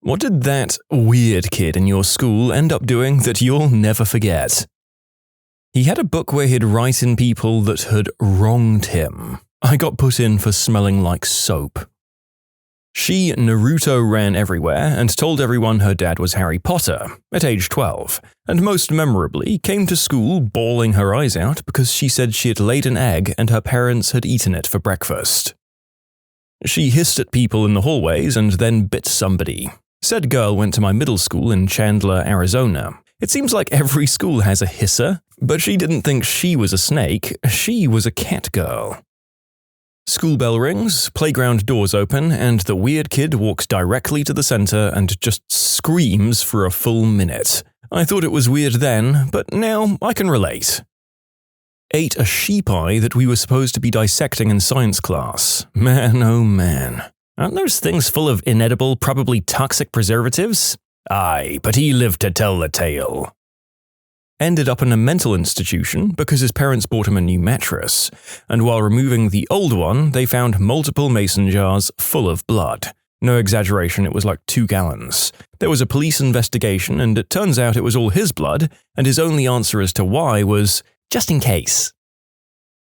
What did that weird kid in your school end up doing that you'll never forget? He had a book where he'd write in people that had wronged him. I got put in for smelling like soap. She Naruto ran everywhere and told everyone her dad was Harry Potter at age 12, and most memorably came to school bawling her eyes out because she said she had laid an egg and her parents had eaten it for breakfast. She hissed at people in the hallways and then bit somebody. Said girl went to my middle school in Chandler, Arizona. It seems like every school has a hisser, but she didn't think she was a snake, she was a cat girl. School bell rings, playground doors open, and the weird kid walks directly to the center and just screams for a full minute. I thought it was weird then, but now I can relate. Ate a sheep eye that we were supposed to be dissecting in science class. Man, oh man. Aren't those things full of inedible, probably toxic preservatives? Aye, but he lived to tell the tale. Ended up in a mental institution because his parents bought him a new mattress, and while removing the old one, they found multiple mason jars full of blood. No exaggeration, it was like 2 gallons. There was a police investigation, and it turns out it was all his blood, and his only answer as to why was, just in case.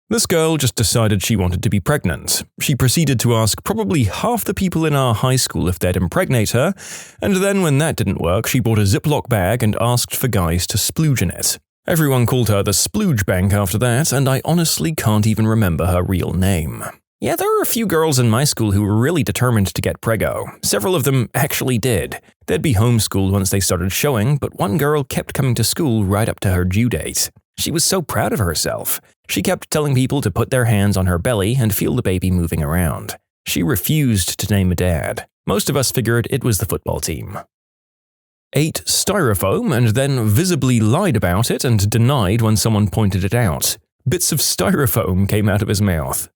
This girl just decided she wanted to be pregnant. She proceeded to ask probably half the people in our high school if they'd impregnate her, and then when that didn't work, she bought a Ziploc bag and asked for guys to splooge in it. Everyone called her the Splooge Bank after that, and I honestly can't even remember her real name. Yeah, there were a few girls in my school who were really determined to get preggo. Several of them actually did. They'd be homeschooled once they started showing, but one girl kept coming to school right up to her due date. She was so proud of herself. She kept telling people to put their hands on her belly and feel the baby moving around. She refused to name a dad. Most of us figured it was the football team. Ate styrofoam and then visibly lied about it and denied when someone pointed it out. Bits of styrofoam came out of his mouth.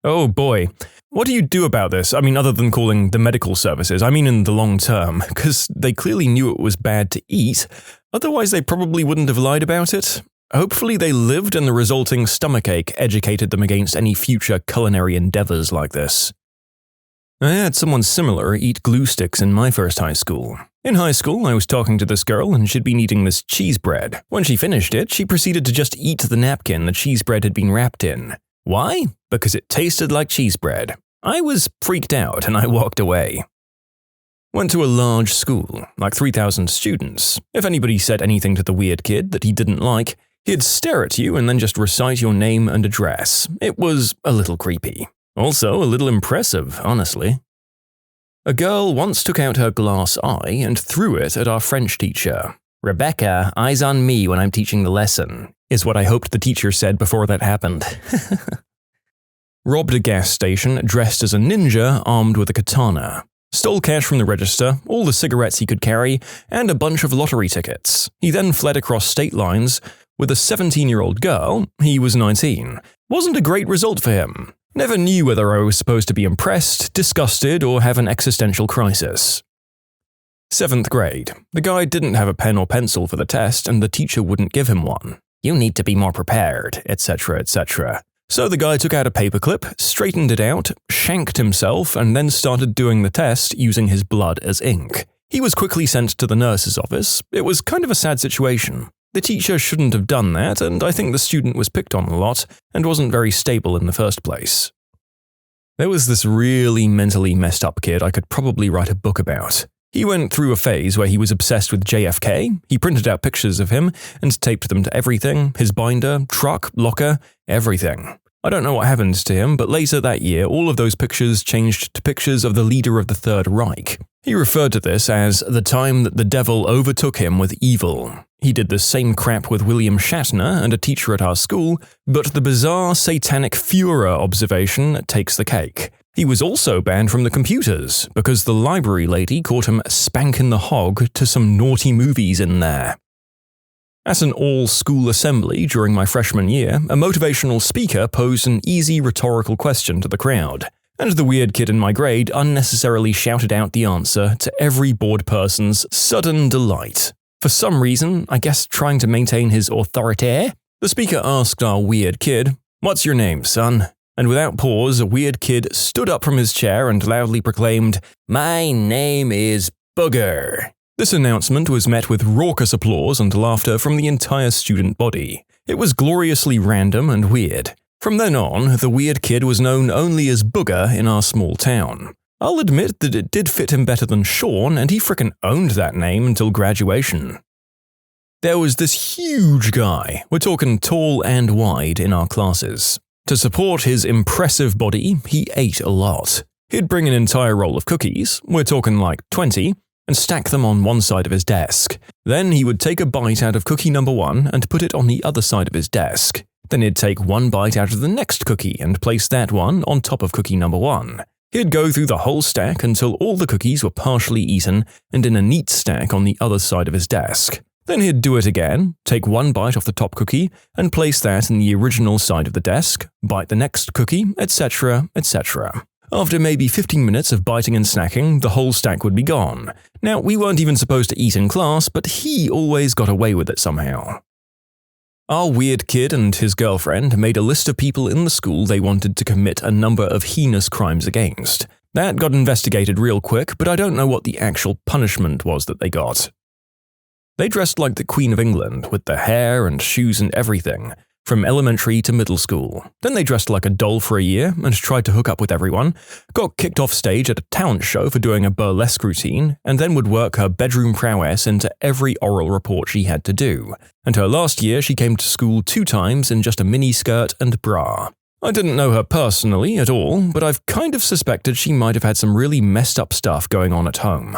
Oh boy, what do you do about this? I mean, other than calling the medical services, I mean in the long term, because they clearly knew it was bad to eat, otherwise they probably wouldn't have lied about it. Hopefully they lived and the resulting stomachache educated them against any future culinary endeavors like this. I had someone similar eat glue sticks in my first high school. In high school, I was talking to this girl and she'd been eating this cheese bread. When she finished it, she proceeded to just eat the napkin the cheese bread had been wrapped in. Why? Because it tasted like cheese bread. I was freaked out and I walked away. Went to a large school, like 3,000 students. If anybody said anything to the weird kid that he didn't like, he'd stare at you and then just recite your name and address. It was a little creepy. Also, a little impressive, honestly. A girl once took out her glass eye and threw it at our French teacher. "Rebecca, eyes on me when I'm teaching the lesson," is what I hoped the teacher said before that happened. Robbed a gas station dressed as a ninja armed with a katana. Stole cash from the register, all the cigarettes he could carry, and a bunch of lottery tickets. He then fled across state lines with a 17-year-old girl. He was 19. Wasn't a great result for him. Never knew whether I was supposed to be impressed, disgusted, or have an existential crisis. 7th grade. The guy didn't have a pen or pencil for the test, and the teacher wouldn't give him one. "You need to be more prepared," etc., etc. So the guy took out a paperclip, straightened it out, shanked himself, and then started doing the test using his blood as ink. He was quickly sent to the nurse's office. It was kind of a sad situation. The teacher shouldn't have done that, and I think the student was picked on a lot and wasn't very stable in the first place. There was this really mentally messed up kid I could probably write a book about. He went through a phase where he was obsessed with JFK. He printed out pictures of him and taped them to everything, his binder, truck, locker, everything. I don't know what happened to him, but later that year, all of those pictures changed to pictures of the leader of the Third Reich. He referred to this as the time that the devil overtook him with evil. He did the same crap with William Shatner and a teacher at our school, but the bizarre satanic Führer observation takes the cake. He was also banned from the computers because the library lady caught him spanking the hog to some naughty movies in there. At an all-school assembly during my freshman year, a motivational speaker posed an easy rhetorical question to the crowd, and the weird kid in my grade unnecessarily shouted out the answer to every bored person's sudden delight. For some reason, I guess trying to maintain his authority, the speaker asked our weird kid, "What's your name, son?" And without pause, a weird kid stood up from his chair and loudly proclaimed, "My name is Booger. This announcement was met with raucous applause and laughter from the entire student body. It was gloriously random and weird. From then on, the weird kid was known only as Booger in our small town. I'll admit that it did fit him better than Sean, and he frickin' owned that name until graduation. There was this huge guy, we're talking tall and wide, in our classes. To support his impressive body, he ate a lot. He'd bring an entire roll of cookies, we're talking like 20, and stack them on one side of his desk. Then he would take a bite out of cookie number 1 and put it on the other side of his desk. Then he'd take one bite out of the next cookie and place that one on top of cookie number 1. He'd go through the whole stack until all the cookies were partially eaten and in a neat stack on the other side of his desk. Then he'd do it again, take one bite off the top cookie and place that in the original side of the desk, bite the next cookie, etc., etc. After maybe 15 minutes of biting and snacking, the whole stack would be gone. Now, we weren't even supposed to eat in class, but he always got away with it somehow. Our weird kid and his girlfriend made a list of people in the school they wanted to commit a number of heinous crimes against. That got investigated real quick, but I don't know what the actual punishment was that they got. They dressed like the Queen of England, with the hair and shoes and everything, from elementary to middle school. Then they dressed like a doll for a year and tried to hook up with everyone, got kicked off stage at a talent show for doing a burlesque routine, and then would work her bedroom prowess into every oral report she had to do. And her last year she came to school 2 times in just a miniskirt and bra. I didn't know her personally at all, but I've kind of suspected she might have had some really messed up stuff going on at home.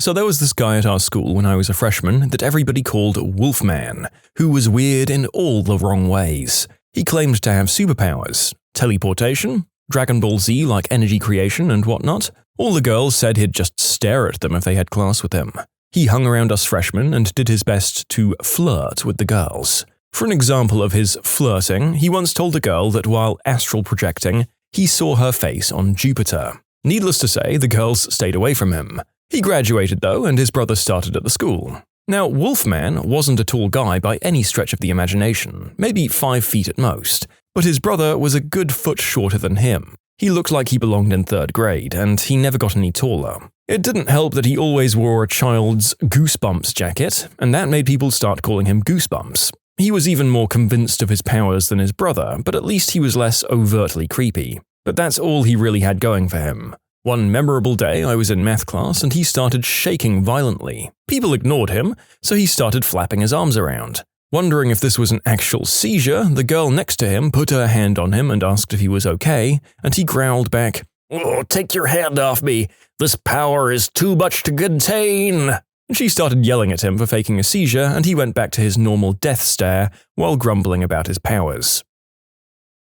So there was this guy at our school when I was a freshman that everybody called Wolfman, who was weird in all the wrong ways. He claimed to have superpowers, teleportation, Dragon Ball Z like energy creation and whatnot. All the girls said he'd just stare at them if they had class with him. He hung around us freshmen and did his best to flirt with the girls. For an example of his flirting, he once told a girl that while astral projecting, he saw her face on Jupiter. Needless to say, the girls stayed away from him. He graduated though, and his brother started at the school. Now, Wolfman wasn't a tall guy by any stretch of the imagination, maybe 5 feet at most, but his brother was a good foot shorter than him. He looked like he belonged in 3rd grade, and he never got any taller. It didn't help that he always wore a child's Goosebumps jacket, and that made people start calling him Goosebumps. He was even more convinced of his powers than his brother, but at least he was less overtly creepy. But that's all he really had going for him. One memorable day, I was in math class and he started shaking violently. People ignored him, so he started flapping his arms around. Wondering if this was an actual seizure, the girl next to him put her hand on him and asked if he was okay, and he growled back, "Oh, take your hand off me. This power is too much to contain." She started yelling at him for faking a seizure, and he went back to his normal death stare while grumbling about his powers.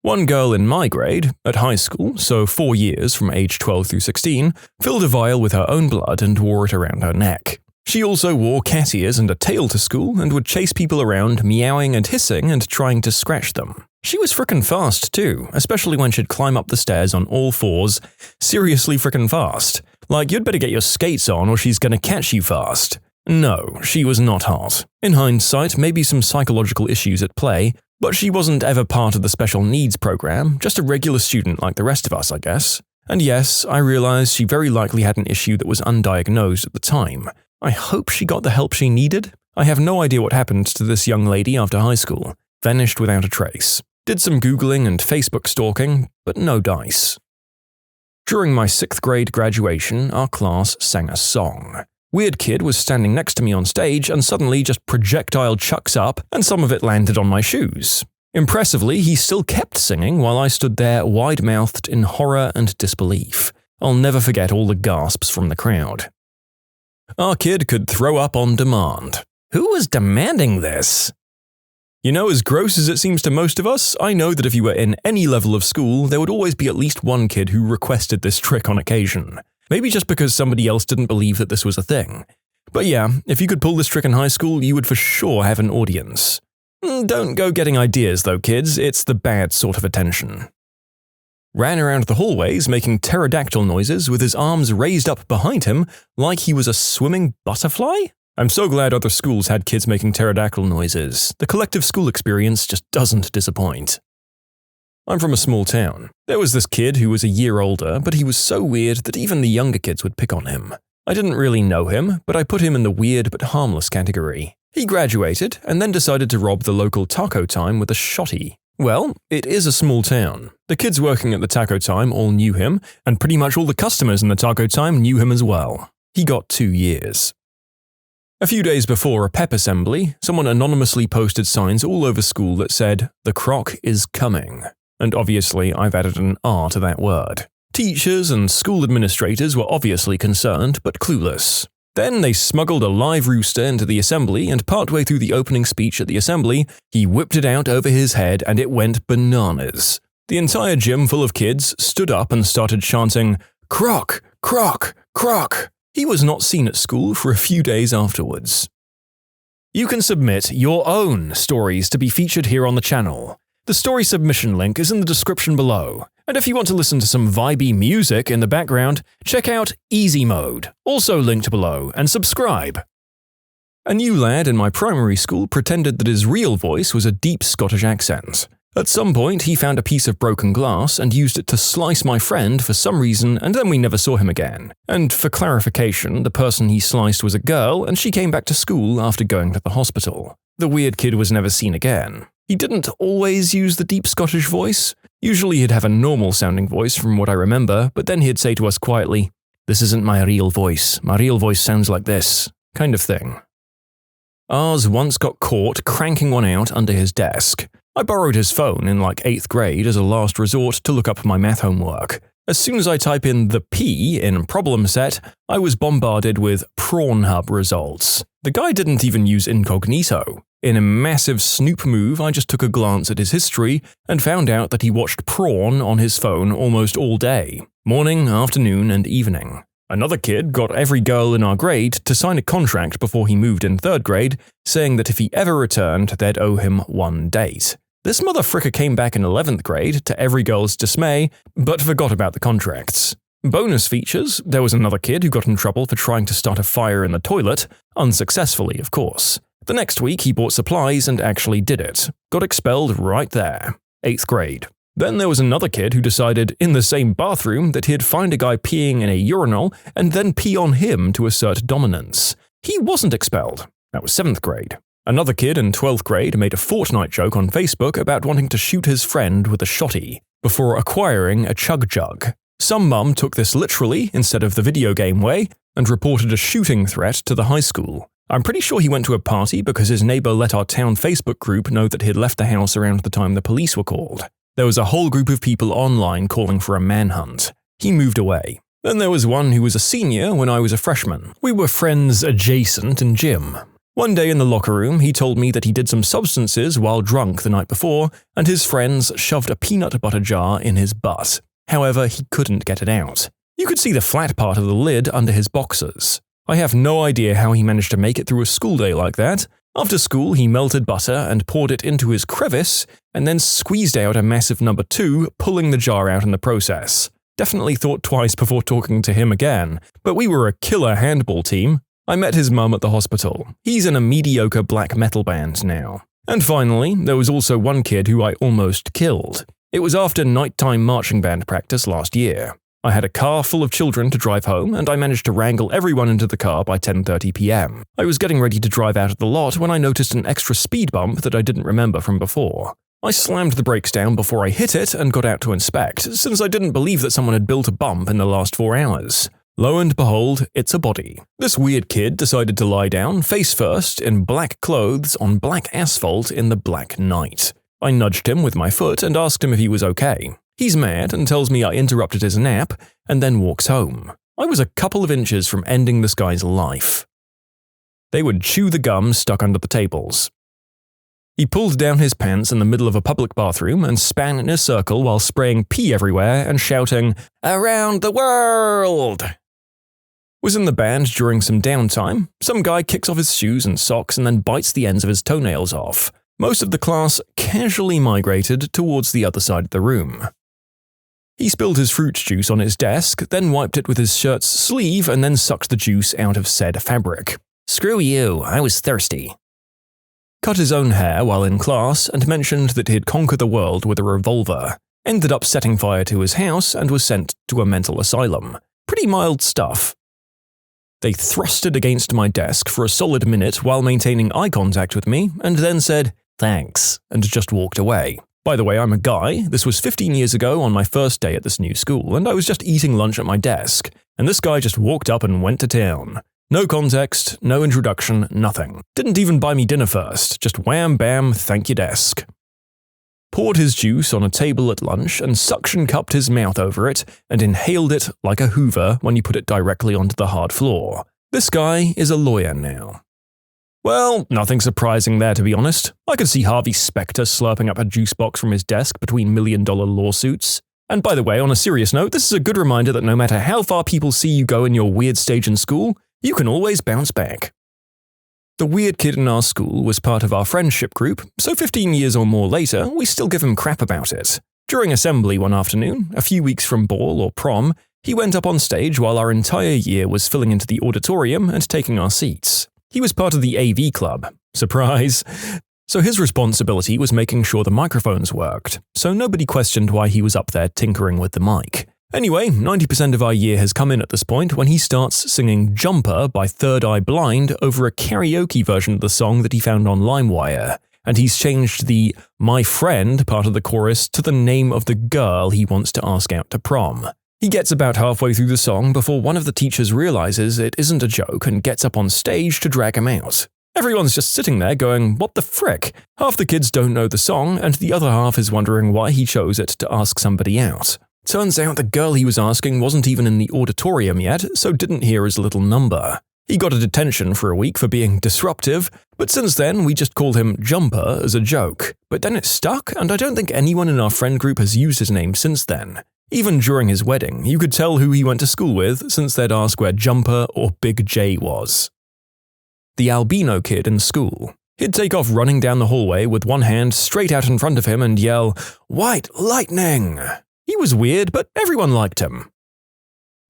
One girl in my grade, at high school, so 4 years from age 12 through 16, filled a vial with her own blood and wore it around her neck. She also wore cat ears and a tail to school and would chase people around meowing and hissing and trying to scratch them. She was frickin' fast too, especially when she'd climb up the stairs on all 4s, seriously frickin' fast. Like, you'd better get your skates on or she's gonna catch you fast. No, she was not hot. In hindsight, maybe some psychological issues at play, but she wasn't ever part of the special needs program, just a regular student like the rest of us, I guess. And yes, I realized she very likely had an issue that was undiagnosed at the time. I hope she got the help she needed. I have no idea what happened to this young lady after high school. Vanished without a trace. Did some Googling and Facebook stalking, but no dice. During my 6th grade graduation, our class sang a song. Weird kid was standing next to me on stage and suddenly just projectile chucks up and some of it landed on my shoes. Impressively, he still kept singing while I stood there wide-mouthed in horror and disbelief. I'll never forget all the gasps from the crowd. Our kid could throw up on demand. Who was demanding this? You know, as gross as it seems to most of us, I know that if you were in any level of school, there would always be at least one kid who requested this trick on occasion. Maybe just because somebody else didn't believe that this was a thing. But yeah, if you could pull this trick in high school, you would for sure have an audience. Don't go getting ideas though, kids, it's the bad sort of attention. Ran around the hallways making pterodactyl noises with his arms raised up behind him like he was a swimming butterfly? I'm so glad other schools had kids making pterodactyl noises. The collective school experience just doesn't disappoint. I'm from a small town. There was this kid who was a year older, but he was so weird that even the younger kids would pick on him. I didn't really know him, but I put him in the weird but harmless category. He graduated and then decided to rob the local taco time with a shotty. Well, it is a small town. The kids working at the taco time all knew him, and pretty much all the customers in the taco time knew him as well. He got 2 years. A few days before a pep assembly, someone anonymously posted signs all over school that said, "The croc is coming." And obviously I've added an R to that word. Teachers and school administrators were obviously concerned, but clueless. Then they smuggled a live rooster into the assembly, and partway through the opening speech at the assembly, he whipped it out over his head and it went bananas. The entire gym full of kids stood up and started chanting, "Croc! Croc! Croc!" He was not seen at school for a few days afterwards. You can submit your own stories to be featured here on the channel. The story submission link is in the description below. And if you want to listen to some vibey music in the background, check out easymode, also linked below, and subscribe. A new lad in my primary school pretended that his real voice was a deep Scottish accent. At some point, he found a piece of broken glass and used it to slice my friend for some reason, and then we never saw him again. And for clarification, the person he sliced was a girl, and she came back to school after going to the hospital. The weird kid was never seen again. He didn't always use the deep Scottish voice. Usually he'd have a normal-sounding voice from what I remember, but then he'd say to us quietly, "This isn't my real voice. My real voice sounds like this," kind of thing. Ours once got caught cranking one out under his desk. I borrowed his phone in like 8th grade as a last resort to look up my math homework. As soon as I type in the P in problem set, I was bombarded with Pornhub results. The guy didn't even use incognito. In a massive snoop move, I just took a glance at his history and found out that he watched porn on his phone almost all day, morning, afternoon, and evening. Another kid got every girl in our grade to sign a contract before he moved in 3rd grade, saying that if he ever returned, they'd owe him 1 date. This motherfricker came back in 11th grade, to every girl's dismay, but forgot about the contracts. Bonus features, there was another kid who got in trouble for trying to start a fire in the toilet, unsuccessfully, of course. The next week he bought supplies and actually did it. Got expelled right there. 8th grade. Then there was another kid who decided, in the same bathroom, that he'd find a guy peeing in a urinal and then pee on him to assert dominance. He wasn't expelled. That was 7th grade. Another kid in 12th grade made a Fortnite joke on Facebook about wanting to shoot his friend with a shotty, before acquiring a chug jug. Some mum took this literally instead of the video game way, and reported a shooting threat to the high school. I'm pretty sure he went to a party because his neighbor let our town Facebook group know that he'd left the house around the time the police were called. There was a whole group of people online calling for a manhunt. He moved away. Then there was one who was a senior when I was a freshman. We were friends adjacent in gym. One day in the locker room, he told me that he did some substances while drunk the night before, and his friends shoved a peanut butter jar in his butt. However, he couldn't get it out. You could see the flat part of the lid under his boxers. I have no idea how he managed to make it through a school day like that. After school, he melted butter and poured it into his crevice, and then squeezed out a massive number 2, pulling the jar out in the process. Definitely thought twice before talking to him again, but we were a killer handball team. I met his mum at the hospital. He's in a mediocre black metal band now. And finally, there was also one kid who I almost killed. It was after nighttime marching band practice last year. I had a car full of children to drive home, and I managed to wrangle everyone into the car by 10:30 p.m. I was getting ready to drive out of the lot when I noticed an extra speed bump that I didn't remember from before. I slammed the brakes down before I hit it and got out to inspect, since I didn't believe that someone had built a bump in the last 4 hours. Lo and behold, it's a body. This weird kid decided to lie down, face first, in black clothes on black asphalt in the black night. I nudged him with my foot and asked him if he was okay. He's mad and tells me I interrupted his nap, and then walks home. I was a couple of inches from ending this guy's life. They would chew the gum stuck under the tables. He pulled down his pants in the middle of a public bathroom and span in a circle while spraying pee everywhere and shouting, "Around the world!" Was in the band during some downtime. Some guy kicks off his shoes and socks and then bites the ends of his toenails off. Most of the class casually migrated towards the other side of the room. He spilled his fruit juice on his desk, then wiped it with his shirt's sleeve and then sucked the juice out of said fabric. "Screw you, I was thirsty." Cut his own hair while in class and mentioned that he'd conquer the world with a revolver. Ended up setting fire to his house and was sent to a mental asylum. Pretty mild stuff. They thrusted against my desk for a solid minute while maintaining eye contact with me, and then said, "Thanks," and just walked away. By the way, I'm a guy. This was 15 years ago on my first day at this new school, and I was just eating lunch at my desk, and this guy just walked up and went to town. No context, no introduction, nothing. Didn't even buy me dinner first, just wham bam, thank you desk. Poured his juice on a table at lunch and suction cupped his mouth over it and inhaled it like a Hoover when you put it directly onto the hard floor. This guy is a lawyer now. Well, nothing surprising there to be honest. I could see Harvey Specter slurping up a juice box from his desk between million-dollar lawsuits. And by the way, on a serious note, this is a good reminder that no matter how far people see you go in your weird stage in school, you can always bounce back. The weird kid in our school was part of our friendship group, so 15 years or more later, we still give him crap about it. During assembly one afternoon, a few weeks from ball or prom, he went up on stage while our entire year was filling into the auditorium and taking our seats. He was part of the AV club. Surprise! So his responsibility was making sure the microphones worked, so nobody questioned why he was up there tinkering with the mic. Anyway, 90% of our year has come in at this point when he starts singing Jumper by Third Eye Blind over a karaoke version of the song that he found on LimeWire, and he's changed the "my friend" part of the chorus to the name of the girl he wants to ask out to prom. He gets about halfway through the song before one of the teachers realizes it isn't a joke and gets up on stage to drag him out. Everyone's just sitting there going, what the frick? Half the kids don't know the song, and the other half is wondering why he chose it to ask somebody out. Turns out the girl he was asking wasn't even in the auditorium yet, so didn't hear his little number. He got a detention for a week for being disruptive, but since then we just called him Jumper as a joke. But then it stuck, and I don't think anyone in our friend group has used his name since then. Even during his wedding, you could tell who he went to school with since they'd ask where Jumper or Big J was. The albino kid in school. He'd take off running down the hallway with one hand straight out in front of him and yell, "White lightning!" He was weird, but everyone liked him.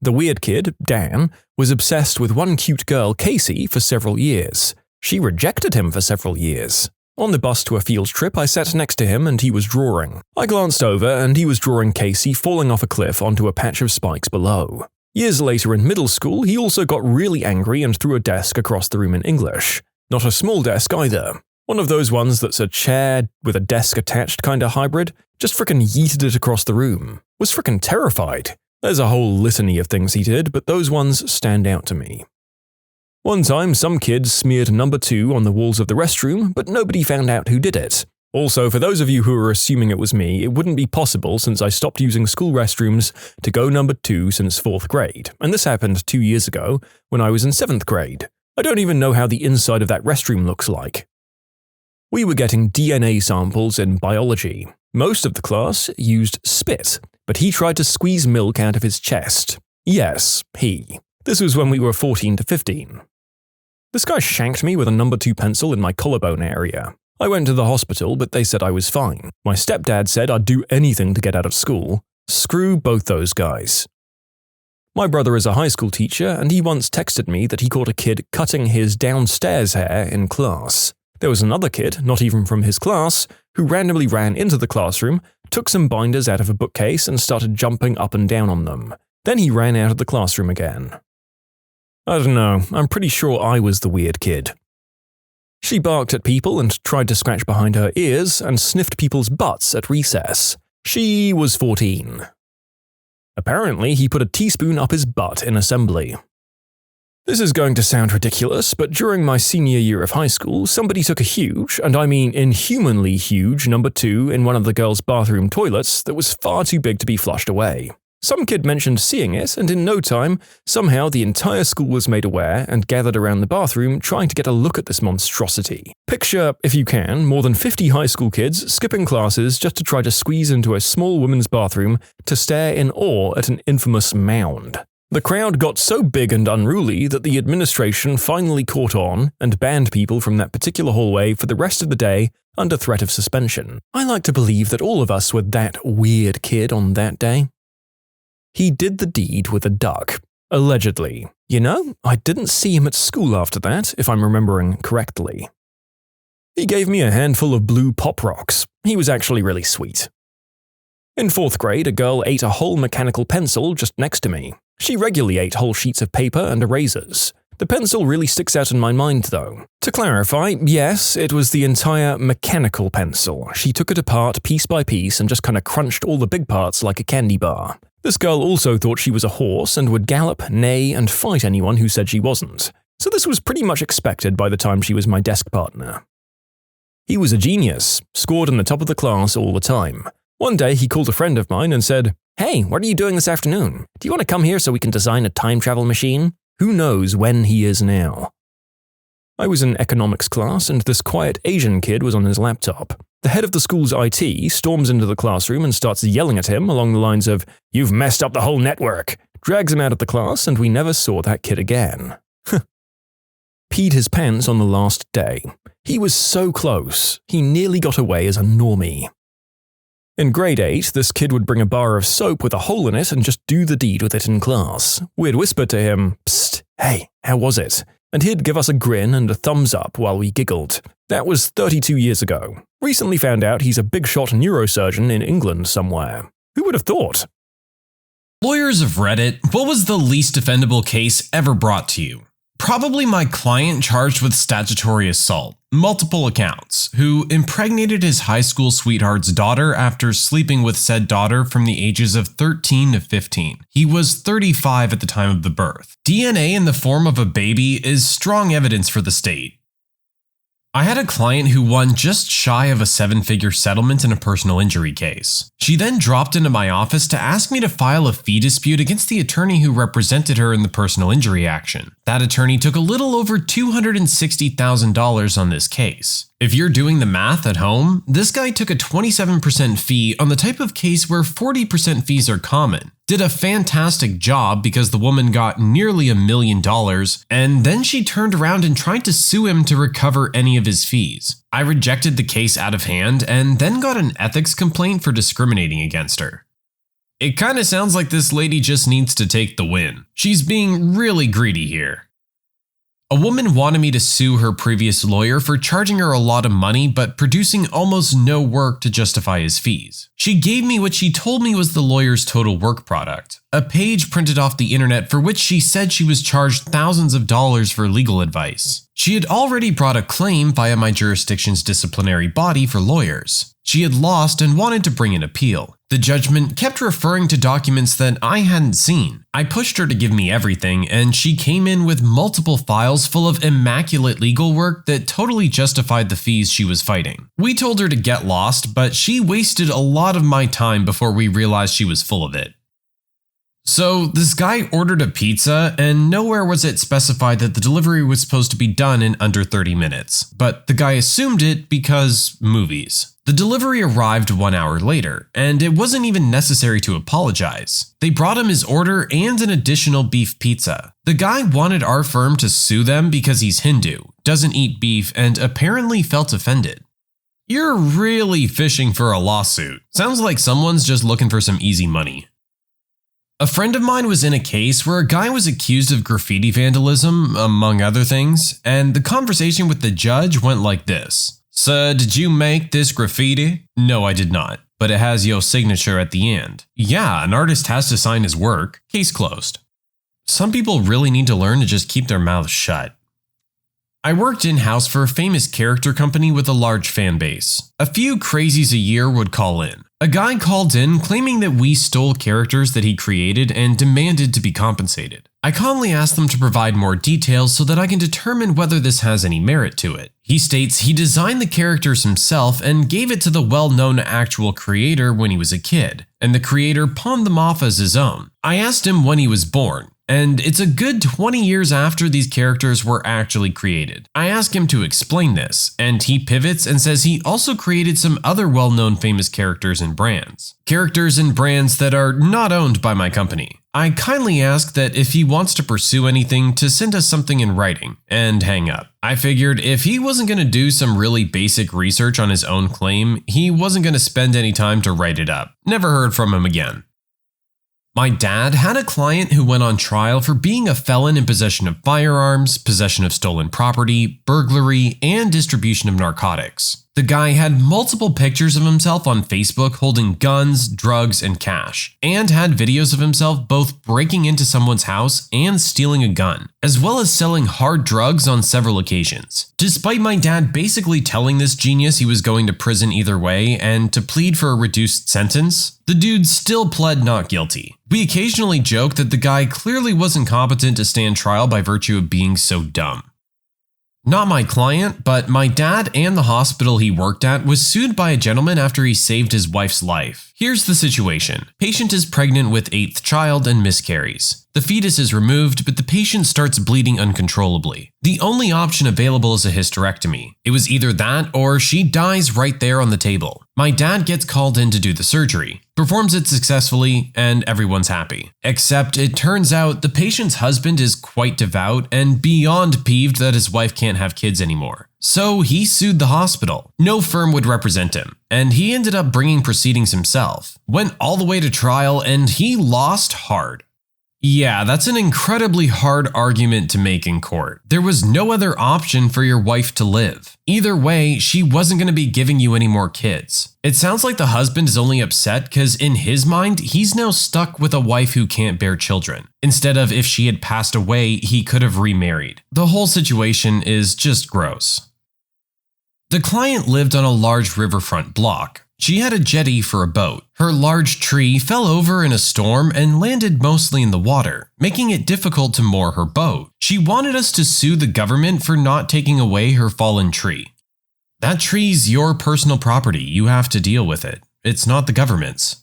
The weird kid, Dan, was obsessed with one cute girl, Casey, for several years. She rejected him for several years. On the bus to a field trip, I sat next to him and he was drawing. I glanced over and he was drawing Casey falling off a cliff onto a patch of spikes below. Years later in middle school, he also got really angry and threw a desk across the room in English. Not a small desk either. One of those ones that's a chair with a desk attached kinda hybrid. Just frickin' yeeted it across the room. Was frickin' terrified. There's a whole litany of things he did, but those ones stand out to me. One time, some kid smeared number 2 on the walls of the restroom, but nobody found out who did it. Also, for those of you who are assuming it was me, it wouldn't be possible since I stopped using school restrooms to go number 2 since 4th grade, and this happened 2 years ago when I was in 7th grade. I don't even know how the inside of that restroom looks like. We were getting DNA samples in biology. Most of the class used spit, but he tried to squeeze milk out of his chest. Yes, he. This was when we were 14 to 15. This guy shanked me with a number 2 pencil in my collarbone area. I went to the hospital, but they said I was fine. My stepdad said I'd do anything to get out of school. Screw both those guys. My brother is a high school teacher, and he once texted me that he caught a kid cutting his downstairs hair in class. There was another kid, not even from his class, who randomly ran into the classroom, took some binders out of a bookcase and started jumping up and down on them. Then he ran out of the classroom again. I don't know, I'm pretty sure I was the weird kid. She barked at people and tried to scratch behind her ears and sniffed people's butts at recess. She was 14. Apparently, he put a teaspoon up his butt in assembly. This is going to sound ridiculous, but during my senior year of high school, somebody took a huge, and I mean inhumanly huge, number 2 in one of the girls' bathroom toilets that was far too big to be flushed away. Some kid mentioned seeing it, and in no time, somehow the entire school was made aware and gathered around the bathroom trying to get a look at this monstrosity. Picture, if you can, more than 50 high school kids skipping classes just to try to squeeze into a small women's bathroom to stare in awe at an infamous mound. The crowd got so big and unruly that the administration finally caught on and banned people from that particular hallway for the rest of the day under threat of suspension. I like to believe that all of us were that weird kid on that day. He did the deed with a duck, allegedly. You know, I didn't see him at school after that, if I'm remembering correctly. He gave me a handful of blue Pop Rocks. He was actually really sweet. In 4th grade, a girl ate a whole mechanical pencil just next to me. She regularly ate whole sheets of paper and erasers. The pencil really sticks out in my mind though. To clarify, yes, it was the entire mechanical pencil. She took it apart piece by piece and just kinda crunched all the big parts like a candy bar. This girl also thought she was a horse and would gallop, neigh, and fight anyone who said she wasn't. So this was pretty much expected by the time she was my desk partner. He was a genius, scored in the top of the class all the time. One day he called a friend of mine and said, "Hey, what are you doing this afternoon? Do you want to come here so we can design a time travel machine?" Who knows when he is now? I was in economics class and this quiet Asian kid was on his laptop. The head of the school's IT storms into the classroom and starts yelling at him along the lines of, "You've messed up the whole network," drags him out of the class, and we never saw that kid again. Peed his pants on the last day. He was so close, he nearly got away as a normie. In grade 8, this kid would bring a bar of soap with a hole in it and just do the deed with it in class. We'd whisper to him, "Psst, hey, how was it?" And he'd give us a grin and a thumbs up while we giggled. That was 32 years ago. Recently found out he's a big shot neurosurgeon in England somewhere. Who would have thought? Lawyers of Reddit, what was the least defendable case ever brought to you? Probably my client charged with statutory assault, multiple accounts, who impregnated his high school sweetheart's daughter after sleeping with said daughter from the ages of 13 to 15. He was 35 at the time of the birth. DNA in the form of a baby is strong evidence for the state. I had a client who won just shy of a 7-figure settlement in a personal injury case. She then dropped into my office to ask me to file a fee dispute against the attorney who represented her in the personal injury action. That attorney took a little over $260,000 on this case. If you're doing the math at home, this guy took a 27% fee on the type of case where 40% fees are common. Did a fantastic job because the woman got nearly $1 million, and then she turned around and tried to sue him to recover any of his fees. I rejected the case out of hand and then got an ethics complaint for discriminating against her. It kinda sounds like this lady just needs to take the win. She's being really greedy here. A woman wanted me to sue her previous lawyer for charging her a lot of money but producing almost no work to justify his fees. She gave me what she told me was the lawyer's total work product, a page printed off the internet for which she said she was charged thousands of dollars for legal advice. She had already brought a claim via my jurisdiction's disciplinary body for lawyers. She had lost and wanted to bring an appeal. The judgment kept referring to documents that I hadn't seen. I pushed her to give me everything, and she came in with multiple files full of immaculate legal work that totally justified the fees she was fighting. We told her to get lost, but she wasted a lot of my time before we realized she was full of it. So this guy ordered a pizza, and nowhere was it specified that the delivery was supposed to be done in under 30 minutes. But the guy assumed it because movies. The delivery arrived 1 hour later, and it wasn't even necessary to apologize. They brought him his order and an additional beef pizza. The guy wanted our firm to sue them because he's Hindu, doesn't eat beef, and apparently felt offended. You're really fishing for a lawsuit. Sounds like someone's just looking for some easy money. A friend of mine was in a case where a guy was accused of graffiti vandalism, among other things, and the conversation with the judge went like this. "Sir, did you make this graffiti?" "No, I did not, but it has your signature at the end." "Yeah, an artist has to sign his work." Case closed. Some people really need to learn to just keep their mouths shut. I worked in-house for a famous character company with a large fan base. A few crazies a year would call in. A guy called in claiming that we stole characters that he created and demanded to be compensated. I calmly asked them to provide more details so that I can determine whether this has any merit to it. He states he designed the characters himself and gave it to the well-known actual creator when he was a kid, and the creator pawned them off as his own. I asked him when he was born, and it's a good 20 years after these characters were actually created. I ask him to explain this, and he pivots and says he also created some other well-known famous characters and brands. Characters and brands that are not owned by my company. I kindly ask that if he wants to pursue anything to send us something in writing, and hang up. I figured if he wasn't going to do some really basic research on his own claim, he wasn't going to spend any time to write it up. Never heard from him again. My dad had a client who went on trial for being a felon in possession of firearms, possession of stolen property, burglary, and distribution of narcotics. The guy had multiple pictures of himself on Facebook holding guns, drugs, and cash, and had videos of himself both breaking into someone's house and stealing a gun, as well as selling hard drugs on several occasions. Despite my dad basically telling this genius he was going to prison either way and to plead for a reduced sentence, the dude still pled not guilty. We occasionally joke that the guy clearly wasn't competent to stand trial by virtue of being so dumb. Not my client, but my dad and the hospital he worked at was sued by a gentleman after he saved his wife's life. Here's the situation. Patient is pregnant with 8th child and miscarries. The fetus is removed, but the patient starts bleeding uncontrollably. The only option available is a hysterectomy. It was either that or she dies right there on the table. My dad gets called in to do the surgery, performs it successfully, and everyone's happy. Except it turns out the patient's husband is quite devout and beyond peeved that his wife can't have kids anymore. So he sued the hospital. No firm would represent him, and he ended up bringing proceedings himself. Went all the way to trial, and he lost hard. Yeah, that's an incredibly hard argument to make in court. There was no other option for your wife to live. Either way, she wasn't going to be giving you any more kids. It sounds like the husband is only upset because in his mind, he's now stuck with a wife who can't bear children. Instead of if she had passed away, he could have remarried. The whole situation is just gross. The client lived on a large riverfront block. She had a jetty for a boat. Her large tree fell over in a storm and landed mostly in the water, making it difficult to moor her boat. She wanted us to sue the government for not taking away her fallen tree. That tree's your personal property. You have to deal with it. It's not the government's.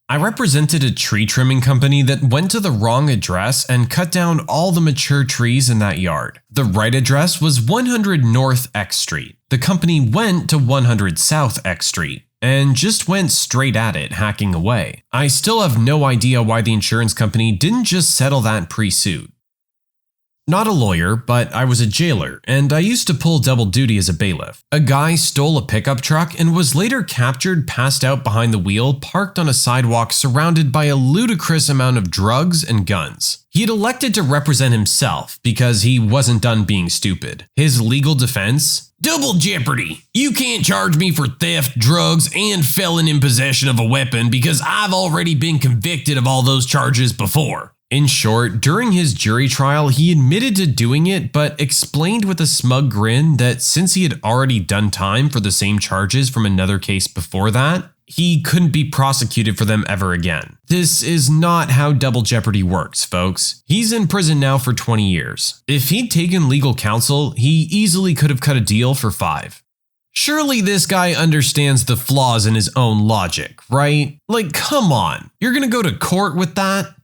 I represented a tree trimming company that went to the wrong address and cut down all the mature trees in that yard. The right address was 100 North X Street. The company went to 100 South X Street and just went straight at it, hacking away. I still have no idea why the insurance company didn't just settle that pre-suit. Not a lawyer, but I was a jailer, and I used to pull double duty as a bailiff. A guy stole a pickup truck and was later captured passed out behind the wheel, parked on a sidewalk surrounded by a ludicrous amount of drugs and guns. He had elected to represent himself because he wasn't done being stupid. His legal defense? Double jeopardy. You can't charge me for theft, drugs, and felon in possession of a weapon because I've already been convicted of all those charges before. In short, during his jury trial, he admitted to doing it, but explained with a smug grin that since he had already done time for the same charges from another case before that, he couldn't be prosecuted for them ever again. This is not how double jeopardy works, folks. He's in prison now for 20 years. If he'd taken legal counsel, he easily could have cut a deal for 5. Surely this guy understands the flaws in his own logic, right? Like, come on, you're gonna go to court with that?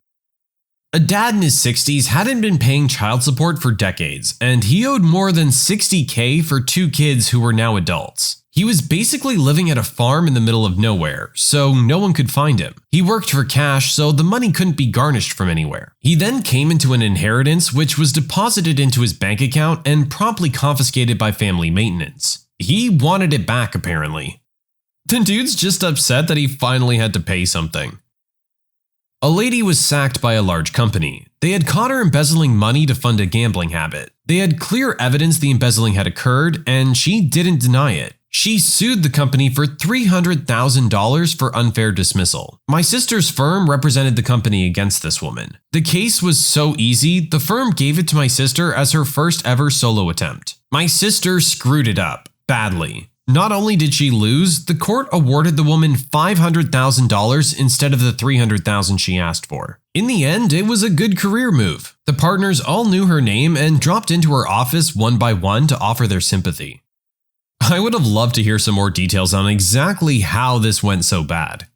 A dad in his 60s hadn't been paying child support for decades, and he owed more than $60K for 2 kids who were now adults. He was basically living at a farm in the middle of nowhere, so no one could find him. He worked for cash, so the money couldn't be garnished from anywhere. He then came into an inheritance which was deposited into his bank account and promptly confiscated by family maintenance. He wanted it back, apparently. The dude's just upset that he finally had to pay something. A lady was sacked by a large company. They had caught her embezzling money to fund a gambling habit. They had clear evidence the embezzling had occurred, and she didn't deny it. She sued the company for $300,000 for unfair dismissal. My sister's firm represented the company against this woman. The case was so easy, the firm gave it to my sister as her first ever solo attempt. My sister screwed it up, badly. Not only did she lose, the court awarded the woman $500,000 instead of the $300,000 she asked for. In the end, it was a good career move. The partners all knew her name and dropped into her office one by one to offer their sympathy. I would have loved to hear some more details on exactly how this went so bad.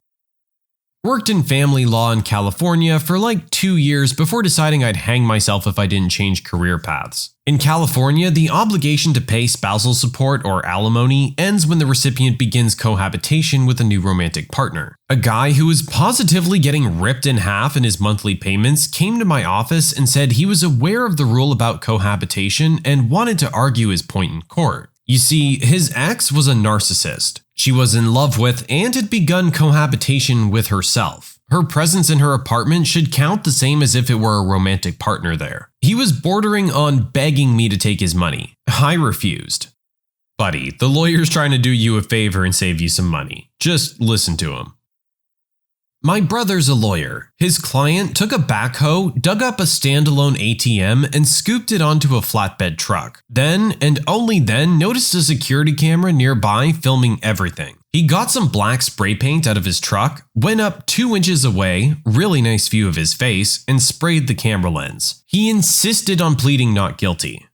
Worked in family law in California for like 2 years before deciding I'd hang myself if I didn't change career paths. In California, the obligation to pay spousal support or alimony ends when the recipient begins cohabitation with a new romantic partner. A guy who was positively getting ripped in half in his monthly payments came to my office and said he was aware of the rule about cohabitation and wanted to argue his point in court. You see, his ex was a narcissist. She was in love with and had begun cohabitation with herself. Her presence in her apartment should count the same as if it were a romantic partner there. He was bordering on begging me to take his money. I refused. Buddy, the lawyer's trying to do you a favor and save you some money. Just listen to him. My brother's a lawyer. His client took a backhoe, dug up a standalone ATM, and scooped it onto a flatbed truck. Then, and only then, noticed a security camera nearby filming everything. He got some black spray paint out of his truck, went up 2 inches away, really nice view of his face, and sprayed the camera lens. He insisted on pleading not guilty.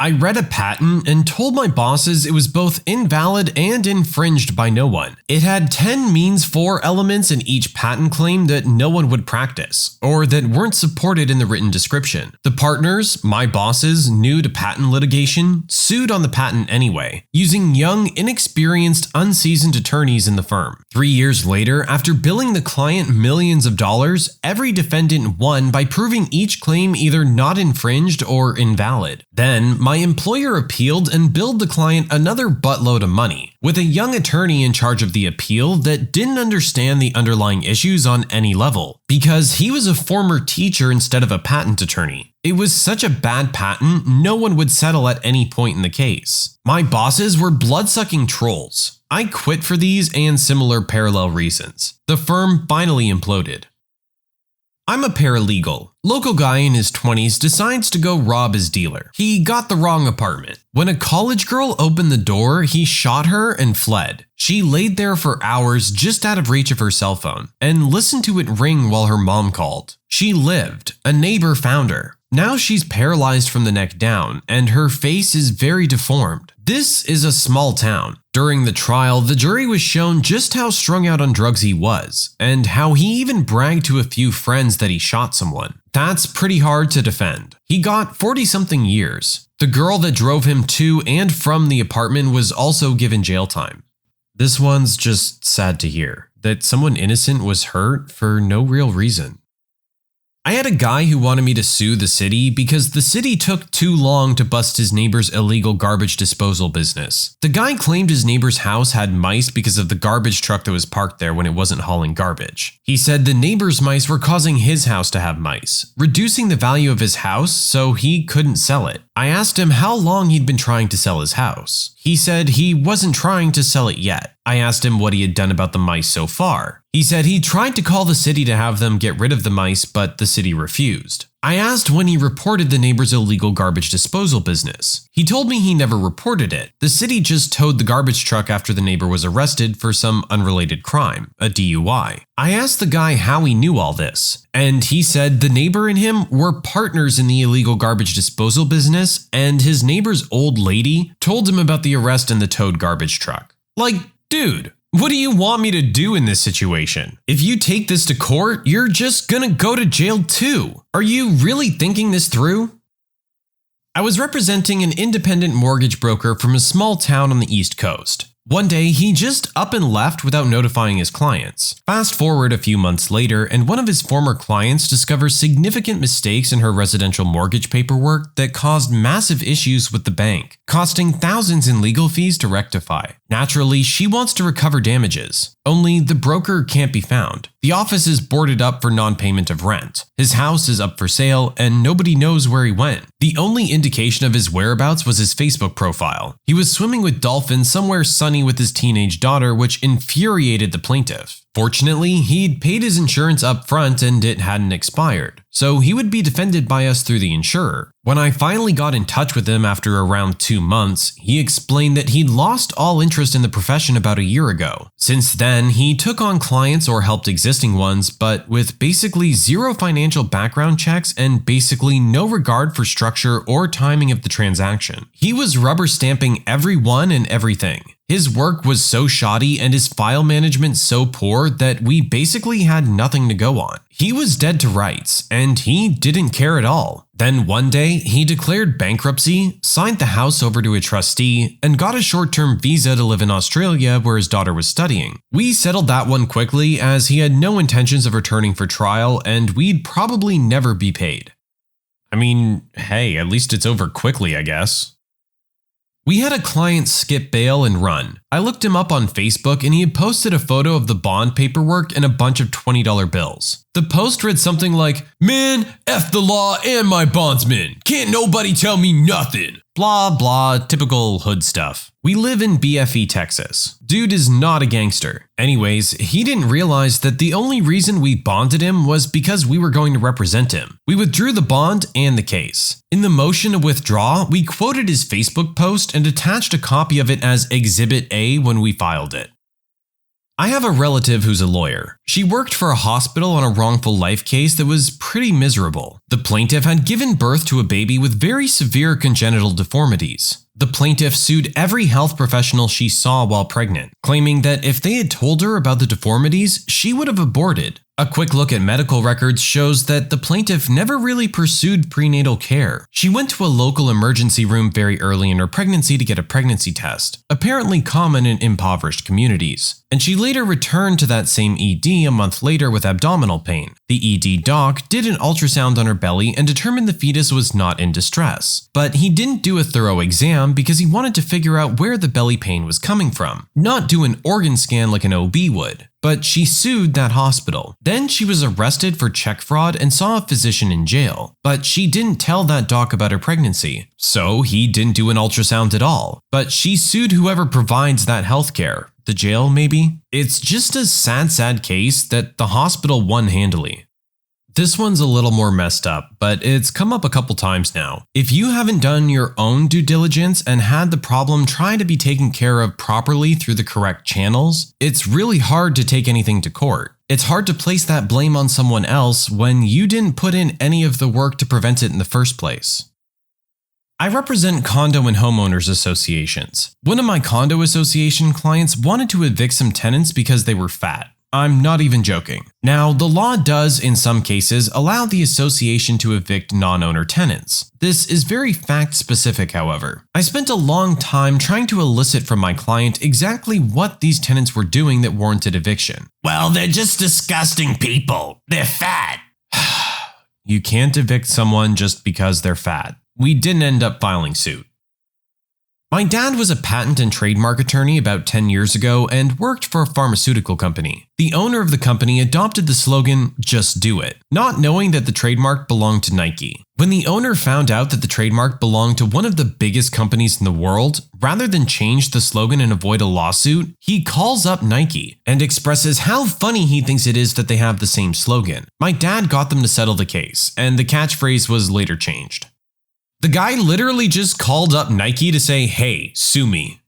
I read a patent and told my bosses it was both invalid and infringed by no one. It had 10 means for elements in each patent claim that no one would practice, or that weren't supported in the written description. The partners, my bosses, new to patent litigation, sued on the patent anyway, using young, inexperienced, unseasoned attorneys in the firm. 3 years later, after billing the client millions of dollars, every defendant won by proving each claim either not infringed or invalid. Then, my employer appealed and billed the client another buttload of money, with a young attorney in charge of the appeal that didn't understand the underlying issues on any level, because he was a former teacher instead of a patent attorney. It was such a bad patent, no one would settle at any point in the case. My bosses were blood-sucking trolls. I quit for these and similar parallel reasons. The firm finally imploded. I'm a paralegal. Local guy in his 20s decides to go rob his dealer. He got the wrong apartment. When a college girl opened the door, he shot her and fled. She laid there for hours just out of reach of her cell phone and listened to it ring while her mom called. She lived. A neighbor found her. Now she's paralyzed from the neck down and her face is very deformed. This is a small town. During the trial, the jury was shown just how strung out on drugs he was, and how he even bragged to a few friends that he shot someone. That's pretty hard to defend. He got 40-something years. The girl that drove him to and from the apartment was also given jail time. This one's just sad to hear, that someone innocent was hurt for no real reason. I had a guy who wanted me to sue the city because the city took too long to bust his neighbor's illegal garbage disposal business. The guy claimed his neighbor's house had mice because of the garbage truck that was parked there when it wasn't hauling garbage. He said the neighbor's mice were causing his house to have mice, reducing the value of his house so he couldn't sell it. I asked him how long he'd been trying to sell his house. He said he wasn't trying to sell it yet. I asked him what he had done about the mice so far. He said he tried to call the city to have them get rid of the mice, but the city refused. I asked when he reported the neighbor's illegal garbage disposal business. He told me he never reported it. The city just towed the garbage truck after the neighbor was arrested for some unrelated crime, a DUI. I asked the guy how he knew all this, and he said the neighbor and him were partners in the illegal garbage disposal business, and his neighbor's old lady told him about the arrest in the towed garbage truck. Like, dude, what do you want me to do in this situation? If you take this to court, you're just gonna go to jail too. Are you really thinking this through? I was representing an independent mortgage broker from a small town on the East Coast. One day, he just up and left without notifying his clients. Fast forward a few months later, and one of his former clients discovers significant mistakes in her residential mortgage paperwork that caused massive issues with the bank, costing thousands in legal fees to rectify. Naturally, she wants to recover damages. Only the broker can't be found. The office is boarded up for non-payment of rent. His house is up for sale, and nobody knows where he went. The only indication of his whereabouts was his Facebook profile. He was swimming with dolphins somewhere sunny with his teenage daughter, which infuriated the plaintiff. Fortunately, he'd paid his insurance up front and it hadn't expired, so he would be defended by us through the insurer. When I finally got in touch with him after around 2 months, he explained that he'd lost all interest in the profession about a year ago. Since then, he took on clients or helped existing ones, but with basically zero financial background checks and basically no regard for structure or timing of the transaction. He was rubber stamping everyone and everything. His work was so shoddy and his file management so poor that we basically had nothing to go on. He was dead to rights, and he didn't care at all. Then one day, he declared bankruptcy, signed the house over to a trustee, and got a short-term visa to live in Australia where his daughter was studying. We settled that one quickly as he had no intentions of returning for trial and we'd probably never be paid. I mean, hey, at least it's over quickly, I guess. We had a client skip bail and run. I looked him up on Facebook and he had posted a photo of the bond paperwork and a bunch of $20 bills. The post read something like, "Man, F the law and my bondsman. Can't nobody tell me nothing." Blah, blah, typical hood stuff. We live in BFE, Texas. Dude is not a gangster. Anyways, he didn't realize that the only reason we bonded him was because we were going to represent him. We withdrew the bond and the case. In the motion to withdraw, we quoted his Facebook post and attached a copy of it as Exhibit A when we filed it. I have a relative who's a lawyer. She worked for a hospital on a wrongful life case that was pretty miserable. The plaintiff had given birth to a baby with very severe congenital deformities. The plaintiff sued every health professional she saw while pregnant, claiming that if they had told her about the deformities, she would have aborted. A quick look at medical records shows that the plaintiff never really pursued prenatal care. She went to a local emergency room very early in her pregnancy to get a pregnancy test, apparently common in impoverished communities. And she later returned to that same ED a month later with abdominal pain. The ED doc did an ultrasound on her belly and determined the fetus was not in distress. But he didn't do a thorough exam because he wanted to figure out where the belly pain was coming from, not do an organ scan like an OB would. But she sued that hospital. Then she was arrested for check fraud and saw a physician in jail. But she didn't tell that doc about her pregnancy, so he didn't do an ultrasound at all. But she sued whoever provides that healthcare. The jail, maybe? It's just a sad case that the hospital won handily. This one's a little more messed up, but it's come up a couple times now. If you haven't done your own due diligence and had the problem try to be taken care of properly through the correct channels, it's really hard to take anything to court. It's hard to place that blame on someone else when you didn't put in any of the work to prevent it in the first place. I represent condo and homeowners associations. One of my condo association clients wanted to evict some tenants because they were fat. I'm not even joking. Now, the law does, in some cases, allow the association to evict non-owner tenants. This is very fact-specific, however. I spent a long time trying to elicit from my client exactly what these tenants were doing that warranted eviction. Well, they're just disgusting people. They're fat. You can't evict someone just because they're fat. We didn't end up filing suit. My dad was a patent and trademark attorney about 10 years ago and worked for a pharmaceutical company. The owner of the company adopted the slogan, "Just do it," not knowing that the trademark belonged to Nike. When the owner found out that the trademark belonged to one of the biggest companies in the world, rather than change the slogan and avoid a lawsuit, he calls up Nike and expresses how funny he thinks it is that they have the same slogan. My dad got them to settle the case, and the catchphrase was later changed. The guy literally just called up Nike to say, "Hey, sue me."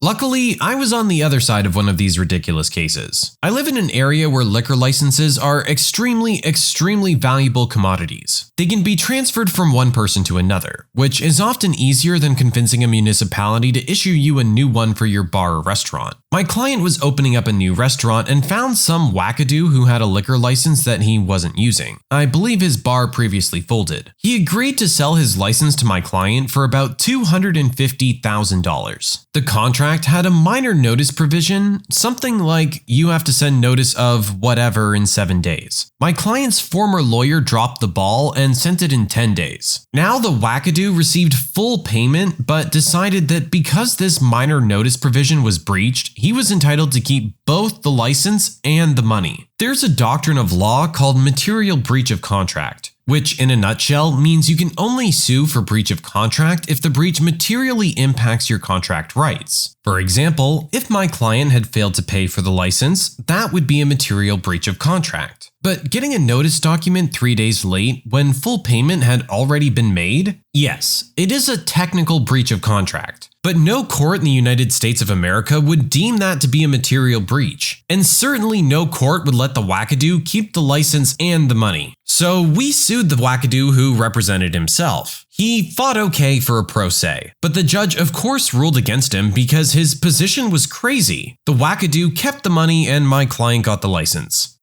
Luckily, I was on the other side of one of these ridiculous cases. I live in an area where liquor licenses are extremely valuable commodities. They can be transferred from one person to another, which is often easier than convincing a municipality to issue you a new one for your bar or restaurant. My client was opening up a new restaurant and found some wackadoo who had a liquor license that he wasn't using. I believe his bar previously folded. He agreed to sell his license to my client for about $250,000. The contract had a minor notice provision, something like you have to send notice of whatever in 7 days. My client's former lawyer dropped the ball and sent it in 10 days. Now the wackadoo received full payment but decided that because this minor notice provision was breached, he was entitled to keep both the license and the money. There's a doctrine of law called material breach of contract, which in a nutshell means you can only sue for breach of contract if the breach materially impacts your contract rights. For example, if my client had failed to pay for the license, that would be a material breach of contract. But getting a notice document 3 days late when full payment had already been made? Yes, it is a technical breach of contract. But no court in the United States of America would deem that to be a material breach. And certainly no court would let the wackadoo keep the license and the money. So we sued the wackadoo who represented himself. He fought okay for a pro se, but the judge of course ruled against him because his position was crazy. The wackadoo kept the money and my client got the license.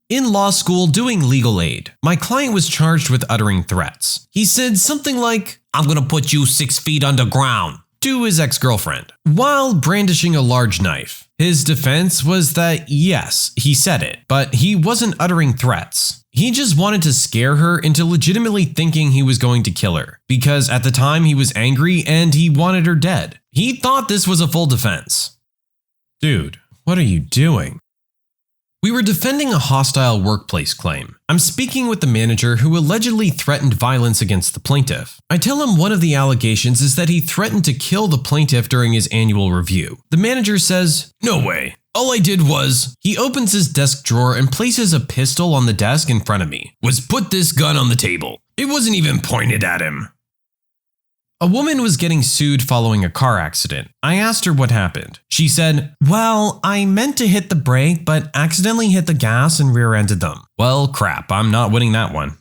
In law school doing legal aid, my client was charged with uttering threats. He said something like, "I'm gonna put you 6 feet underground," to his ex-girlfriend, while brandishing a large knife. His defense was that yes, he said it, but he wasn't uttering threats. He just wanted to scare her into legitimately thinking he was going to kill her, because at the time he was angry and he wanted her dead. He thought this was a full defense. Dude, what are you doing? We were defending a hostile workplace claim. I'm speaking with the manager who allegedly threatened violence against the plaintiff. I tell him one of the allegations is that he threatened to kill the plaintiff during his annual review. The manager says, "No way. All I did was..." He opens his desk drawer and places a pistol on the desk in front of me. "Was put this gun on the table. It wasn't even pointed at him." A woman was getting sued following a car accident. I asked her what happened. She said, "Well, I meant to hit the brake, but accidentally hit the gas and rear-ended them." Well, crap, I'm not winning that one.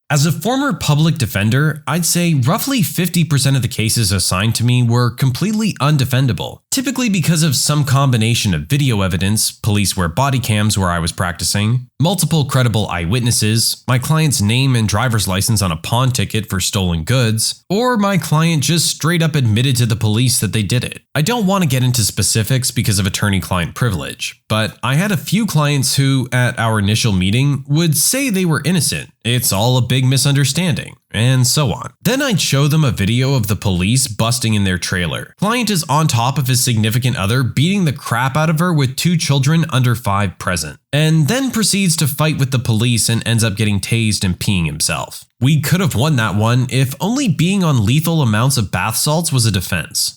As a former public defender, I'd say roughly 50% of the cases assigned to me were completely undefendable, typically because of some combination of video evidence, police wear body cams where I was practicing, multiple credible eyewitnesses, my client's name and driver's license on a pawn ticket for stolen goods, or my client just straight up admitted to the police that they did it. I don't want to get into specifics because of attorney-client privilege, but I had a few clients who, at our initial meeting, would say they were innocent. It's all a big misunderstanding, and so on. Then I'd show them a video of the police busting in their trailer. Client is on top of his significant other beating the crap out of her with 2 children under 5 present, and then proceeds to fight with the police and ends up getting tased and peeing himself. We could have won that one if only being on lethal amounts of bath salts was a defense.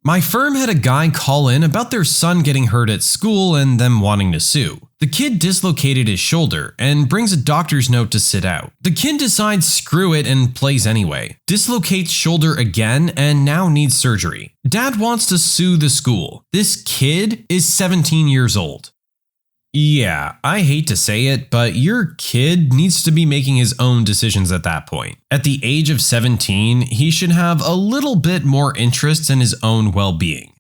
My firm had a guy call in about their son getting hurt at school and them wanting to sue. The kid dislocated his shoulder and brings a doctor's note to sit out. The kid decides screw it and plays anyway. Dislocates shoulder again and now needs surgery. Dad wants to sue the school. This kid is 17 years old. Yeah, I hate to say it, but your kid needs to be making his own decisions at that point. At the age of 17, he should have a little bit more interest in his own well-being.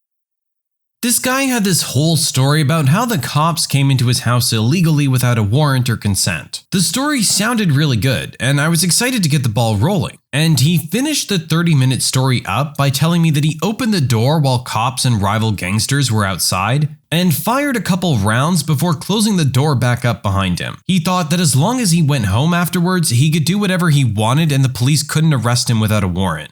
This guy had this whole story about how the cops came into his house illegally without a warrant or consent. The story sounded really good, and I was excited to get the ball rolling. And he finished the 30-minute story up by telling me that he opened the door while cops and rival gangsters were outside, and fired a couple rounds before closing the door back up behind him. He thought that as long as he went home afterwards, he could do whatever he wanted and the police couldn't arrest him without a warrant.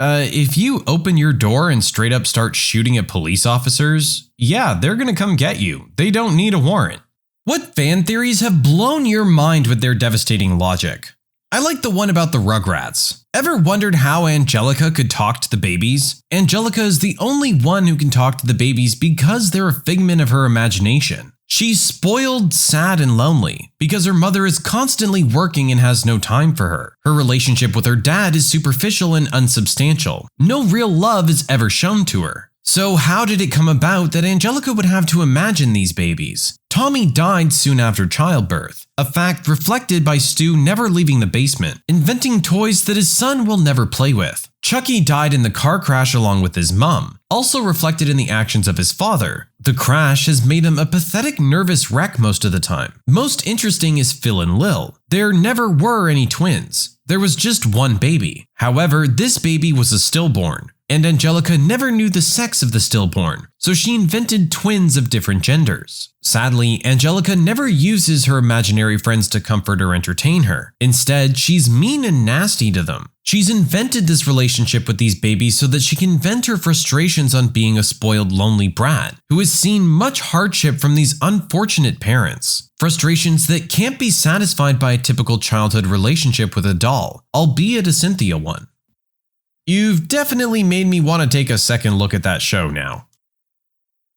If you open your door and straight up start shooting at police officers, yeah, they're gonna come get you. They don't need a warrant. What fan theories have blown your mind with their devastating logic? I like the one about the Rugrats. Ever wondered how Angelica could talk to the babies? Angelica is the only one who can talk to the babies because they're a figment of her imagination. She's spoiled, sad, and lonely because her mother is constantly working and has no time for her. Her relationship with her dad is superficial and unsubstantial. No real love is ever shown to her. So how did it come about that Angelica would have to imagine these babies? Tommy died soon after childbirth, a fact reflected by Stu never leaving the basement, inventing toys that his son will never play with. Chucky died in the car crash along with his mum, also reflected in the actions of his father. The crash has made him a pathetic nervous wreck most of the time. Most interesting is Phil and Lil. There never were any twins. There was just one baby. However, this baby was a stillborn, and Angelica never knew the sex of the stillborn, so she invented twins of different genders. Sadly, Angelica never uses her imaginary friends to comfort or entertain her. Instead, she's mean and nasty to them. She's invented this relationship with these babies so that she can vent her frustrations on being a spoiled, lonely brat who has seen much hardship from these unfortunate parents. Frustrations that can't be satisfied by a typical childhood relationship with a doll, albeit a Cynthia one. You've definitely made me want to take a second look at that show now.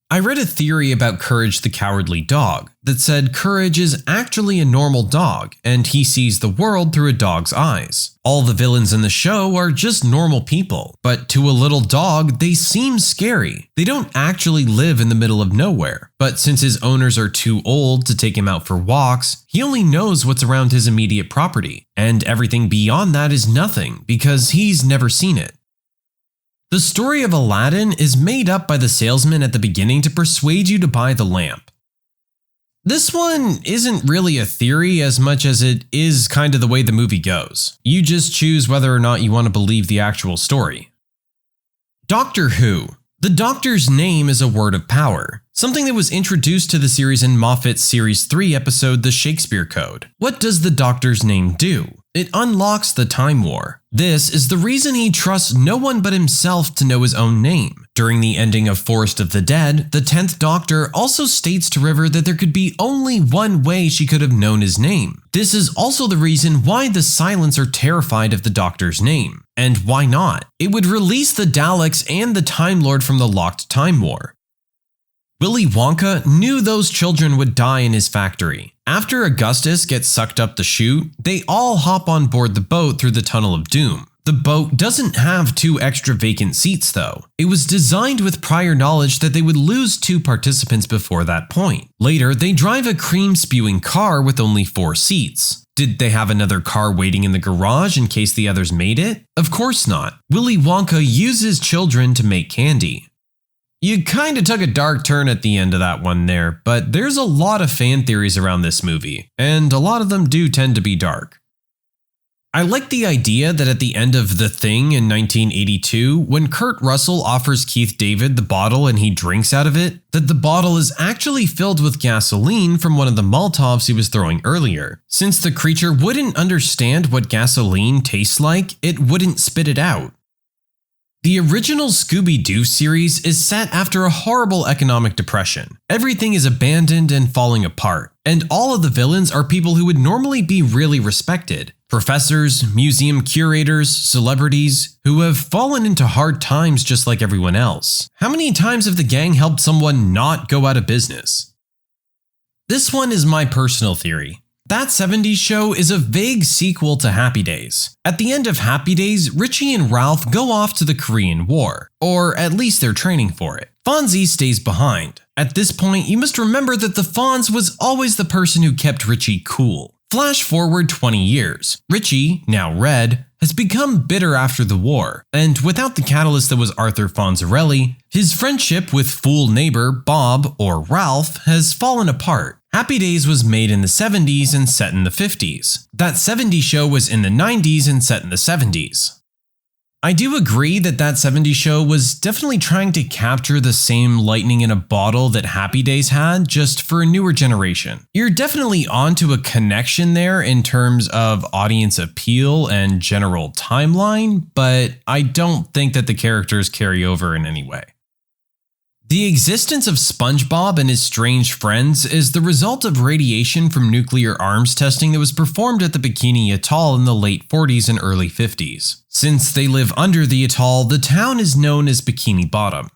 I read a theory about Courage the Cowardly Dog that said Courage is actually a normal dog and he sees the world through a dog's eyes. All the villains in the show are just normal people, but to a little dog, they seem scary. They don't actually live in the middle of nowhere, but since his owners are too old to take him out for walks, he only knows what's around his immediate property, and everything beyond that is nothing because he's never seen it. The story of Aladdin is made up by the salesman at the beginning to persuade you to buy the lamp. This one isn't really a theory as much as it is kind of the way the movie goes. You just choose whether or not you want to believe the actual story. Doctor Who. The The Doctor's name is a word of power, something that was introduced to the series in Moffat's Series 3 episode The Shakespeare Code. What does the Doctor's name do? It unlocks the Time War. This is the reason he trusts no one but himself to know his own name. During the ending of Forest of the Dead, the 10th Doctor also states to River that there could be only one way she could have known his name. This is also the reason why the Silents are terrified of the Doctor's name. And why not? It would release the Daleks and the Time Lord from the locked Time War. Willy Wonka knew those children would die in his factory. After Augustus gets sucked up the chute, they all hop on board the boat through the Tunnel of Doom. The boat doesn't have 2 extra vacant seats though. It was designed with prior knowledge that they would lose 2 participants before that point. Later, they drive a cream-spewing car with only 4 seats. Did they have another car waiting in the garage in case the others made it? Of course not. Willy Wonka uses children to make candy. You kinda took a dark turn at the end of that one there, but there's a lot of fan theories around this movie, and a lot of them do tend to be dark. I like the idea that at the end of The Thing in 1982, when Kurt Russell offers Keith David the bottle and he drinks out of it, that the bottle is actually filled with gasoline from one of the Molotovs he was throwing earlier. Since the creature wouldn't understand what gasoline tastes like, it wouldn't spit it out. The original Scooby-Doo series is set after a horrible economic depression. Everything is abandoned and falling apart, and all of the villains are people who would normally be really respected. Professors, museum curators, celebrities, who have fallen into hard times just like everyone else. How many times have the gang helped someone not go out of business? This one is my personal theory. That 70s show is a vague sequel to Happy Days. At the end of Happy Days, Richie and Ralph go off to the Korean War, or at least they're training for it. Fonzie stays behind. At this point, you must remember that the Fonz was always the person who kept Richie cool. Flash forward 20 years. Richie, now Red, has become bitter after the war, and without the catalyst that was Arthur Fonzarelli, his friendship with fool neighbor Bob, or Ralph, has fallen apart. Happy Days was made in the 70s and set in the 50s. That 70s show was in the 90s and set in the 70s. I do agree that 70s show was definitely trying to capture the same lightning in a bottle that Happy Days had, just for a newer generation. You're definitely onto a connection there in terms of audience appeal and general timeline, but I don't think that the characters carry over in any way. The existence of SpongeBob and his strange friends is the result of radiation from nuclear arms testing that was performed at the Bikini Atoll in the late 40s and early 50s. Since they live under the atoll, the town is known as Bikini Bottom.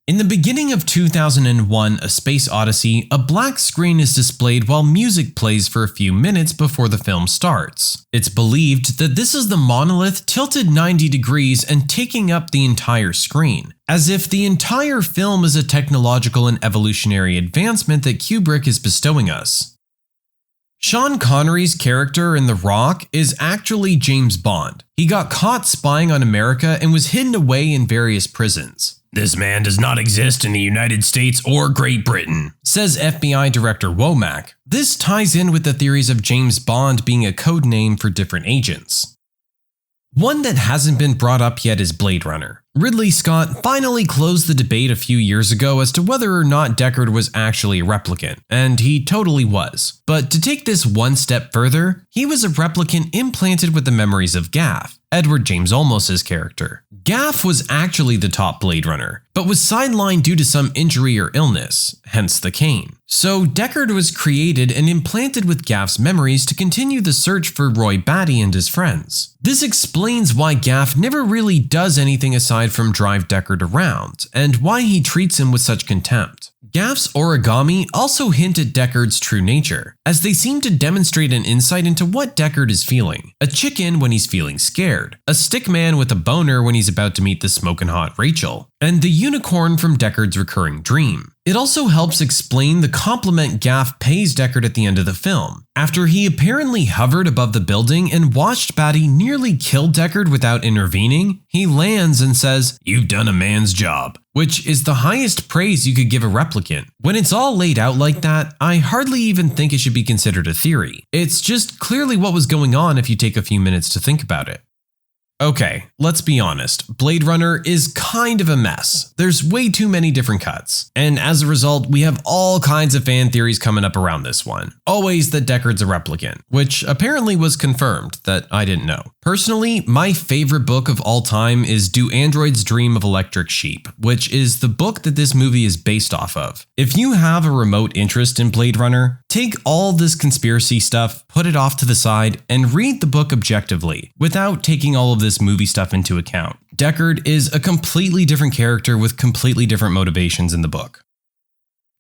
In the beginning of 2001: A Space Odyssey, a black screen is displayed while music plays for a few minutes before the film starts. It's believed that this is the monolith tilted 90 degrees and taking up the entire screen, as if the entire film is a technological and evolutionary advancement that Kubrick is bestowing us. Sean Connery's character in The Rock is actually James Bond. He got caught spying on America and was hidden away in various prisons. This man does not exist in the United States or Great Britain, says FBI Director Womack. This ties in with the theories of James Bond being a code name for different agents. One that hasn't been brought up yet is Blade Runner. Ridley Scott finally closed the debate a few years ago as to whether or not Deckard was actually a replicant, and he totally was. But to take this one step further, he was a replicant implanted with the memories of Gaff, Edward James Olmos's character. Gaff was actually the top Blade Runner, but was sidelined due to some injury or illness, hence the cane. So Deckard was created and implanted with Gaff's memories to continue the search for Roy Batty and his friends. This explains why Gaff never really does anything aside from drive Deckard around, and why he treats him with such contempt. Gaff's origami also hint at Deckard's true nature, as they seem to demonstrate an insight into what Deckard is feeling. A chicken when he's feeling scared, a stickman with a boner when he's about to meet the smoking hot Rachel, and the unicorn from Deckard's recurring dream. It also helps explain the compliment Gaff pays Deckard at the end of the film. After he apparently hovered above the building and watched Batty nearly kill Deckard without intervening, he lands and says, "You've done a man's job," which is the highest praise you could give a replicant. When it's all laid out like that, I hardly even think it should be considered a theory. It's just clearly what was going on if you take a few minutes to think about it. Okay, let's be honest, Blade Runner is kind of a mess. There's way too many different cuts, and as a result, we have all kinds of fan theories coming up around this one. Always that Deckard's a replicant, which apparently was confirmed that I didn't know. Personally, my favorite book of all time is Do Androids Dream of Electric Sheep, which is the book that this movie is based off of. If you have a remote interest in Blade Runner, take all this conspiracy stuff, put it off to the side, and read the book objectively, without taking all of this movie stuff into account. Deckard is a completely different character with completely different motivations in the book.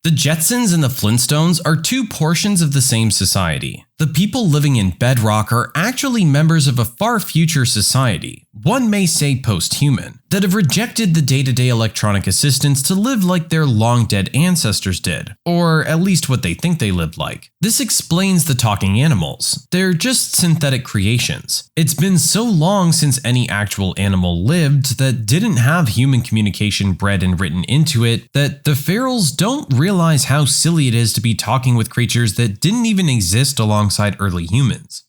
The Jetsons and the Flintstones are two portions of the same society. The people living in Bedrock are actually members of a far future society, one may say post-human, that have rejected the day-to-day electronic assistants to live like their long-dead ancestors did, or at least what they think they lived like. This explains the talking animals. They're just synthetic creations. It's been so long since any actual animal lived that didn't have human communication bred and written into it that the ferals don't realize how silly it is to be talking with creatures that didn't even exist alongside early humans.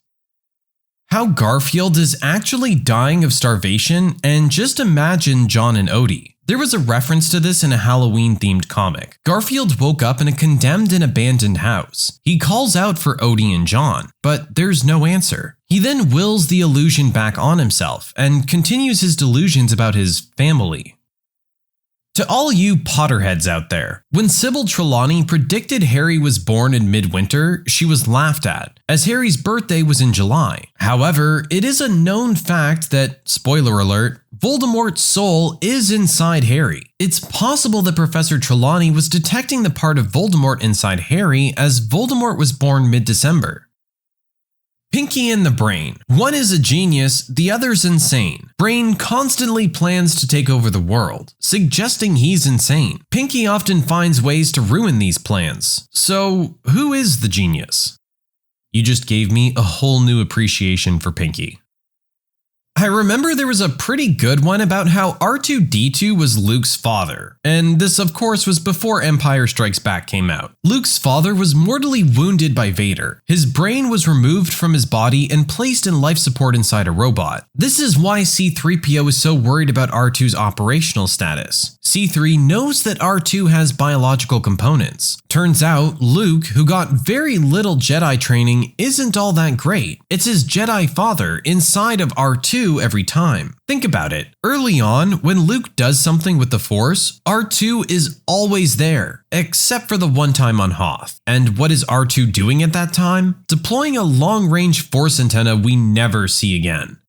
How Garfield is actually dying of starvation, and just imagine John and Odie. There was a reference to this in a Halloween-themed comic. Garfield woke up in a condemned and abandoned house. He calls out for Odie and John, but there's no answer. He then wills the illusion back on himself, and continues his delusions about his family. To all you Potterheads out there, when Sybil Trelawney predicted Harry was born in midwinter, she was laughed at, as Harry's birthday was in July. However, it is a known fact that, spoiler alert, Voldemort's soul is inside Harry. It's possible that Professor Trelawney was detecting the part of Voldemort inside Harry as Voldemort was born mid-December. Pinky and the Brain. One is a genius, the other's insane. Brain constantly plans to take over the world, suggesting he's insane. Pinky often finds ways to ruin these plans. So, who is the genius? You just gave me a whole new appreciation for Pinky. I remember there was a pretty good one about how R2-D2 was Luke's father, and this of course was before Empire Strikes Back came out. Luke's father was mortally wounded by Vader. His brain was removed from his body and placed in life support inside a robot. This is why C-3PO is so worried about R2's operational status. C-3 knows that R2 has biological components. Turns out, Luke, who got very little Jedi training, isn't all that great. It's his Jedi father inside of R2 every time. Think about it. Early on, when Luke does something with the Force, R2 is always there, except for the one time on Hoth. And what is R2 doing at that time? Deploying a long-range Force antenna we never see again.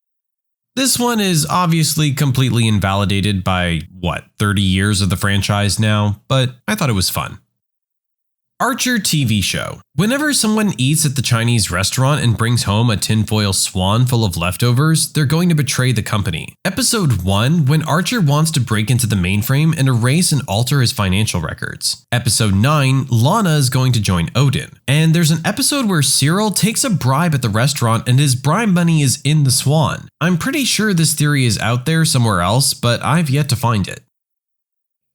This one is obviously completely invalidated by, 30 years of the franchise now, but I thought it was fun. Archer TV show. Whenever someone eats at the Chinese restaurant and brings home a tinfoil swan full of leftovers, they're going to betray the company. Episode 1, when Archer wants to break into the mainframe and erase and alter his financial records. Episode 9, Lana is going to join Odin. And there's an episode where Cyril takes a bribe at the restaurant and his bribe money is in the swan. I'm pretty sure this theory is out there somewhere else, but I've yet to find it.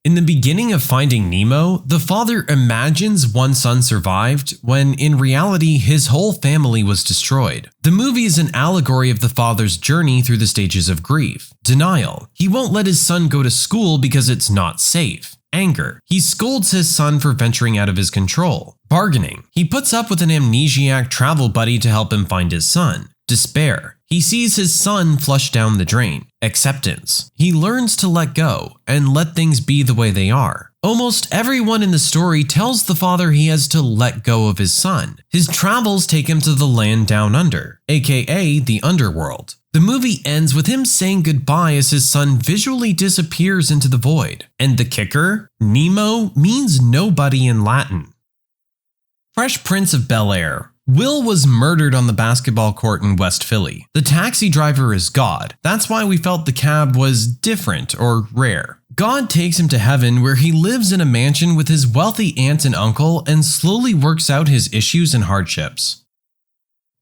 In the beginning of Finding Nemo, the father imagines one son survived, when in reality his whole family was destroyed. The movie is an allegory of the father's journey through the stages of grief. Denial. He won't let his son go to school because it's not safe. Anger. He scolds his son for venturing out of his control. Bargaining. He puts up with an amnesiac travel buddy to help him find his son. Despair. He sees his son flush down the drain. Acceptance. He learns to let go and let things be the way they are. Almost everyone in the story tells the father he has to let go of his son. His travels take him to the land down under, aka the underworld. The movie ends with him saying goodbye as his son visually disappears into the void. And the kicker? Nemo means nobody in Latin. Fresh Prince of Bel-Air. Will was murdered on the basketball court in West Philly. The taxi driver is God. That's why we felt the cab was different or rare. God takes him to heaven where he lives in a mansion with his wealthy aunt and uncle and slowly works out his issues and hardships.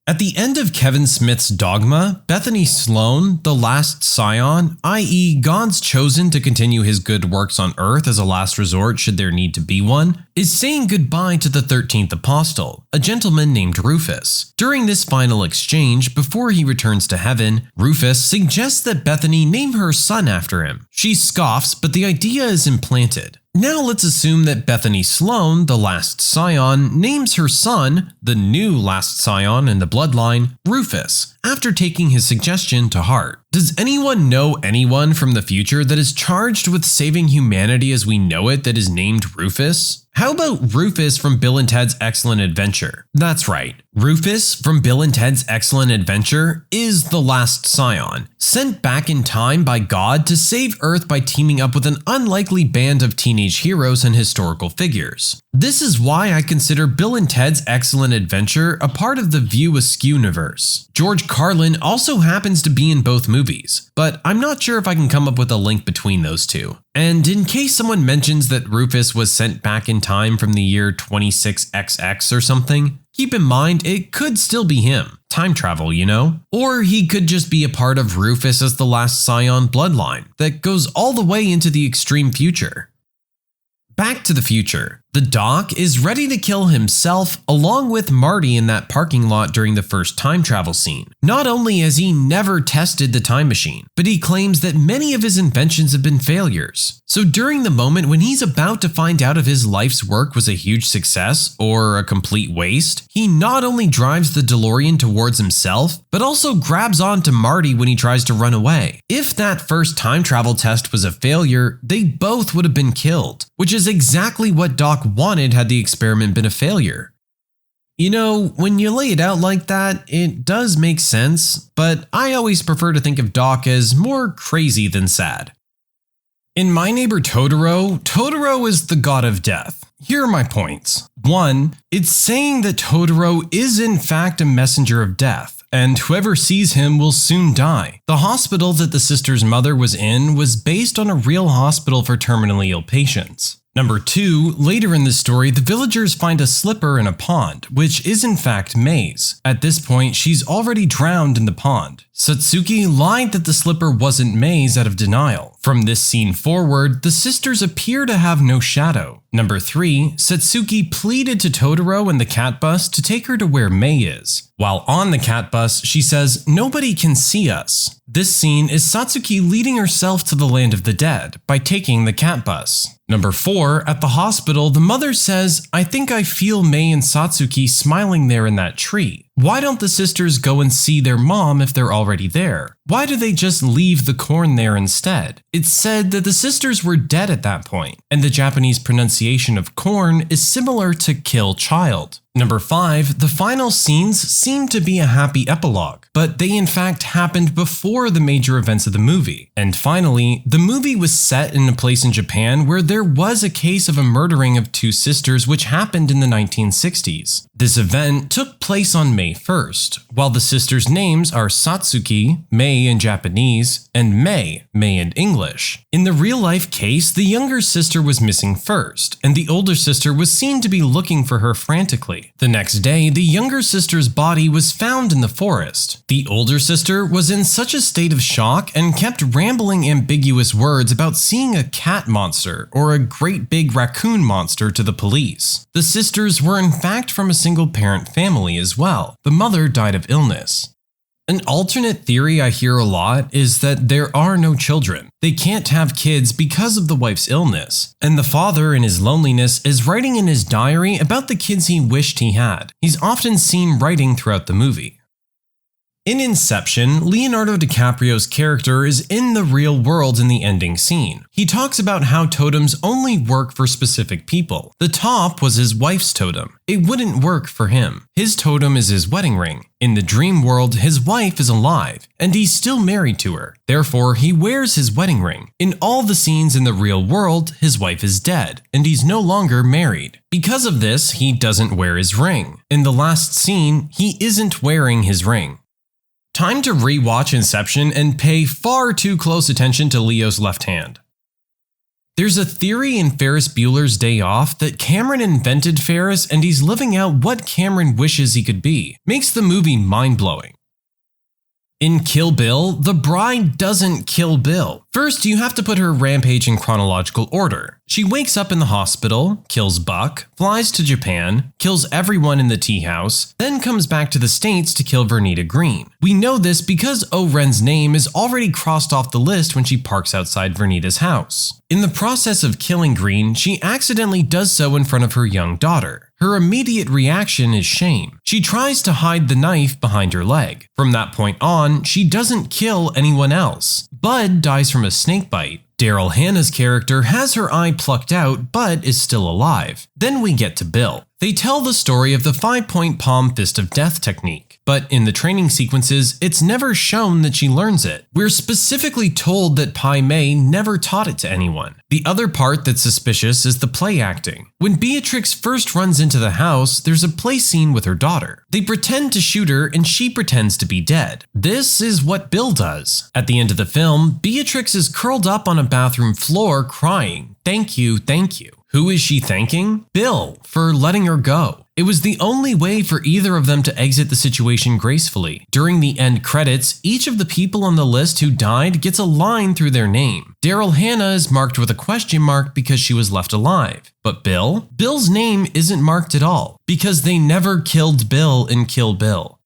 At the end of Kevin Smith's Dogma, Bethany Sloan, the last scion, i.e. God's chosen to continue his good works on earth as a last resort should there need to be one, is saying goodbye to the 13th apostle, a gentleman named Rufus. During this final exchange, before he returns to heaven, Rufus suggests that Bethany name her son after him. She scoffs, but the idea is implanted. Now let's assume that Bethany Sloan, the last scion, names her son, the new last scion in the bloodline, Rufus, after taking his suggestion to heart. Does anyone know anyone from the future that is charged with saving humanity as we know it that is named Rufus? How about Rufus from Bill and Ted's Excellent Adventure? That's right, Rufus from Bill and Ted's Excellent Adventure is the last scion, sent back in time by God to save Earth by teaming up with an unlikely band of teenage heroes and historical figures. This is why I consider Bill and Ted's Excellent Adventure a part of the View Askew universe. George Carlin also happens to be in both movies, but I'm not sure if I can come up with a link between those two. And in case someone mentions that Rufus was sent back in time from the year 26XX or something, keep in mind it could still be him. Time travel, you know? Or he could just be a part of Rufus as the last scion bloodline that goes all the way into the extreme future. Back to the future. The Doc is ready to kill himself along with Marty in that parking lot during the first time travel scene. Not only has he never tested the time machine, but he claims that many of his inventions have been failures. So during the moment when he's about to find out if his life's work was a huge success or a complete waste, he not only drives the DeLorean towards himself, but also grabs onto Marty when he tries to run away. If that first time travel test was a failure, they both would have been killed, which is exactly what Doc wanted had the experiment been a failure. You know, when you lay it out like that, it does make sense, but I always prefer to think of Doc as more crazy than sad. In My Neighbor Totoro, Totoro is the god of death. Here are my points. 1. It's saying that Totoro is in fact a messenger of death, and whoever sees him will soon die. The hospital that the sister's mother was in was based on a real hospital for terminally ill patients. Number 2, later in the story, the villagers find a slipper in a pond, which is in fact May's. At this point, she's already drowned in the pond. Satsuki lied that the slipper wasn't May's out of denial. From this scene forward, the sisters appear to have no shadow. Number 3, Satsuki pleaded to Totoro and the cat bus to take her to where May is. While on the cat bus, she says, "Nobody can see us." This scene is Satsuki leading herself to the land of the dead by taking the cat bus. Number 4, at the hospital, the mother says, "I think I feel May and Satsuki smiling there in that tree." Why don't the sisters go and see their mom if they're already there? Why do they just leave the corn there instead? It's said that the sisters were dead at that point, and the Japanese pronunciation of corn is similar to kill child. Number 5, the final scenes seem to be a happy epilogue, but they in fact happened before the major events of the movie. And finally, the movie was set in a place in Japan where there was a case of a murdering of 2 sisters which happened in the 1960s. This event took place on May 1st, while the sisters' names are Satsuki, May in Japanese, and May in English. In the real-life case, the younger sister was missing first, and the older sister was seen to be looking for her frantically. The next day, the younger sister's body was found in the forest. The older sister was in such a state of shock and kept rambling ambiguous words about seeing a cat monster or a great big raccoon monster to the police. The sisters were in fact from a single-parent family as well. The mother died of illness. An alternate theory I hear a lot is that there are no children. They can't have kids because of the wife's illness, and the father in his loneliness is writing in his diary about the kids he wished he had. He's often seen writing throughout the movie. In Inception, Leonardo DiCaprio's character is in the real world in the ending scene. He talks about how totems only work for specific people. The top was his wife's totem. It wouldn't work for him. His totem is his wedding ring. In the dream world, his wife is alive, and he's still married to her. Therefore, he wears his wedding ring. In all the scenes in the real world, his wife is dead, and he's no longer married. Because of this, he doesn't wear his ring. In the last scene, he isn't wearing his ring. Time to rewatch Inception and pay far too close attention to Leo's left hand. There's a theory in Ferris Bueller's Day Off that Cameron invented Ferris and he's living out what Cameron wishes he could be. Makes the movie mind-blowing. In Kill Bill, the bride doesn't kill Bill. First, you have to put her rampage in chronological order. She wakes up in the hospital, kills Buck, flies to Japan, kills everyone in the tea house, then comes back to the States to kill Vernita Green. We know this because O-Ren's name is already crossed off the list when she parks outside Vernita's house. In the process of killing Green, she accidentally does so in front of her young daughter. Her immediate reaction is shame. She tries to hide the knife behind her leg. From that point on, she doesn't kill anyone else. Bud dies from a snake bite. Daryl Hannah's character has her eye plucked out but is still alive. Then we get to Bill. They tell the story of the 5-point palm fist of death technique, but in the training sequences, it's never shown that she learns it. We're specifically told that Pai Mei never taught it to anyone. The other part that's suspicious is the play acting. When Beatrix first runs into the house, there's a play scene with her daughter. They pretend to shoot her and she pretends to be dead. This is what Bill does. At the end of the film, Beatrix is curled up on a bathroom floor crying, "Thank you, thank you." Who is she thanking? Bill, for letting her go. It was the only way for either of them to exit the situation gracefully. During the end credits, each of the people on the list who died gets a line through their name. Daryl Hannah is marked with a question mark because she was left alive. But Bill's name isn't marked at all, because they never killed Bill in Kill Bill.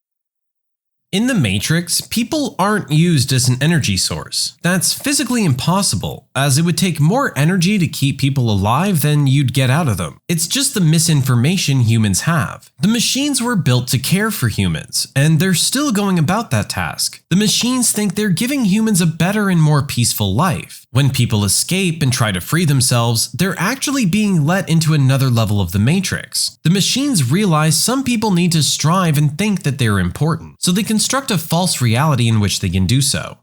In The Matrix, people aren't used as an energy source. That's physically impossible, as it would take more energy to keep people alive than you'd get out of them. It's just the misinformation humans have. The machines were built to care for humans, and they're still going about that task. The machines think they're giving humans a better and more peaceful life. When people escape and try to free themselves, they're actually being let into another level of the Matrix. The machines realize some people need to strive and think that they're important, so they construct a false reality in which they can do so.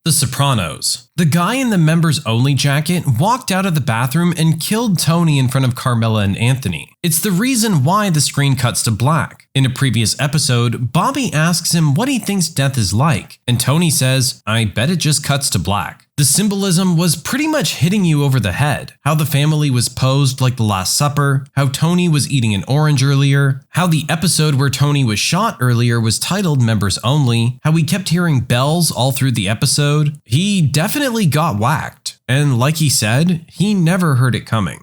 The Sopranos. The guy in the members-only jacket walked out of the bathroom and killed Tony in front of Carmela and Anthony. It's the reason why the screen cuts to black. In a previous episode, Bobby asks him what he thinks death is like, and Tony says, "I bet it just cuts to black." The symbolism was pretty much hitting you over the head. How the family was posed like the Last Supper, how Tony was eating an orange earlier, how the episode where Tony was shot earlier was titled Members Only, how we kept hearing bells all through the episode. He definitely got whacked, and like he said, he never heard it coming.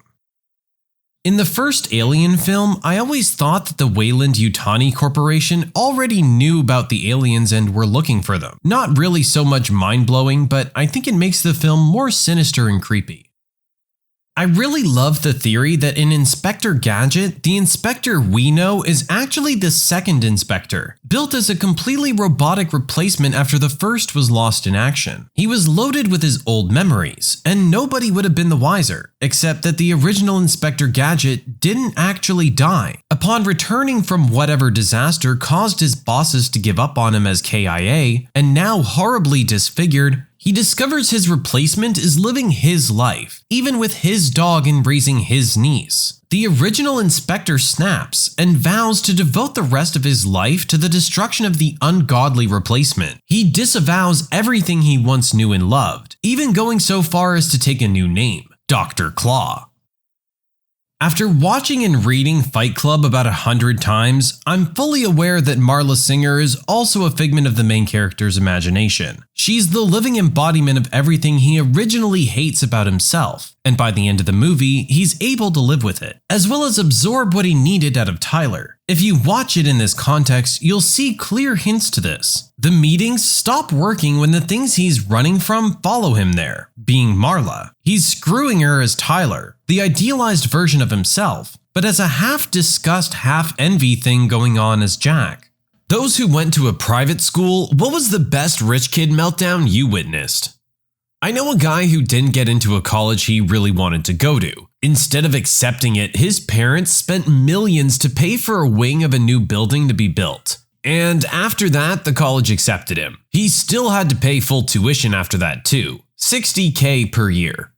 In the first Alien film, I always thought that the Weyland-Yutani Corporation already knew about the aliens and were looking for them. Not really so much mind-blowing, but I think it makes the film more sinister and creepy. I really love the theory that in Inspector Gadget, the inspector we know is actually the second inspector, built as a completely robotic replacement after the first was lost in action. He was loaded with his old memories, and nobody would have been the wiser, except that the original Inspector Gadget didn't actually die. Upon returning from whatever disaster caused his bosses to give up on him as KIA, and now horribly disfigured, he discovers his replacement is living his life, even with his dog and raising his niece. The original inspector snaps and vows to devote the rest of his life to the destruction of the ungodly replacement. He disavows everything he once knew and loved, even going so far as to take a new name, Dr. Claw. After watching and reading Fight Club about 100 times, I'm fully aware that Marla Singer is also a figment of the main character's imagination. She's the living embodiment of everything he originally hates about himself, and by the end of the movie, he's able to live with it, as well as absorb what he needed out of Tyler. If you watch it in this context, you'll see clear hints to this. The meetings stop working when the things he's running from follow him there, being Marla. He's screwing her as Tyler, the idealized version of himself, but as a half-disgust, half-envy thing going on as Jack. Those who went to a private school, what was the best rich kid meltdown you witnessed? I know a guy who didn't get into a college he really wanted to go to. Instead of accepting it, his parents spent millions to pay for a wing of a new building to be built. And after that, the college accepted him. He still had to pay full tuition after that too, $60K per year.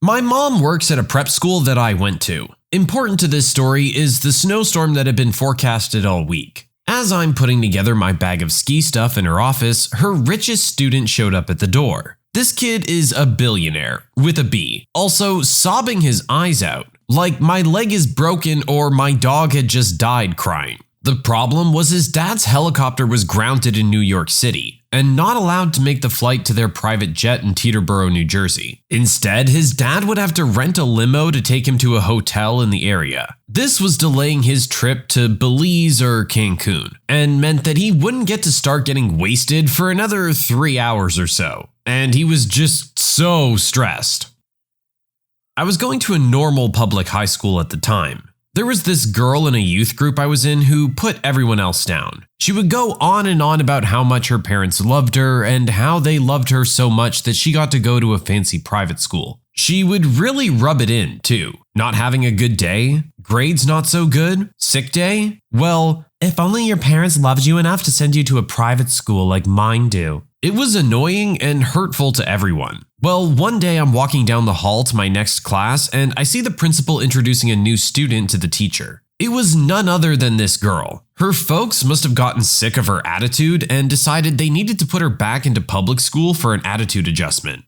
My mom works at a prep school that I went to. Important to this story is the snowstorm that had been forecasted all week. As I'm putting together my bag of ski stuff in her office, her richest student showed up at the door. This kid is a billionaire, with a B, also sobbing his eyes out, like my leg is broken or my dog had just died crying. The problem was his dad's helicopter was grounded in New York City and not allowed to make the flight to their private jet in Teterboro, New Jersey. Instead, his dad would have to rent a limo to take him to a hotel in the area. This was delaying his trip to Belize or Cancun and meant that he wouldn't get to start getting wasted for another 3 hours or so. And he was just so stressed. I was going to a normal public high school at the time. There was this girl in a youth group I was in who put everyone else down. She would go on and on about how much her parents loved her and how they loved her so much that she got to go to a fancy private school. She would really rub it in, too. Not having a good day, grades not so good, sick day. Well, if only your parents loved you enough to send you to a private school like mine do. It was annoying and hurtful to everyone. Well, one day I'm walking down the hall to my next class and I see the principal introducing a new student to the teacher. It was none other than this girl. Her folks must have gotten sick of her attitude and decided they needed to put her back into public school for an attitude adjustment.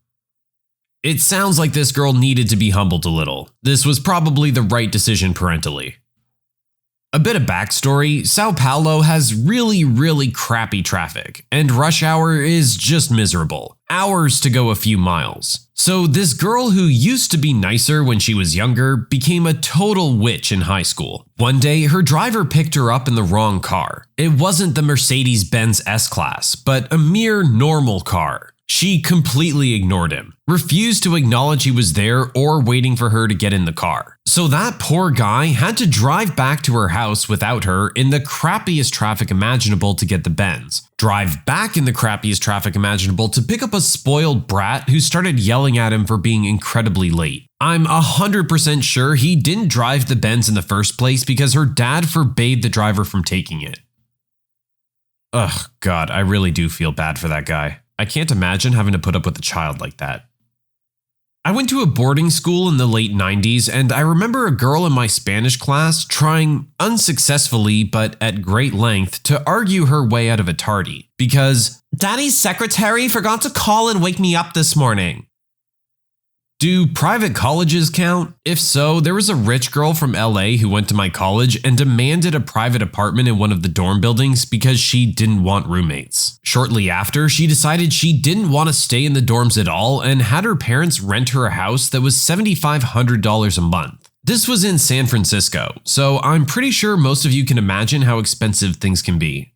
It sounds like this girl needed to be humbled a little. This was probably the right decision parentally. A bit of backstory, Sao Paulo has really crappy traffic, and rush hour is just miserable. Hours to go a few miles. So this girl who used to be nicer when she was younger became a total witch in high school. One day, her driver picked her up in the wrong car. It wasn't the Mercedes-Benz S-Class, but a mere normal car. She completely ignored him, refused to acknowledge he was there or waiting for her to get in the car. So that poor guy had to drive back to her house without her in the crappiest traffic imaginable to get the Benz. Drive back in the crappiest traffic imaginable to pick up a spoiled brat who started yelling at him for being incredibly late. I'm 100% sure he didn't drive the Benz in the first place because her dad forbade the driver from taking it. Ugh, God, I really do feel bad for that guy. I can't imagine having to put up with a child like that. I went to a boarding school in the late 90s, and I remember a girl in my Spanish class trying, unsuccessfully but at great length, to argue her way out of a tardy because Daddy's secretary forgot to call and wake me up this morning. Do private colleges count? If so, there was a rich girl from LA who went to my college and demanded a private apartment in one of the dorm buildings because she didn't want roommates. Shortly after, she decided she didn't want to stay in the dorms at all and had her parents rent her a house that was $7,500 a month. This was in San Francisco, so I'm pretty sure most of you can imagine how expensive things can be.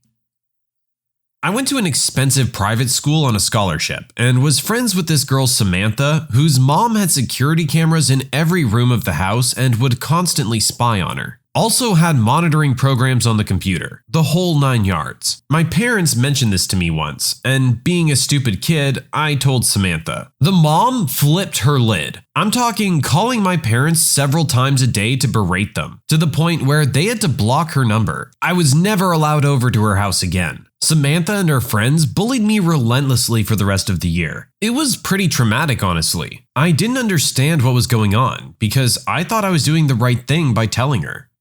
I went to an expensive private school on a scholarship and was friends with this girl Samantha, whose mom had security cameras in every room of the house and would constantly spy on her. Also had monitoring programs on the computer, the whole 9 yards. My parents mentioned this to me once, and being a stupid kid, I told Samantha. The mom flipped her lid. I'm talking calling my parents several times a day to berate them, to the point where they had to block her number. I was never allowed over to her house again. Samantha and her friends bullied me relentlessly for the rest of the year. It was pretty traumatic, honestly. I didn't understand what was going on because I thought I was doing the right thing by telling her.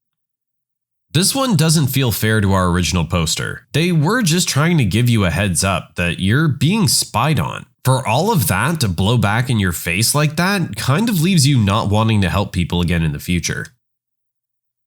This one doesn't feel fair to our original poster. They were just trying to give you a heads up that you're being spied on. For all of that to blow back in your face like that kind of leaves you not wanting to help people again in the future.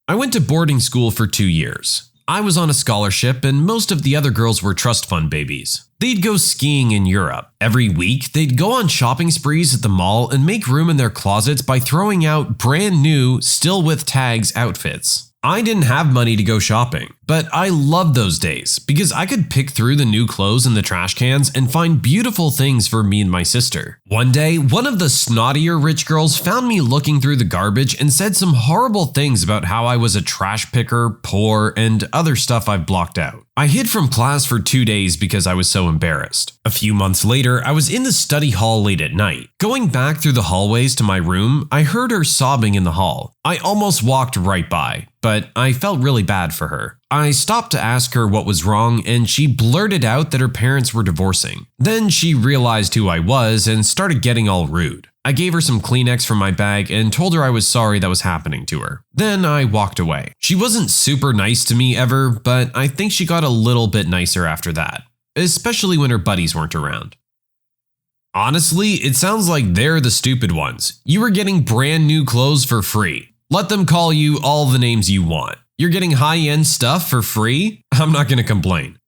I went to boarding school for 2 years. I was on a scholarship and most of the other girls were trust fund babies. They'd go skiing in Europe. Every week, they'd go on shopping sprees at the mall and make room in their closets by throwing out brand new, still with tags outfits. I didn't have money to go shopping, but I loved those days because I could pick through the new clothes in the trash cans and find beautiful things for me and my sister. One day, one of the snottier rich girls found me looking through the garbage and said some horrible things about how I was a trash picker, poor, and other stuff I've blocked out. I hid from class for 2 days because I was so embarrassed. A few months later, I was in the study hall late at night. Going back through the hallways to my room, I heard her sobbing in the hall. I almost walked right by, but I felt really bad for her. I stopped to ask her what was wrong, and she blurted out that her parents were divorcing. Then she realized who I was and started getting all rude. I gave her some Kleenex from my bag and told her I was sorry that was happening to her. Then I walked away. She wasn't super nice to me ever, but I think she got a little bit nicer after that, especially when her buddies weren't around. Honestly, it sounds like they're the stupid ones. You were getting brand new clothes for free. Let them call you all the names you want. You're getting high-end stuff for free? I'm not gonna complain.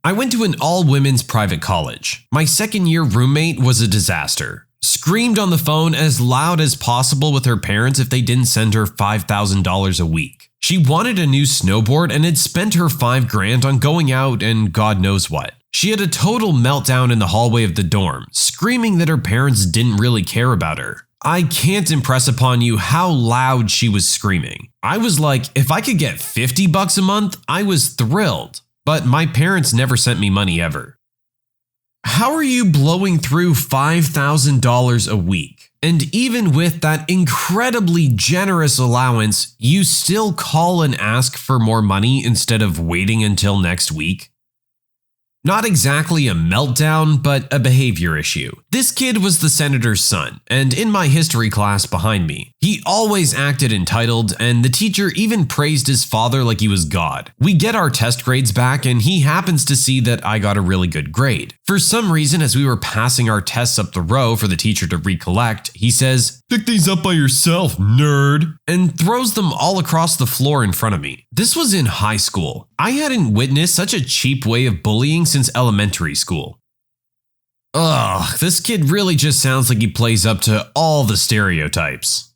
I went to an all-women's private college. My second-year roommate was a disaster. Screamed on the phone as loud as possible with her parents if they didn't send her $5,000 a week. She wanted a new snowboard and had spent her $5,000 on going out and God knows what. She had a total meltdown in the hallway of the dorm, screaming that her parents didn't really care about her. I can't impress upon you how loud she was screaming. I was like, if I could get $50 a month, I was thrilled. But my parents never sent me money ever. How are you blowing through $5,000 a week? And even with that incredibly generous allowance, you still call and ask for more money instead of waiting until next week? Not exactly a meltdown, but a behavior issue. This kid was the senator's son, and in my history class behind me, he always acted entitled, and the teacher even praised his father like he was God. We get our test grades back, and he happens to see that I got a really good grade. For some reason, as we were passing our tests up the row for the teacher to recollect, he says, "Pick these up by yourself, nerd," and throws them all across the floor in front of me. This was in high school. I hadn't witnessed such a cheap way of bullying since elementary school. Ugh, this kid really just sounds like he plays up to all the stereotypes.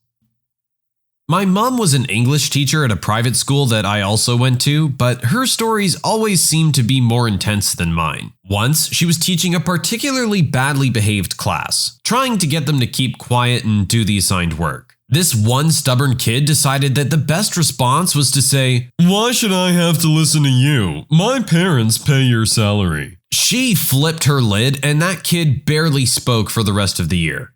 My mom was an English teacher at a private school that I also went to, but her stories always seemed to be more intense than mine. Once, she was teaching a particularly badly behaved class, trying to get them to keep quiet and do the assigned work. This one stubborn kid decided that the best response was to say, "Why should I have to listen to you? My parents pay your salary." She flipped her lid and that kid barely spoke for the rest of the year.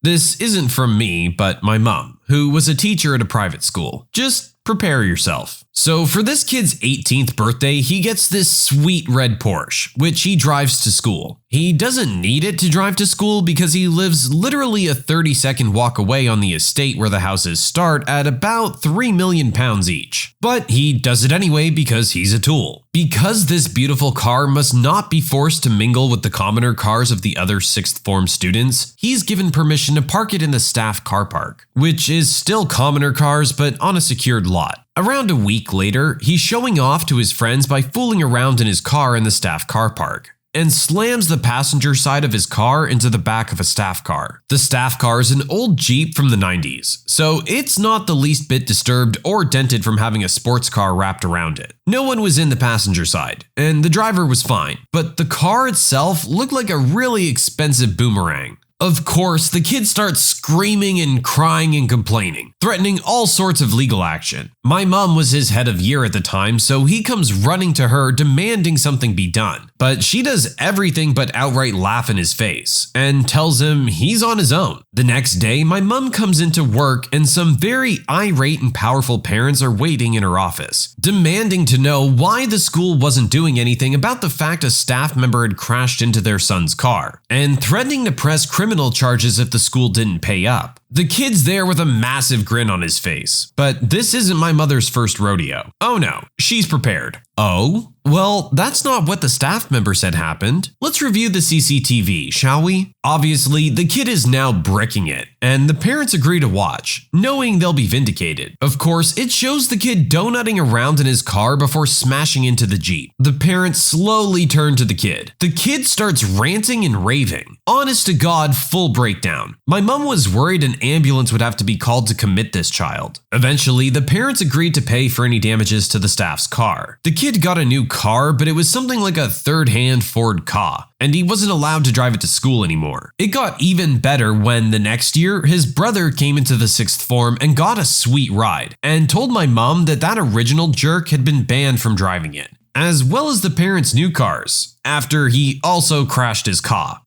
This isn't from me, but my mom, who was a teacher at a private school. Just prepare yourself. So for this kid's 18th birthday, he gets this sweet red Porsche, which he drives to school. He doesn't need it to drive to school because he lives literally a 30-second walk away on the estate where the houses start at about £3 million each. But he does it anyway because he's a tool. Because this beautiful car must not be forced to mingle with the commoner cars of the other 6th form students, he's given permission to park it in the staff car park, which is still commoner cars but on a secured lot. Around a week later, he's showing off to his friends by fooling around in his car in the staff car park, and slams the passenger side of his car into the back of a staff car. The staff car is an old Jeep from the 90s, so it's not the least bit disturbed or dented from having a sports car wrapped around it. No one was in the passenger side, and the driver was fine, but the car itself looked like a really expensive boomerang. Of course, the kid starts screaming and crying and complaining, threatening all sorts of legal action. My mom was his head of year at the time, so he comes running to her demanding something be done. But she does everything but outright laugh in his face and tells him he's on his own. The next day, my mom comes into work and some very irate and powerful parents are waiting in her office, demanding to know why the school wasn't doing anything about the fact a staff member had crashed into their son's car, and threatening to press criminal charges if the school didn't pay up. The kid's there with a massive grin on his face, but this isn't my mother's first rodeo. Oh no, she's prepared. Oh? Well, that's not what the staff member said happened. Let's review the CCTV, shall we? Obviously, the kid is now bricking it, and the parents agree to watch, knowing they'll be vindicated. Of course, it shows the kid donutting around in his car before smashing into the Jeep. The parents slowly turn to the kid. The kid starts ranting and raving. Honest to God, full breakdown. My mom was worried an ambulance would have to be called to commit this child. Eventually, the parents agreed to pay for any damages to the staff's car. The kid got a new car, but it was something like a third-hand Ford Ka, and he wasn't allowed to drive it to school anymore. It got even better when the next year, his brother came into the 6th form and got a sweet ride, and told my mom that that original jerk had been banned from driving it, as well as the parents' new cars, after he also crashed his Ka.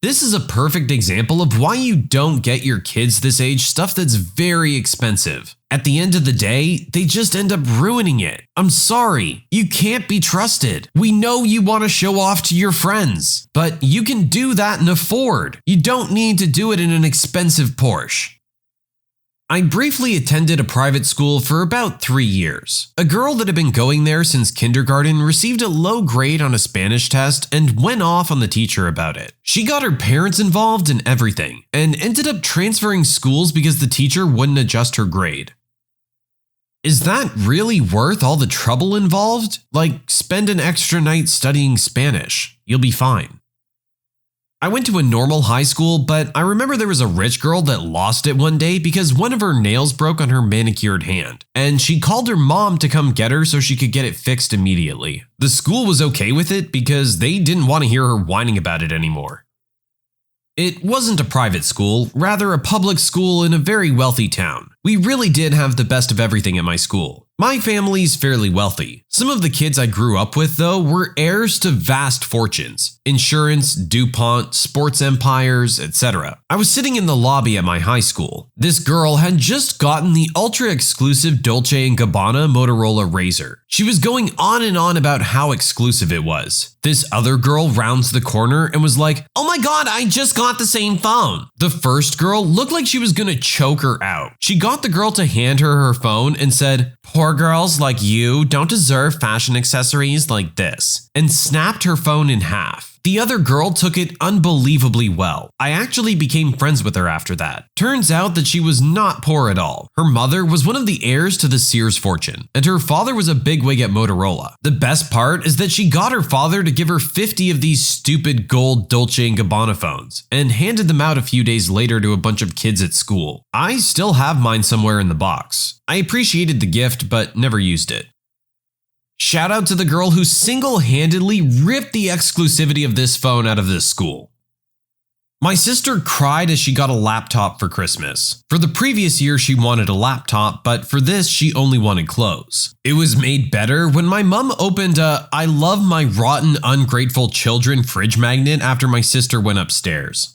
This is a perfect example of why you don't get your kids this age stuff that's very expensive. At the end of the day, they just end up ruining it. I'm sorry, you can't be trusted. We know you want to show off to your friends, but you can do that in a Ford. You don't need to do it in an expensive Porsche. I briefly attended a private school for about 3 years. A girl that had been going there since kindergarten received a low grade on a Spanish test and went off on the teacher about it. She got her parents involved in everything and ended up transferring schools because the teacher wouldn't adjust her grade. Is that really worth all the trouble involved? Like, spend an extra night studying Spanish. You'll be fine. I went to a normal high school, but I remember there was a rich girl that lost it one day because one of her nails broke on her manicured hand, and she called her mom to come get her so she could get it fixed immediately. The school was okay with it because they didn't want to hear her whining about it anymore. It wasn't a private school, rather a public school in a very wealthy town. We really did have the best of everything at my school. My family's fairly wealthy. Some of the kids I grew up with, though, were heirs to vast fortunes. Insurance, DuPont, sports empires, etc. I was sitting in the lobby at my high school. This girl had just gotten the ultra-exclusive Dolce & Gabbana Motorola Razr. She was going on and on about how exclusive it was. This other girl rounds the corner and was like, "Oh my god, I just got the same phone." The first girl looked like she was gonna choke her out. She got the girl to hand her her phone and said, "Poor girls like you don't deserve fashion accessories like this," and snapped her phone in half. The other girl took it unbelievably well. I actually became friends with her after that. Turns out that she was not poor at all. Her mother was one of the heirs to the Sears fortune, and her father was a bigwig at Motorola. The best part is that she got her father to give her 50 of these stupid gold Dolce & Gabbana phones, and handed them out a few days later to a bunch of kids at school. I still have mine somewhere in the box. I appreciated the gift, but never used it. Shout out to the girl who single-handedly ripped the exclusivity of this phone out of this school. My sister cried as she got a laptop for Christmas. For the previous year, she wanted a laptop, but for this, she only wanted clothes. It was made better when my mom opened a "I love my rotten, ungrateful children" fridge magnet after my sister went upstairs.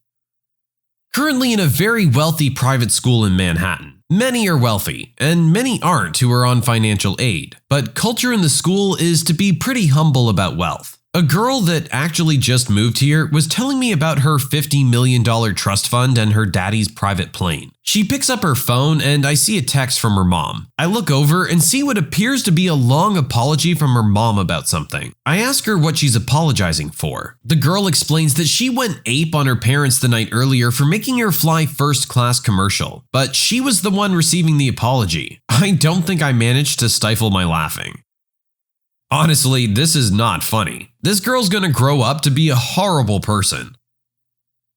Currently in a very wealthy private school in Manhattan. Many are wealthy, and many aren't who are on financial aid, but culture in the school is to be pretty humble about wealth. A girl that actually just moved here was telling me about her $50 million trust fund and her daddy's private plane. She picks up her phone and I see a text from her mom. I look over and see what appears to be a long apology from her mom about something. I ask her what she's apologizing for. The girl explains that she went ape on her parents the night earlier for making her fly first-class commercial, but she was the one receiving the apology. I don't think I managed to stifle my laughing. Honestly, this is not funny. This girl's gonna grow up to be a horrible person.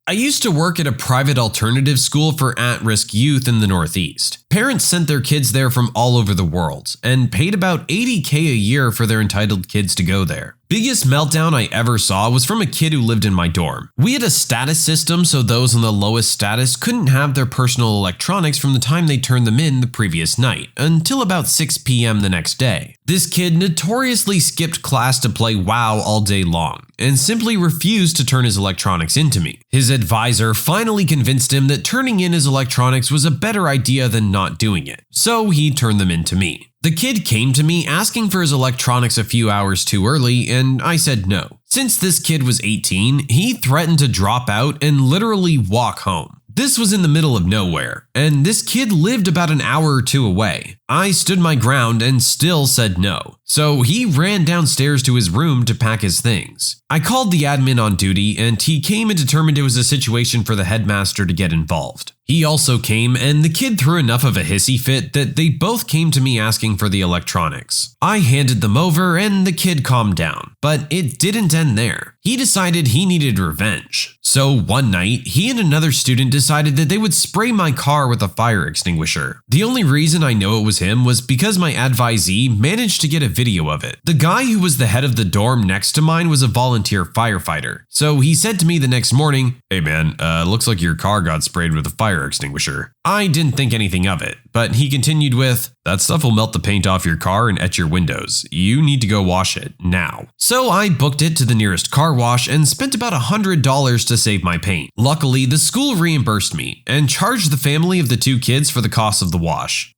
I used to work at a private alternative school for at-risk youth in the Northeast. Parents sent their kids there from all over the world and paid about $80K a year for their entitled kids to go there. Biggest meltdown I ever saw was from a kid who lived in my dorm. We had a status system so those on the lowest status couldn't have their personal electronics from the time they turned them in the previous night until about 6 p.m. the next day. This kid notoriously skipped class to play WoW all day long and simply refused to turn his electronics into me. His advisor finally convinced him that turning in his electronics was a better idea than not doing it, so he turned them into me. The kid came to me asking for his electronics a few hours too early, and I said no. Since this kid was 18, he threatened to drop out and literally walk home. This was in the middle of nowhere, and this kid lived about an hour or two away. I stood my ground and still said no, so he ran downstairs to his room to pack his things. I called the admin on duty, and he came and determined it was a situation for the headmaster to get involved. He also came, and the kid threw enough of a hissy fit that they both came to me asking for the electronics. I handed them over, and the kid calmed down, but it didn't end there. He decided he needed revenge. So one night, he and another student decided that they would spray my car with a fire extinguisher. The only reason I know it was him was because my advisee managed to get a video of it. The guy who was the head of the dorm next to mine was a volunteer firefighter, so he said to me the next morning, "Hey man, looks like your car got sprayed with a fire extinguisher." I didn't think anything of it, but he continued with, "That stuff will melt the paint off your car and etch your windows. You need to go wash it now." So I booked it to the nearest car wash and spent about $100 to save my paint. Luckily, the school reimbursed me and charged the family of the two kids for the cost of the wash.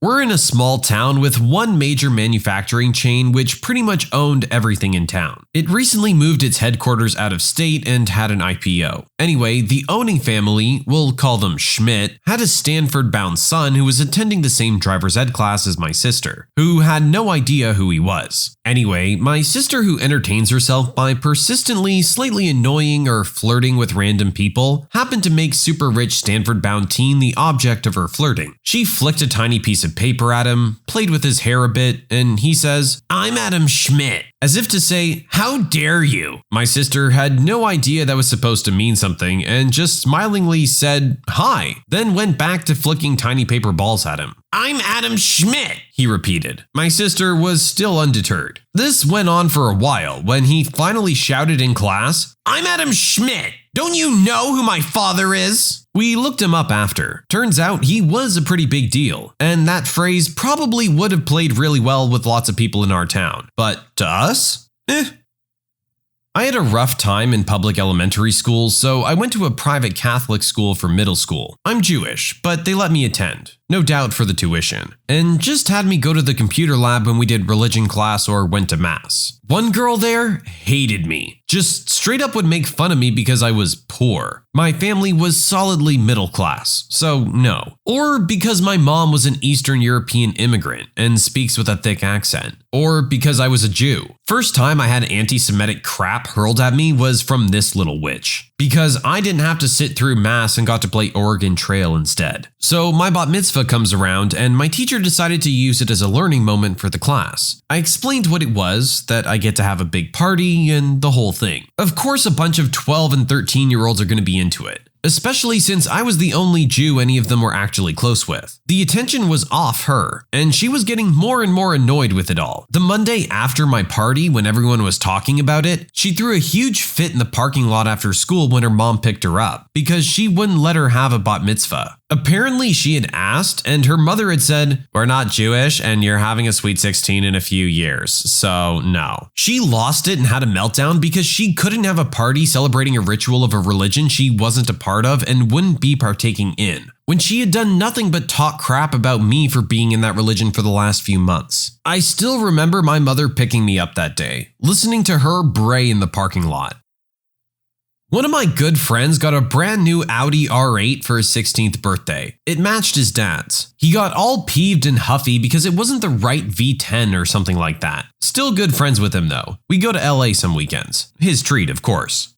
We're in a small town with one major manufacturing chain which pretty much owned everything in town. It recently moved its headquarters out of state and had an IPO. Anyway, the owning family, we'll call them Schmidt, had a Stanford-bound son who was attending the same driver's ed class as my sister, who had no idea who he was. Anyway, my sister, who entertains herself by persistently slightly annoying or flirting with random people, happened to make super rich Stanford-bound teen the object of her flirting. She flicked a tiny piece of paper at him, played with his hair a bit, and he says, I'm Adam Schmidt. as if to say, How dare you? my sister had no idea that was supposed to mean something and just smilingly said, hi, then went back to flicking tiny paper balls at him. I'm Adam Schmidt. He repeated. My sister was still undeterred. This went on for a while when he finally shouted in class, I'm Adam Schmidt. Don't you know who my father is? We looked him up after. Turns out he was a pretty big deal, and that phrase probably would have played really well with lots of people in our town. But to us? I had a rough time in public elementary school, so I went to a private Catholic school for middle school. I'm Jewish, but they let me attend. No doubt for the tuition. And just had me go to the computer lab when we did religion class or went to mass. One girl there hated me. Just straight up would make fun of me because I was poor. My family was solidly middle class, so no. Or because my mom was an Eastern European immigrant and speaks with a thick accent. Or because I was a Jew. First time I had anti-Semitic crap hurled at me was from this little witch. Because I didn't have to sit through mass and got to play Oregon Trail instead. So my bat mitzvah comes around and my teacher decided to use it as a learning moment for the class. I explained what it was, that I get to have a big party and the whole thing. Of course, a bunch of 12 and 13-year-olds are going to be into it. Especially since I was the only Jew any of them were actually close with. The attention was off her, and she was getting more and more annoyed with it all. The Monday after my party, when everyone was talking about it, she threw a huge fit in the parking lot after school when her mom picked her up, because she wouldn't let her have a bat mitzvah. Apparently she had asked, and her mother had said, we're not Jewish and you're having a sweet 16 in a few years, so no. She lost it and had a meltdown because she couldn't have a party celebrating a ritual of a religion she wasn't a part of and wouldn't be partaking in, when she had done nothing but talk crap about me for being in that religion for the last few months. I still remember my mother picking me up that day, listening to her bray in the parking lot. One of my good friends got a brand new Audi R8 for his 16th birthday. It matched his dad's. He got all peeved and huffy because it wasn't the right V10 or something like that. Still good friends with him though. We go to LA some weekends. His treat, of course.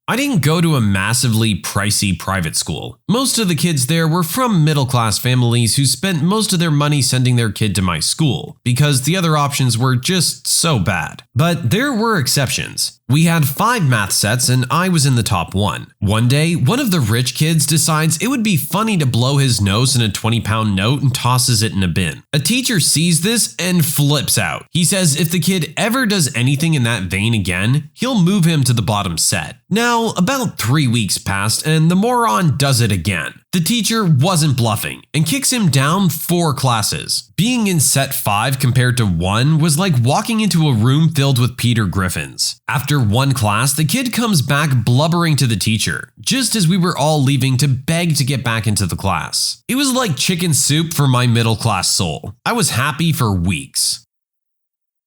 I didn't go to a massively pricey private school. Most of the kids there were from middle-class families who spent most of their money sending their kid to my school, because the other options were just so bad. But there were exceptions. We had 5 math sets and I was in the top 1. One day, one of the rich kids decides it would be funny to blow his nose in a 20-pound note and tosses it in a bin. A teacher sees this and flips out. He says if the kid ever does anything in that vein again, he'll move him to the bottom set. Now, about 3 weeks passed and the moron does it again. The teacher wasn't bluffing and kicks him down 4 classes. Being in set 5 compared to 1 was like walking into a room filled with Peter Griffins. After 1 class, the kid comes back blubbering to the teacher, just as we were all leaving to beg to get back into the class. It was like chicken soup for my middle-class soul. I was happy for weeks.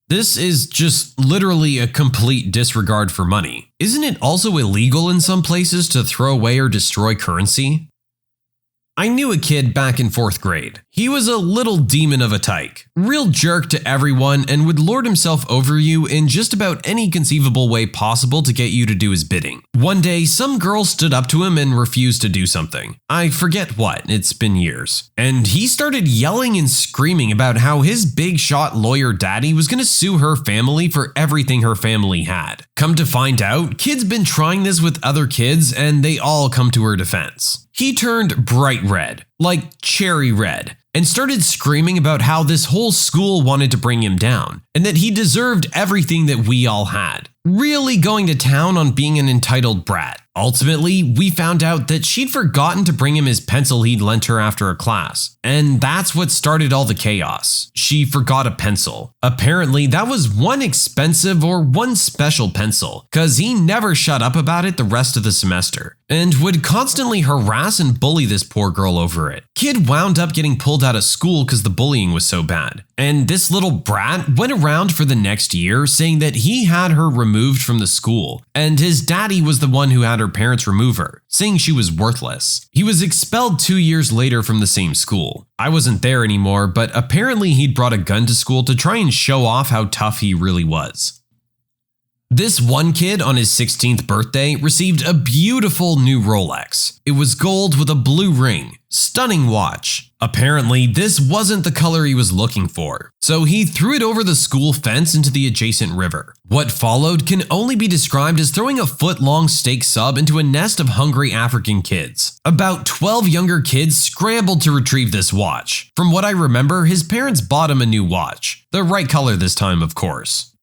This is just literally a complete disregard for money. Isn't it also illegal in some places to throw away or destroy currency? I knew a kid back in 4th grade. He was a little demon of a tyke, real jerk to everyone, and would lord himself over you in just about any conceivable way possible to get you to do his bidding. One day, some girl stood up to him and refused to do something. I forget what, it's been years. And he started yelling and screaming about how his big shot lawyer daddy was gonna sue her family for everything her family had. Come to find out, kid's been trying this with other kids and they all come to her defense. He turned bright red, like cherry red, and started screaming about how this whole school wanted to bring him down, and that he deserved everything that we all had. Really going to town on being an entitled brat. Ultimately, we found out that she'd forgotten to bring him his pencil he'd lent her after a class, and that's what started all the chaos. She forgot a pencil. Apparently, that was one expensive or one special pencil, cause he never shut up about it the rest of the semester, and would constantly harass and bully this poor girl over it. Kid wound up getting pulled expelled out of school because the bullying was so bad. And this little brat went around for the next year saying that he had her removed from the school, and his daddy was the one who had her parents remove her, saying she was worthless. He was expelled 2 years later from the same school. I wasn't there anymore, but apparently he'd brought a gun to school to try and show off how tough he really was. This one kid on his 16th birthday received a beautiful new Rolex. It was gold with a blue ring. Stunning watch. Apparently, this wasn't the color he was looking for, so he threw it over the school fence into the adjacent river. What followed can only be described as throwing a foot-long steak sub into a nest of hungry African kids. About 12 younger kids scrambled to retrieve this watch. From what I remember, his parents bought him a new watch. The right color this time, of course.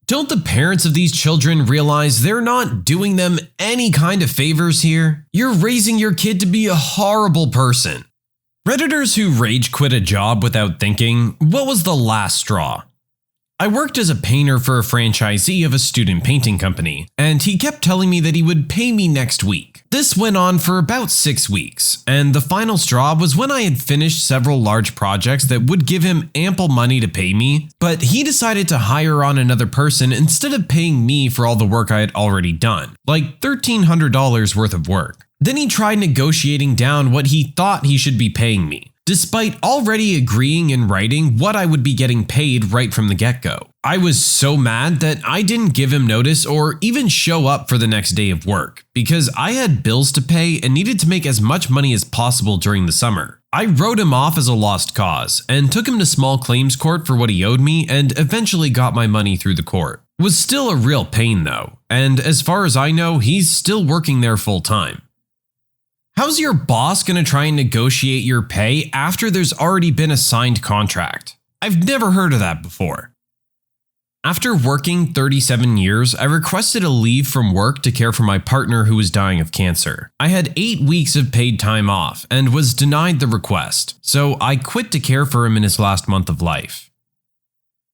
Don't the parents of these children realize they're not doing them any kind of favors here? You're raising your kid to be a horrible person. Redditors who rage quit a job without thinking, what was the last straw? I worked as a painter for a franchisee of a student painting company, and he kept telling me that he would pay me next week. This went on for about 6 weeks, and the final straw was when I had finished several large projects that would give him ample money to pay me, but he decided to hire on another person instead of paying me for all the work I had already done, like $1,300 worth of work. Then he tried negotiating down what he thought he should be paying me, despite already agreeing in writing what I would be getting paid right from the get-go. I was so mad that I didn't give him notice or even show up for the next day of work, because I had bills to pay and needed to make as much money as possible during the summer. I wrote him off as a lost cause and took him to small claims court for what he owed me, and eventually got my money through the court. It was still a real pain though, and as far as I know, he's still working there full time. How's your boss going to try and negotiate your pay after there's already been a signed contract? I've never heard of that before. After working 37 years, I requested a leave from work to care for my partner who was dying of cancer. I had 8 weeks of paid time off and was denied the request, so I quit to care for him in his last month of life.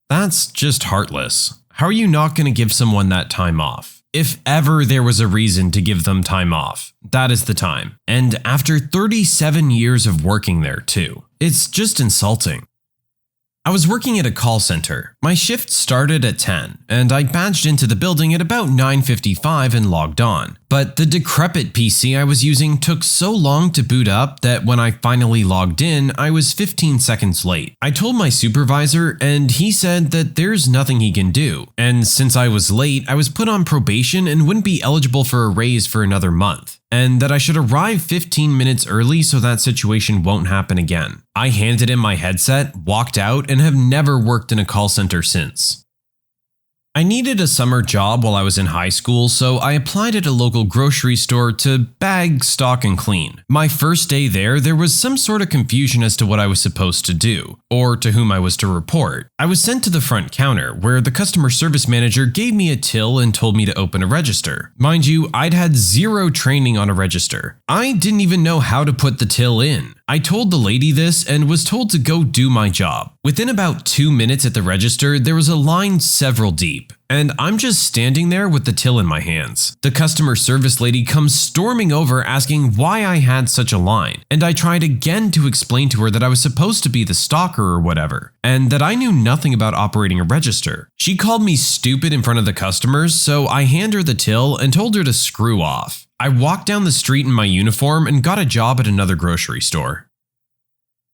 That's just heartless. How are you not going to give someone that time off? If ever there was a reason to give them time off, that is the time. And after 37 years of working there too. It's just insulting. I was working at a call center. My shift started at 10, and I badged into the building at about 9:55 and logged on. But the decrepit PC I was using took so long to boot up that when I finally logged in, I was 15 seconds late. I told my supervisor, and he said that there's nothing he can do. And since I was late, I was put on probation and wouldn't be eligible for a raise for another month, and that I should arrive 15 minutes early so that situation won't happen again. I handed him my headset, walked out, and have never worked in a call center since. I needed a summer job while I was in high school, so I applied at a local grocery store to bag, stock, and clean. My first day there was some sort of confusion as to what I was supposed to do, or to whom I was to report. I was sent to the front counter, where the customer service manager gave me a till and told me to open a register. Mind you, I'd had zero training on a register. I didn't even know how to put the till in. I told the lady this and was told to go do my job. Within about 2 minutes at the register, there was a line several deep, and I'm just standing there with the till in my hands. The customer service lady comes storming over asking why I had such a line, and I tried again to explain to her that I was supposed to be the stocker or whatever, and that I knew nothing about operating a register. She called me stupid in front of the customers, so I handed her the till and told her to screw off. I walked down the street in my uniform and got a job at another grocery store.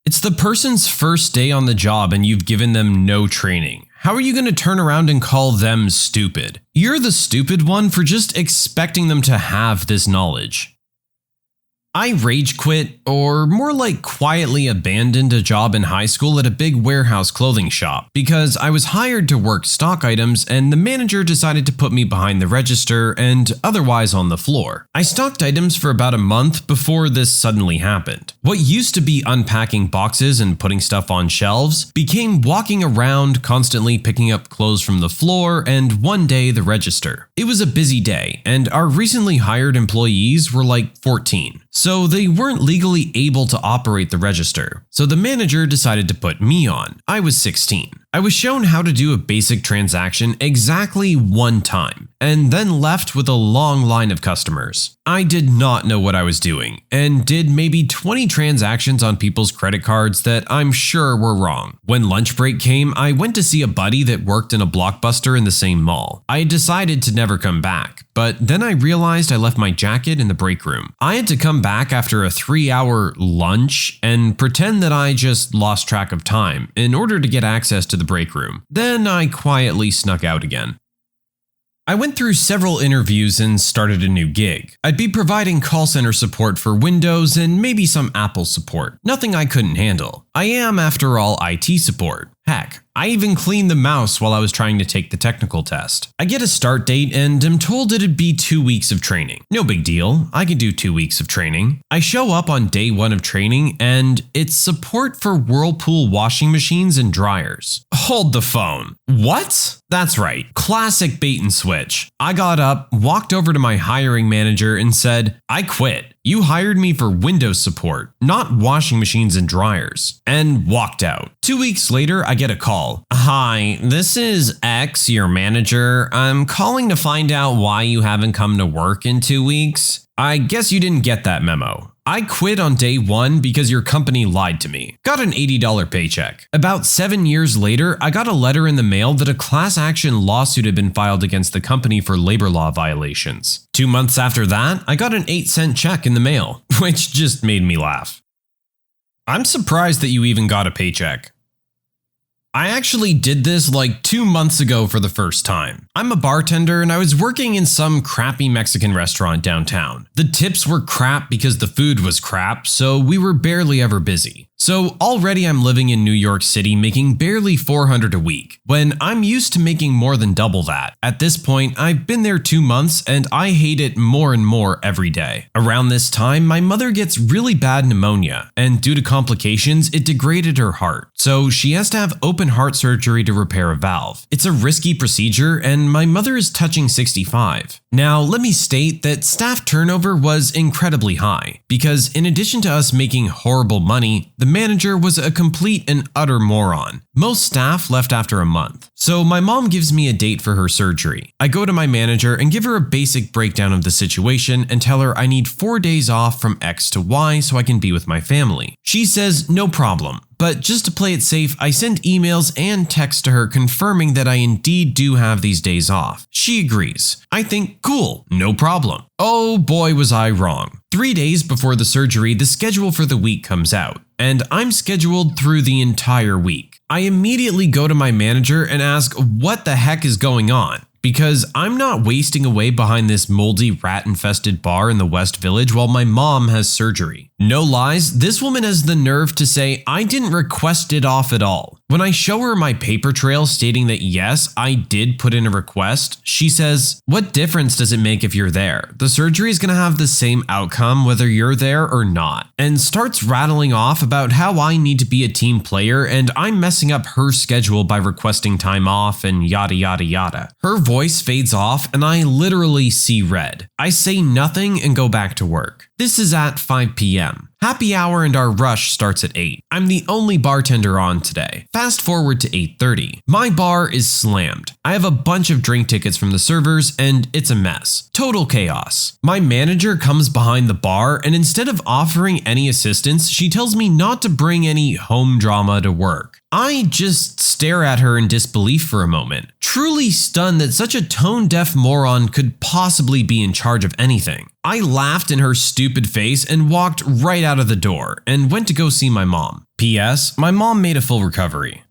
It's the person's first day on the job and you've given them no training. How are you going to turn around and call them stupid? You're the stupid one for just expecting them to have this knowledge. I rage quit, or more like quietly abandoned a job in high school at a big warehouse clothing shop because I was hired to work stock items and the manager decided to put me behind the register and otherwise on the floor. I stocked items for about a month before this suddenly happened. What used to be unpacking boxes and putting stuff on shelves became walking around, constantly picking up clothes from the floor, and one day the register. It was a busy day and our recently hired employees were like 14. So they weren't legally able to operate the register, so the manager decided to put me on. I was 16. I was shown how to do a basic transaction exactly one time, and then left with a long line of customers. I did not know what I was doing, and did maybe 20 transactions on people's credit cards that I'm sure were wrong. When lunch break came, I went to see a buddy that worked in a Blockbuster in the same mall. I had decided to never come back, but then I realized I left my jacket in the break room. I had to come back after a 3-hour lunch and pretend that I just lost track of time in order to get access to the break room. Then I quietly snuck out again. I went through several interviews and started a new gig. I'd be providing call center support for Windows and maybe some Apple support. Nothing I couldn't handle. I am, after all, IT support. Heck, I even cleaned the mouse while I was trying to take the technical test. I get a start date and am told it'd be 2 weeks of training. No big deal, I can do 2 weeks of training. I show up on day 1 of training and it's support for Whirlpool washing machines and dryers. Hold the phone. What? That's right, classic bait and switch. I got up, walked over to my hiring manager and said, "I quit. You hired me for Windows support, not washing machines and dryers," and walked out. 2 weeks later, I get a call. "Hi, this is X, your manager. I'm calling to find out why you haven't come to work in 2 weeks. I guess you didn't get that memo. I quit on day 1 because your company lied to me. Got an $80 paycheck. About 7 years later, I got a letter in the mail that a class action lawsuit had been filed against the company for labor law violations. 2 months after that, I got an 8-cent check in the mail, which just made me laugh. I'm surprised that you even got a paycheck. I actually did this like 2 months ago for the first time. I'm a bartender and I was working in some crappy Mexican restaurant downtown. The tips were crap because the food was crap, so we were barely ever busy. So already I'm living in New York City making barely $400 a week, when I'm used to making more than double that. At this point, I've been there 2 months and I hate it more and more every day. Around this time, my mother gets really bad pneumonia, and due to complications, it degraded her heart. So she has to have open heart surgery to repair a valve. It's a risky procedure and my mother is touching 65. Now, let me state that staff turnover was incredibly high, because in addition to us making horrible money, the manager was a complete and utter moron. Most staff left after a month. So my mom gives me a date for her surgery. I go to my manager and give her a basic breakdown of the situation and tell her I need 4 days off from X to Y so I can be with my family. She says no problem. But just to play it safe, I send emails and texts to her confirming that I indeed do have these days off. She agrees. I think, cool, no problem. Oh boy, was I wrong. 3 days before the surgery, the schedule for the week comes out, and I'm scheduled through the entire week. I immediately go to my manager and ask what the heck is going on, because I'm not wasting away behind this moldy, rat-infested bar in the West Village while my mom has surgery. No lies, this woman has the nerve to say I didn't request it off at all. When I show her my paper trail stating that yes, I did put in a request, she says, "What difference does it make if you're there? The surgery is going to have the same outcome whether you're there or not," and starts rattling off about how I need to be a team player and I'm messing up her schedule by requesting time off and yada yada yada. Her voice fades off and I literally see red. I say nothing and go back to work. This is at 5 p.m. Happy hour and our rush starts at 8. I'm the only bartender on today. Fast forward to 8:30. My bar is slammed. I have a bunch of drink tickets from the servers and it's a mess. Total chaos. My manager comes behind the bar and instead of offering any assistance, she tells me not to bring any home drama to work. I just stare at her in disbelief for a moment, truly stunned that such a tone-deaf moron could possibly be in charge of anything. I laughed in her stupid face and walked right out of the door and went to go see my mom. P.S. My mom made a full recovery.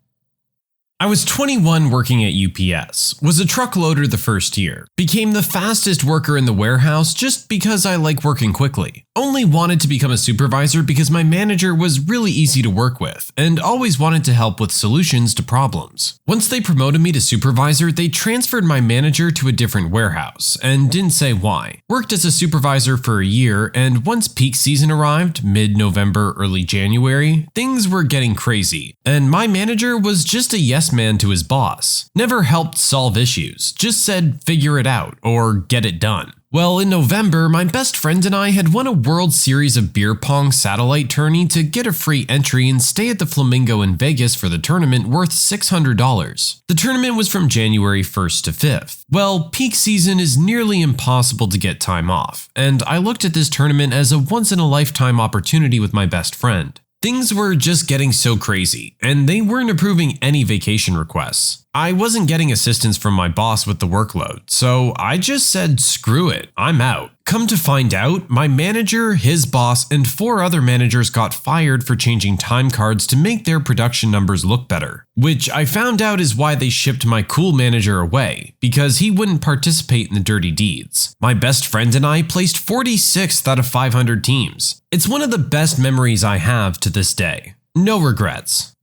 I was 21 working at UPS, was a truck loader the first year, became the fastest worker in the warehouse just because I like working quickly. Only wanted to become a supervisor because my manager was really easy to work with and always wanted to help with solutions to problems. Once they promoted me to supervisor, they transferred my manager to a different warehouse and didn't say why. Worked as a supervisor for a year, and once peak season arrived, mid-November, early January, things were getting crazy, and my manager was just a yes man to his boss. Never helped solve issues, just said figure it out or get it done. Well, in November, my best friend and I had won a World Series of Beer Pong satellite tourney to get a free entry and stay at the Flamingo in Vegas for the tournament worth $600. The tournament was from January 1st to 5th. Well, peak season is nearly impossible to get time off, and I looked at this tournament as a once-in-a-lifetime opportunity with my best friend. Things were just getting so crazy, and they weren't approving any vacation requests. I wasn't getting assistance from my boss with the workload, so I just said, screw it, I'm out. Come to find out, my manager, his boss, and 4 other managers got fired for changing time cards to make their production numbers look better. Which I found out is why they shipped my cool manager away, because he wouldn't participate in the dirty deeds. My best friend and I placed 46th out of 500 teams. It's one of the best memories I have to this day. No regrets.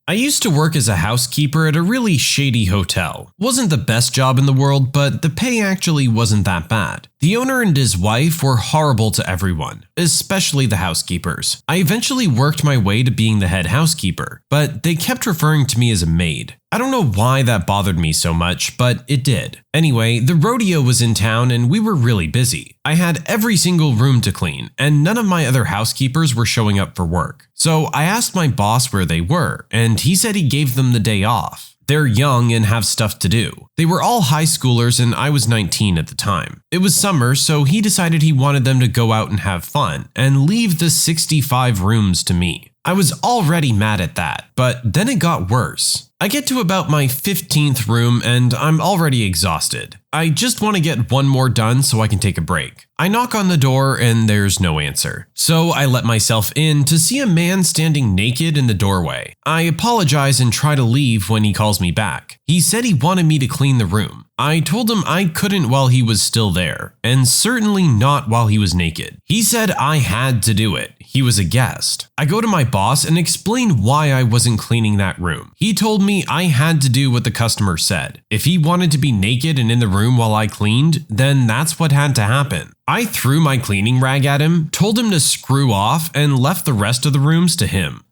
I used to work as a housekeeper at a really shady hotel. Wasn't the best job in the world, but the pay actually wasn't that bad. The owner and his wife were horrible to everyone, especially the housekeepers. I eventually worked my way to being the head housekeeper, but they kept referring to me as a maid. I don't know why that bothered me so much, but it did. Anyway, the rodeo was in town and we were really busy. I had every single room to clean, and none of my other housekeepers were showing up for work. So I asked my boss where they were, and he said he gave them the day off. They're young and have stuff to do. They were all high schoolers and I was 19 at the time. It was summer, so he decided he wanted them to go out and have fun and leave the 65 rooms to me. I was already mad at that, but then it got worse. I get to about my 15th room and I'm already exhausted. I just want to get one more done so I can take a break. I knock on the door and there's no answer. So I let myself in to see a man standing naked in the doorway. I apologize and try to leave when he calls me back. He said he wanted me to clean the room. I told him I couldn't while he was still there, and certainly not while he was naked. He said I had to do it. He was a guest. I go to my boss and explain why I wasn't cleaning that room. He told me I had to do what the customer said. If he wanted to be naked and in the room while I cleaned, then that's what had to happen. I threw my cleaning rag at him, told him to screw off, and left the rest of the rooms to him.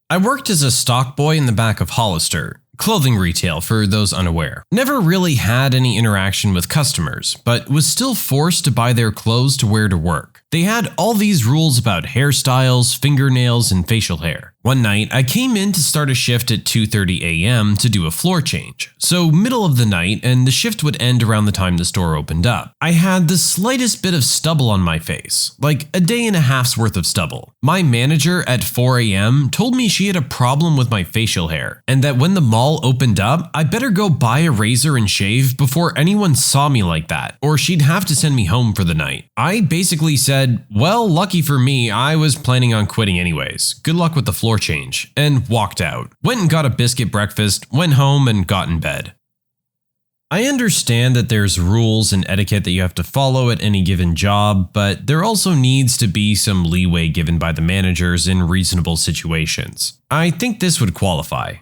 I worked as a stock boy in the back of Hollister. Clothing retail for those unaware. Never really had any interaction with customers, but was still forced to buy their clothes to wear to work. They had all these rules about hairstyles, fingernails, and facial hair. One night, I came in to start a shift at 2:30 a.m. to do a floor change, so middle of the night, and the shift would end around the time the store opened up. I had the slightest bit of stubble on my face, like a day and a half's worth of stubble. My manager at 4 a.m. told me she had a problem with my facial hair, and that when the mall opened up, I better go buy a razor and shave before anyone saw me like that, or she'd have to send me home for the night. I basically said, well, lucky for me, I was planning on quitting anyways. Good luck with the floor change, and walked out. Went and got a biscuit breakfast, went home and got in bed. I understand that there's rules and etiquette that you have to follow at any given job, but there also needs to be some leeway given by the managers in reasonable situations. I think this would qualify.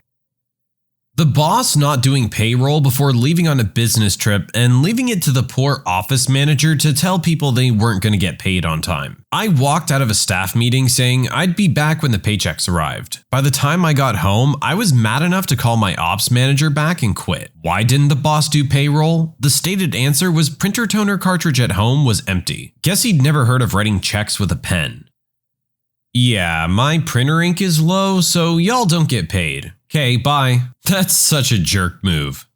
The boss not doing payroll before leaving on a business trip and leaving it to the poor office manager to tell people they weren't going to get paid on time. I walked out of a staff meeting saying I'd be back when the paychecks arrived. By the time I got home, I was mad enough to call my ops manager back and quit. Why didn't the boss do payroll? The stated answer was printer toner cartridge at home was empty. Guess he'd never heard of writing checks with a pen. Yeah, my printer ink is low, so y'all don't get paid. Okay, bye. That's such a jerk move.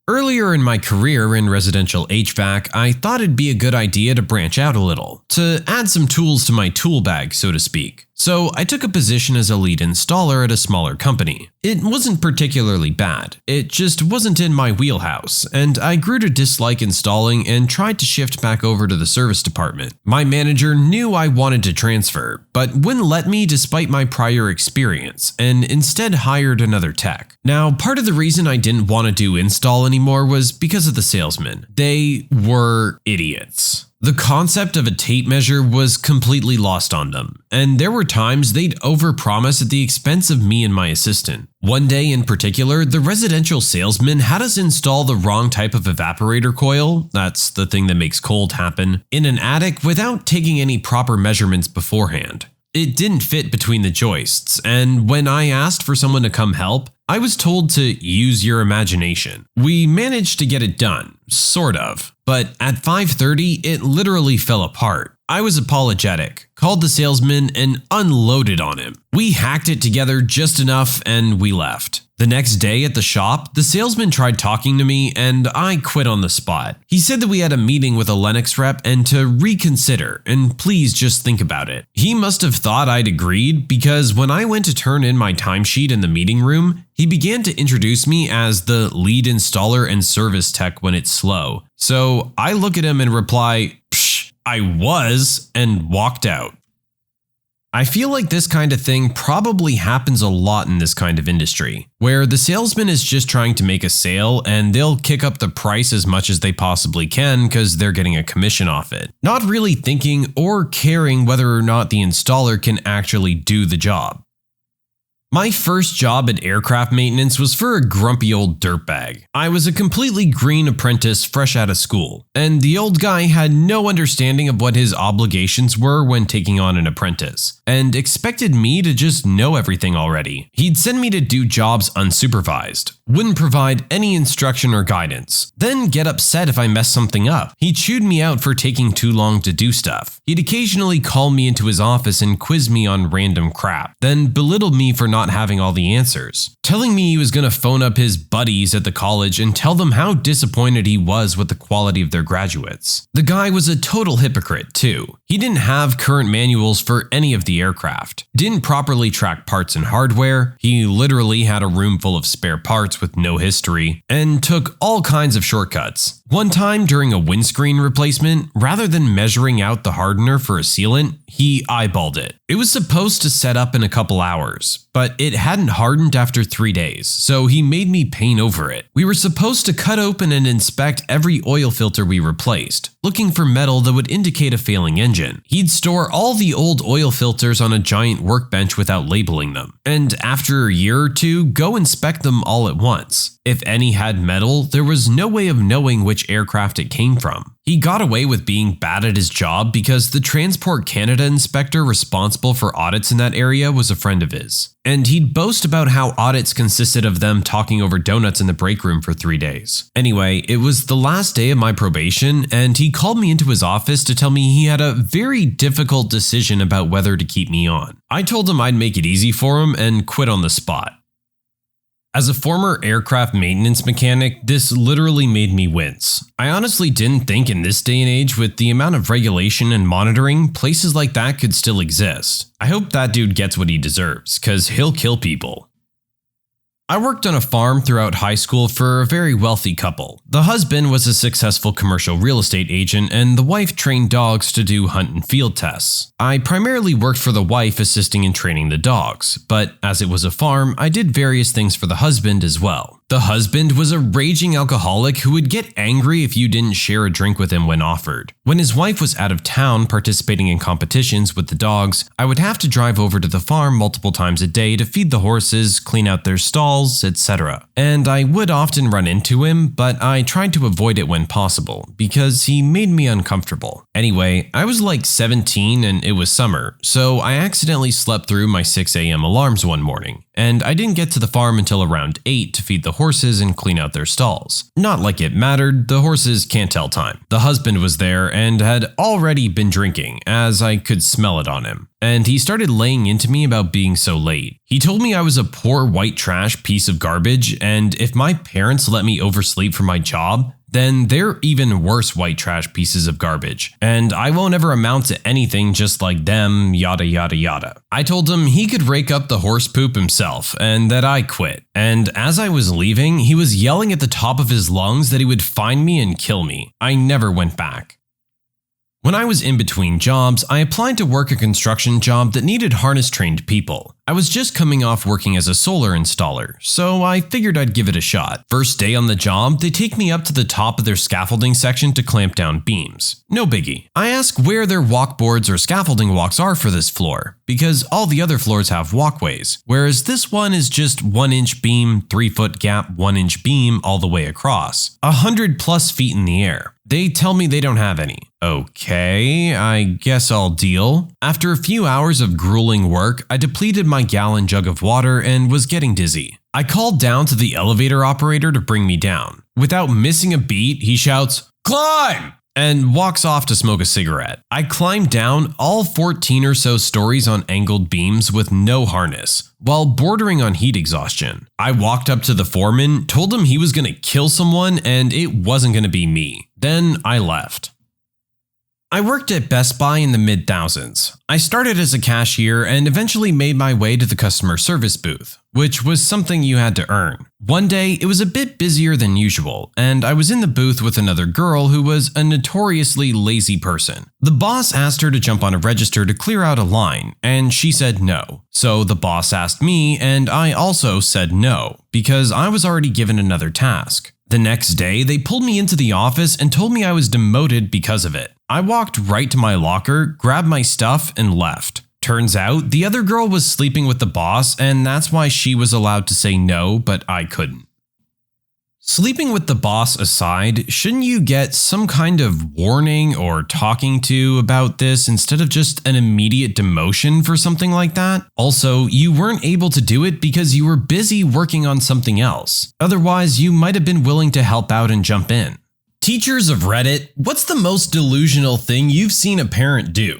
Earlier in my career in residential HVAC, I thought it'd be a good idea to branch out a little, to add some tools to my tool bag, so to speak. So I took a position as a lead installer at a smaller company. It wasn't particularly bad, it just wasn't in my wheelhouse, and I grew to dislike installing and tried to shift back over to the service department. My manager knew I wanted to transfer, but wouldn't let me despite my prior experience, and instead hired another tech. Now, part of the reason I didn't want to do install anymore was because of the salesmen. They were idiots. The concept of a tape measure was completely lost on them, and there were times they'd overpromise at the expense of me and my assistant. One day in particular, the residential salesman had us install the wrong type of evaporator coil, that's the thing that makes cold happen, in an attic without taking any proper measurements beforehand. It didn't fit between the joists, and when I asked for someone to come help, I was told to use your imagination. We managed to get it done, sort of, but at 5:30 it literally fell apart. I was apologetic, called the salesman, and unloaded on him. We hacked it together just enough and we left. The next day at the shop, the salesman tried talking to me and I quit on the spot. He said that we had a meeting with a Lennox rep and to reconsider and please just think about it. He must have thought I'd agreed because when I went to turn in my timesheet in the meeting room, he began to introduce me as the lead installer and service tech when it's slow. So I look at him and reply, "Psh, I was," and walked out. I feel like this kind of thing probably happens a lot in this kind of industry, where the salesman is just trying to make a sale and they'll kick up the price as much as they possibly can because they're getting a commission off it, not really thinking or caring whether or not the installer can actually do the job. My first job at aircraft maintenance was for a grumpy old dirtbag. I was a completely green apprentice fresh out of school, and the old guy had no understanding of what his obligations were when taking on an apprentice, and expected me to just know everything already. He'd send me to do jobs unsupervised, wouldn't provide any instruction or guidance, then get upset if I messed something up. He chewed me out for taking too long to do stuff. He'd occasionally call me into his office and quiz me on random crap, then belittle me for not having all the answers, telling me he was going to phone up his buddies at the college and tell them how disappointed he was with the quality of their graduates. The guy was a total hypocrite too. He didn't have current manuals for any of the aircraft, didn't properly track parts and hardware, he literally had a room full of spare parts with no history, and took all kinds of shortcuts. One time during a windscreen replacement, rather than measuring out the hardener for a sealant, he eyeballed it. It was supposed to set up in a couple hours, but it hadn't hardened after 3 days, so he made me paint over it. We were supposed to cut open and inspect every oil filter we replaced, looking for metal that would indicate a failing engine. He'd store all the old oil filters on a giant workbench without labeling them, and after a year or two, go inspect them all at once. If any had metal, there was no way of knowing which aircraft it came from. He got away with being bad at his job because the Transport Canada inspector responsible for audits in that area was a friend of his. And he'd boast about how audits consisted of them talking over donuts in the break room for 3 days. Anyway, it was the last day of my probation and he called me into his office to tell me he had a very difficult decision about whether to keep me on. I told him I'd make it easy for him and quit on the spot. As a former aircraft maintenance mechanic, this literally made me wince. I honestly didn't think in this day and age, with the amount of regulation and monitoring, places like that could still exist. I hope that dude gets what he deserves, cause he'll kill people. I worked on a farm throughout high school for a very wealthy couple. The husband was a successful commercial real estate agent and the wife trained dogs to do hunt and field tests. I primarily worked for the wife assisting in training the dogs, but as it was a farm, I did various things for the husband as well. The husband was a raging alcoholic who would get angry if you didn't share a drink with him when offered. When his wife was out of town participating in competitions with the dogs, I would have to drive over to the farm multiple times a day to feed the horses, clean out their stalls, etc. And I would often run into him, but I tried to avoid it when possible because he made me uncomfortable. Anyway, I was like 17 and it was summer, so I accidentally slept through my 6 a.m. alarms one morning, and I didn't get to the farm until around 8 to feed the horses and clean out their stalls. Not like it mattered, the horses can't tell time. The husband was there and had already been drinking, as I could smell it on him. And he started laying into me about being so late. He told me I was a poor white trash piece of garbage, and if my parents let me oversleep for my job, then they're even worse white trash pieces of garbage, and I won't ever amount to anything just like them, yada yada yada. I told him he could rake up the horse poop himself, and that I quit. And as I was leaving, he was yelling at the top of his lungs that he would find me and kill me. I never went back. When I was in between jobs, I applied to work a construction job that needed harness-trained people. I was just coming off working as a solar installer, so I figured I'd give it a shot. First day on the job, they take me up to the top of their scaffolding section to clamp down beams. No biggie. I ask where their walkboards or scaffolding walks are for this floor, because all the other floors have walkways, whereas this one is just 1-inch beam, 3-foot gap, 1-inch beam all the way across, 100+ feet in the air. They tell me they don't have any. Okay, I guess I'll deal. After a few hours of grueling work, I depleted my gallon jug of water and was getting dizzy. I called down to the elevator operator to bring me down. Without missing a beat, he shouts, "Climb!" and walks off to smoke a cigarette. I climbed down all 14 or so stories on angled beams with no harness, while bordering on heat exhaustion. I walked up to the foreman, told him he was going to kill someone and it wasn't going to be me. Then I left. I worked at Best Buy in the mid-thousands. I started as a cashier and eventually made my way to the customer service booth, which was something you had to earn. One day, it was a bit busier than usual, and I was in the booth with another girl who was a notoriously lazy person. The boss asked her to jump on a register to clear out a line, and she said no. So the boss asked me, and I also said no, because I was already given another task. The next day, they pulled me into the office and told me I was demoted because of it. I walked right to my locker, grabbed my stuff, and left. Turns out, the other girl was sleeping with the boss, and that's why she was allowed to say no, but I couldn't. Sleeping with the boss aside, shouldn't you get some kind of warning or talking to about this instead of just an immediate demotion for something like that? Also, you weren't able to do it because you were busy working on something else. Otherwise, you might have been willing to help out and jump in. Teachers of Reddit, what's the most delusional thing you've seen a parent do?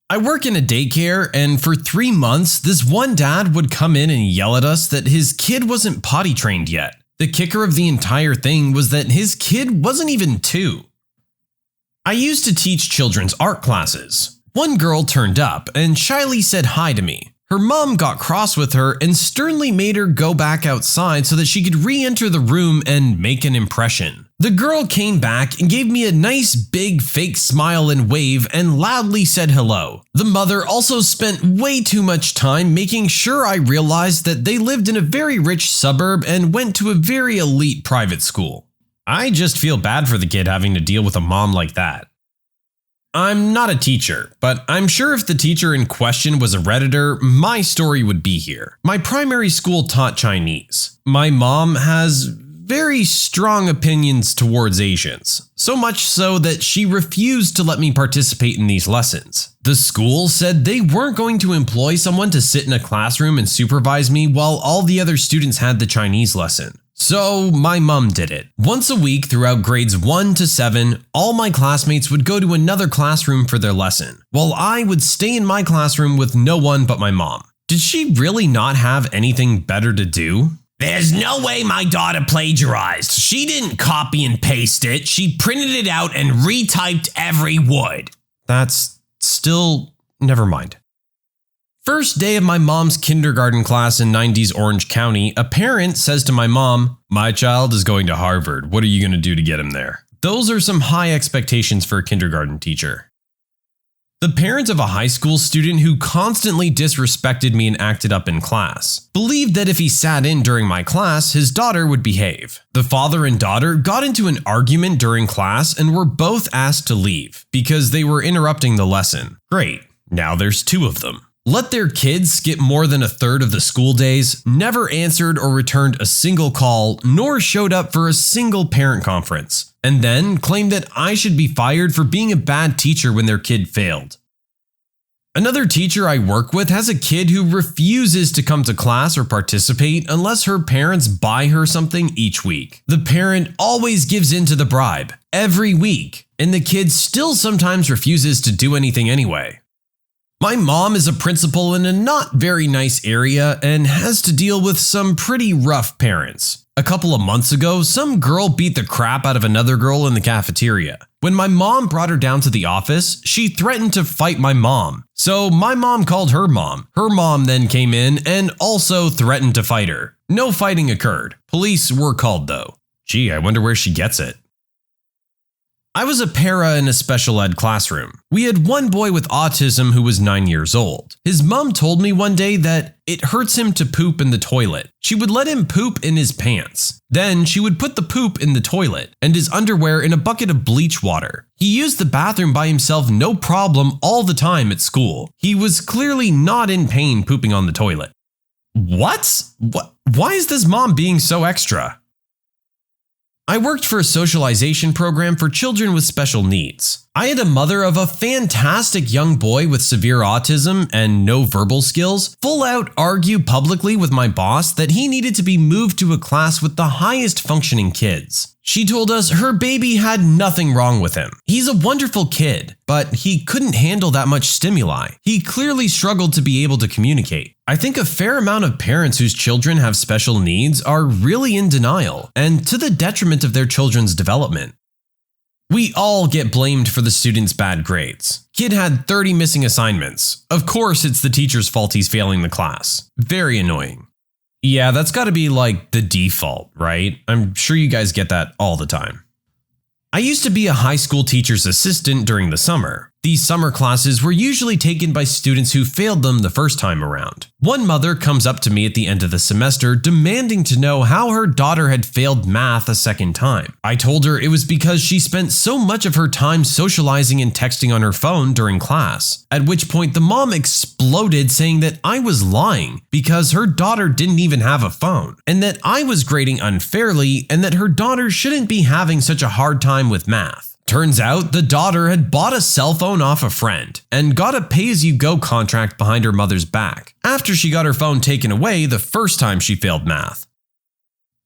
I work in a daycare, and for 3 months, this one dad would come in and yell at us that his kid wasn't potty trained yet. The kicker of the entire thing was that his kid wasn't even 2. I used to teach children's art classes. One girl turned up and shyly said hi to me. Her mom got cross with her and sternly made her go back outside so that she could re-enter the room and make an impression. The girl came back and gave me a nice big fake smile and wave and loudly said hello. The mother also spent way too much time making sure I realized that they lived in a very rich suburb and went to a very elite private school. I just feel bad for the kid having to deal with a mom like that. I'm not a teacher, but I'm sure if the teacher in question was a Redditor, my story would be here. My primary school taught Chinese. My mom has very strong opinions towards Asians, so much so that she refused to let me participate in these lessons. The school said they weren't going to employ someone to sit in a classroom and supervise me while all the other students had the Chinese lesson. So my mom did it. Once a week throughout grades 1 to 7, all my classmates would go to another classroom for their lesson, while I would stay in my classroom with no one but my mom. Did she really not have anything better to do? There's no way my daughter plagiarized. She didn't copy and paste it. She printed it out and retyped every word. That's still... never mind. First day of my mom's kindergarten class in 90s Orange County, a parent says to my mom, "My child is going to Harvard. What are you going to do to get him there?" Those are some high expectations for a kindergarten teacher. The parent of a high school student who constantly disrespected me and acted up in class believed that if he sat in during my class, his daughter would behave. The father and daughter got into an argument during class and were both asked to leave because they were interrupting the lesson. Great, now there's 2 of them. Let their kids skip more than a third of the school days, never answered or returned a single call, nor showed up for a single parent conference, and then claimed that I should be fired for being a bad teacher when their kid failed. Another teacher I work with has a kid who refuses to come to class or participate unless her parents buy her something each week. The parent always gives in to the bribe, every week, and the kid still sometimes refuses to do anything anyway. My mom is a principal in a not very nice area and has to deal with some pretty rough parents. A couple of months ago, some girl beat the crap out of another girl in the cafeteria. When my mom brought her down to the office, she threatened to fight my mom. So my mom called her mom. Her mom then came in and also threatened to fight her. No fighting occurred. Police were called though. Gee, I wonder where she gets it. I was a para in a special ed classroom. We had one boy with autism who was 9 years old. His mom told me one day that it hurts him to poop in the toilet. She would let him poop in his pants. Then she would put the poop in the toilet and his underwear in a bucket of bleach water. He used the bathroom by himself no problem all the time at school. He was clearly not in pain pooping on the toilet. What? Why is this mom being so extra? I worked for a socialization program for children with special needs. I had a mother of a fantastic young boy with severe autism and no verbal skills full out argue publicly with my boss that he needed to be moved to a class with the highest functioning kids. She told us her baby had nothing wrong with him. He's a wonderful kid, but he couldn't handle that much stimuli. He clearly struggled to be able to communicate. I think a fair amount of parents whose children have special needs are really in denial and to the detriment of their children's development. We all get blamed for the student's bad grades. Kid had 30 missing assignments. Of course, it's the teacher's fault he's failing the class. Very annoying. Yeah, that's gotta be like the default, right? I'm sure you guys get that all the time. I used to be a high school teacher's assistant during the summer. These summer classes were usually taken by students who failed them the first time around. One mother comes up to me at the end of the semester demanding to know how her daughter had failed math a second time. I told her it was because she spent so much of her time socializing and texting on her phone during class, at which point the mom exploded saying that I was lying because her daughter didn't even have a phone, and that I was grading unfairly and that her daughter shouldn't be having such a hard time with math. Turns out the daughter had bought a cell phone off a friend and got a pay-as-you-go contract behind her mother's back after she got her phone taken away the first time she failed math.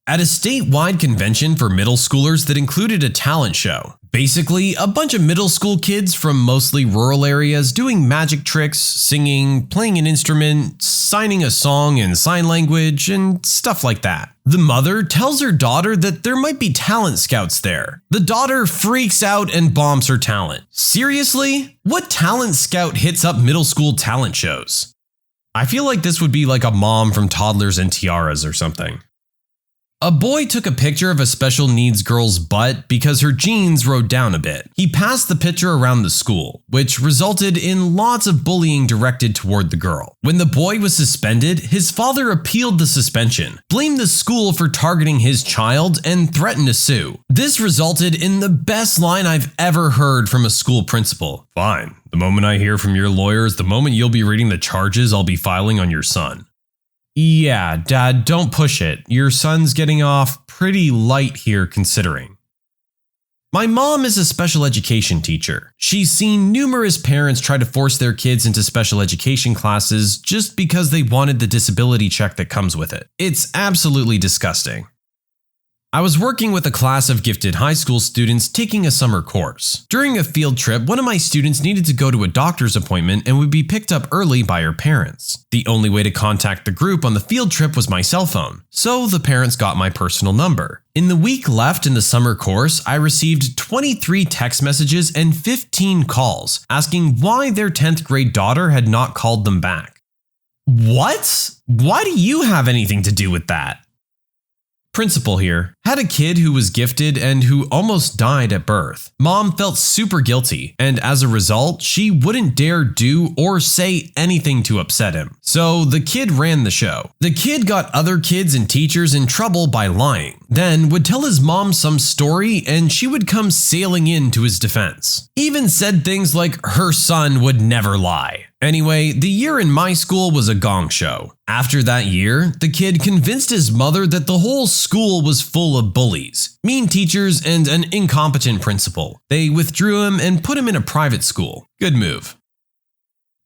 At a statewide convention for middle schoolers that included a talent show, basically a bunch of middle school kids from mostly rural areas doing magic tricks, singing, playing an instrument, signing a song in sign language, and stuff like that. The mother tells her daughter that there might be talent scouts there. The daughter freaks out and bombs her talent. Seriously? What talent scout hits up middle school talent shows? I feel like this would be like a mom from Toddlers and Tiaras or something. A boy took a picture of a special needs girl's butt because her jeans rode down a bit. He passed the picture around the school, which resulted in lots of bullying directed toward the girl. When the boy was suspended, his father appealed the suspension, blamed the school for targeting his child, and threatened to sue. This resulted in the best line I've ever heard from a school principal. "Fine. The moment I hear from your lawyer is the moment you'll be reading the charges I'll be filing on your son." Yeah, Dad, don't push it. Your son's getting off pretty light here considering. My mom is a special education teacher. She's seen numerous parents try to force their kids into special education classes just because they wanted the disability check that comes with it. It's absolutely disgusting. I was working with a class of gifted high school students taking a summer course. During a field trip, one of my students needed to go to a doctor's appointment and would be picked up early by her parents. The only way to contact the group on the field trip was my cell phone, so the parents got my personal number. In the week left in the summer course, I received 23 text messages and 15 calls asking why their 10th grade daughter had not called them back. What? Why do you have anything to do with that? Principal here had a kid who was gifted and who almost died at birth. Mom felt super guilty, and as a result, she wouldn't dare do or say anything to upset him. So the kid ran the show. The kid got other kids and teachers in trouble by lying, then would tell his mom some story and she would come sailing in to his defense. Even said things like her son would never lie. Anyway, the year in my school was a gong show. After that year, the kid convinced his mother that the whole school was full of bullies, mean teachers, and an incompetent principal. They withdrew him and put him in a private school. Good move.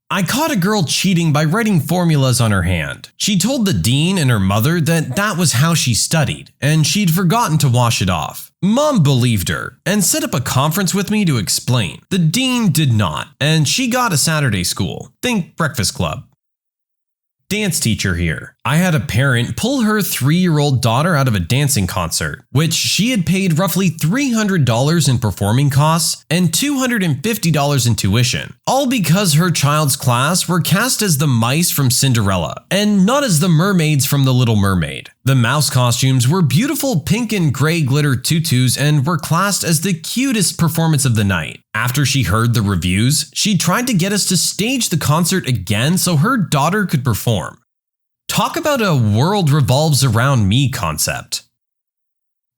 I caught a girl cheating by writing formulas on her hand. She told the dean and her mother that that was how she studied, and she'd forgotten to wash it off. Mom believed her and set up a conference with me to explain. The dean did not, and she got a Saturday school. Think Breakfast Club. Dance teacher here. I had a parent pull her 3-year-old daughter out of a dancing concert, which she had paid roughly $300 in performing costs and $250 in tuition, all because her child's class were cast as the mice from Cinderella and not as the mermaids from The Little Mermaid. The mouse costumes were beautiful pink and gray glitter tutus and were classed as the cutest performance of the night. After she heard the reviews, she tried to get us to stage the concert again so her daughter could perform. Talk about a world revolves around me concept.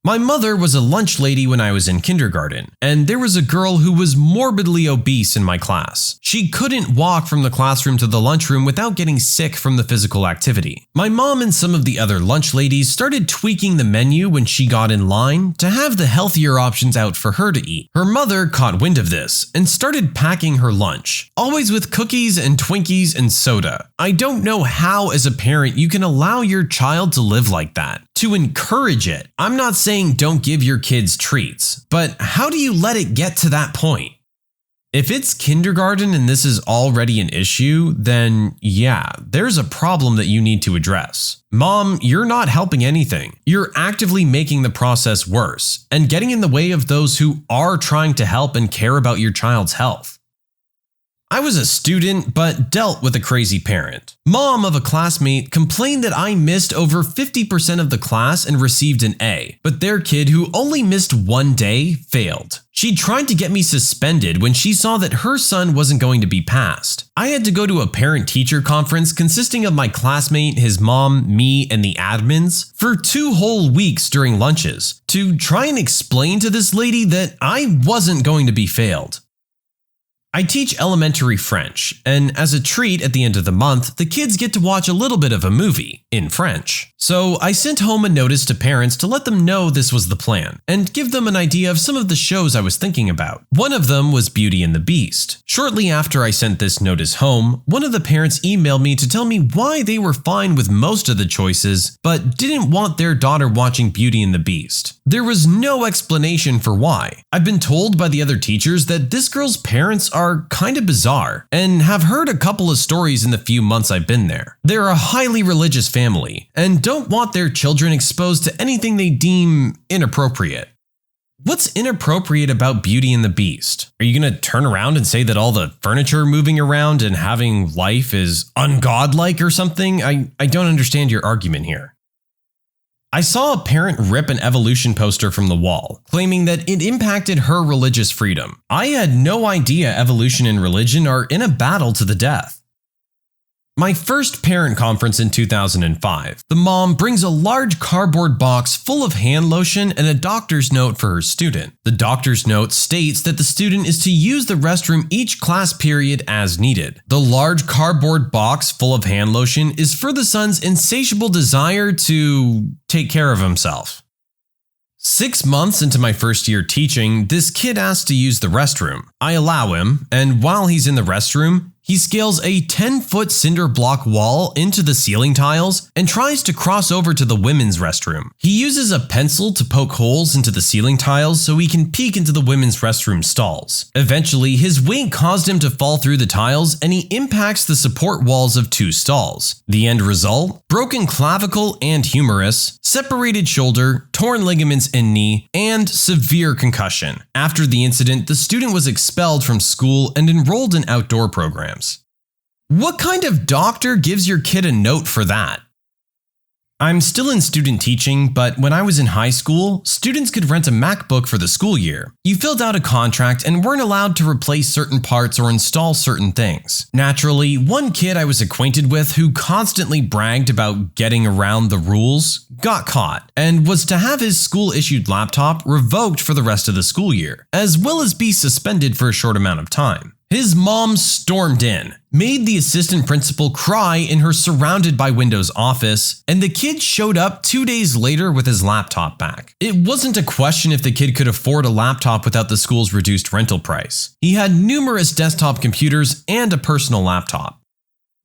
My mother was a lunch lady when I was in kindergarten, and there was a girl who was morbidly obese in my class. She couldn't walk from the classroom to the lunchroom without getting sick from the physical activity. My mom and some of the other lunch ladies started tweaking the menu when she got in line to have the healthier options out for her to eat. Her mother caught wind of this and started packing her lunch, always with cookies and Twinkies and soda. I don't know how as a parent you can allow your child to live like that, to encourage it. I'm not saying don't give your kids treats, but how do you let it get to that point? If it's kindergarten and this is already an issue, then yeah, there's a problem that you need to address. Mom, you're not helping anything. You're actively making the process worse and getting in the way of those who are trying to help and care about your child's health. I was a student, but dealt with a crazy parent. Mom of a classmate complained that I missed over 50% of the class and received an A, but their kid who only missed one day failed. She tried to get me suspended when she saw that her son wasn't going to be passed. I had to go to a parent-teacher conference consisting of my classmate, his mom, me, and the admins for 2 whole weeks during lunches to try and explain to this lady that I wasn't going to be failed. I teach elementary French, and as a treat at the end of the month, the kids get to watch a little bit of a movie in French. So I sent home a notice to parents to let them know this was the plan, and give them an idea of some of the shows I was thinking about. One of them was Beauty and the Beast. Shortly after I sent this notice home, one of the parents emailed me to tell me why they were fine with most of the choices, but didn't want their daughter watching Beauty and the Beast. There was no explanation for why. I've been told by the other teachers that this girl's parents are kind of bizarre, and have heard a couple of stories in the few months I've been there. They're a highly religious family, and don't want their children exposed to anything they deem inappropriate. What's inappropriate about Beauty and the Beast? Are you going to turn around and say that all the furniture moving around and having life is ungodlike or something? I don't understand your argument here. I saw a parent rip an evolution poster from the wall, claiming that it impacted her religious freedom. I had no idea evolution and religion are in a battle to the death. My first parent conference in 2005, the mom brings a large cardboard box full of hand lotion and a doctor's note for her student. The doctor's note states that the student is to use the restroom each class period as needed. The large cardboard box full of hand lotion is for the son's insatiable desire to take care of himself. 6 months into my first year teaching, this kid asks to use the restroom. I allow him, and while he's in the restroom, he scales a 10-foot cinder block wall into the ceiling tiles and tries to cross over to the women's restroom. He uses a pencil to poke holes into the ceiling tiles so he can peek into the women's restroom stalls. Eventually, his weight caused him to fall through the tiles and he impacts the support walls of 2 stalls. The end result? Broken clavicle and humerus, separated shoulder, torn ligaments in knee, and severe concussion. After the incident, the student was expelled from school and enrolled in outdoor programs. What kind of doctor gives your kid a note for that? I'm still in student teaching, but when I was in high school, students could rent a MacBook for the school year. You filled out a contract and weren't allowed to replace certain parts or install certain things. Naturally, one kid I was acquainted with who constantly bragged about getting around the rules got caught and was to have his school-issued laptop revoked for the rest of the school year, as well as be suspended for a short amount of time. His mom stormed in, made the assistant principal cry in her surrounded by windows office, and the kid showed up 2 days later with his laptop back. It wasn't a question if the kid could afford a laptop without the school's reduced rental price. He had numerous desktop computers and a personal laptop.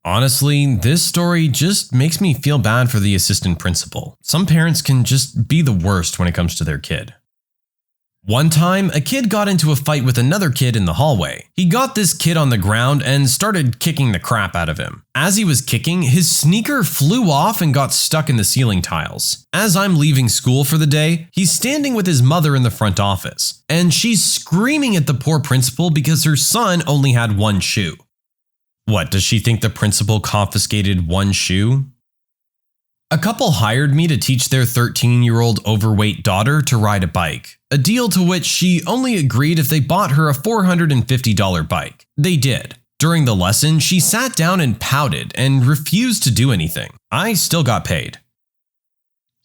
Honestly, this story just makes me feel bad for the assistant principal. Some parents can just be the worst when it comes to their kid. One time, a kid got into a fight with another kid in the hallway. He got this kid on the ground and started kicking the crap out of him. As he was kicking, his sneaker flew off and got stuck in the ceiling tiles. As I'm leaving school for the day, he's standing with his mother in the front office, and she's screaming at the poor principal because her son only had 1 shoe. What, does she think the principal confiscated 1 shoe? A couple hired me to teach their 13-year-old overweight daughter to ride a bike, a deal to which she only agreed if they bought her a $450 bike. They did. During the lesson, she sat down and pouted and refused to do anything. I still got paid.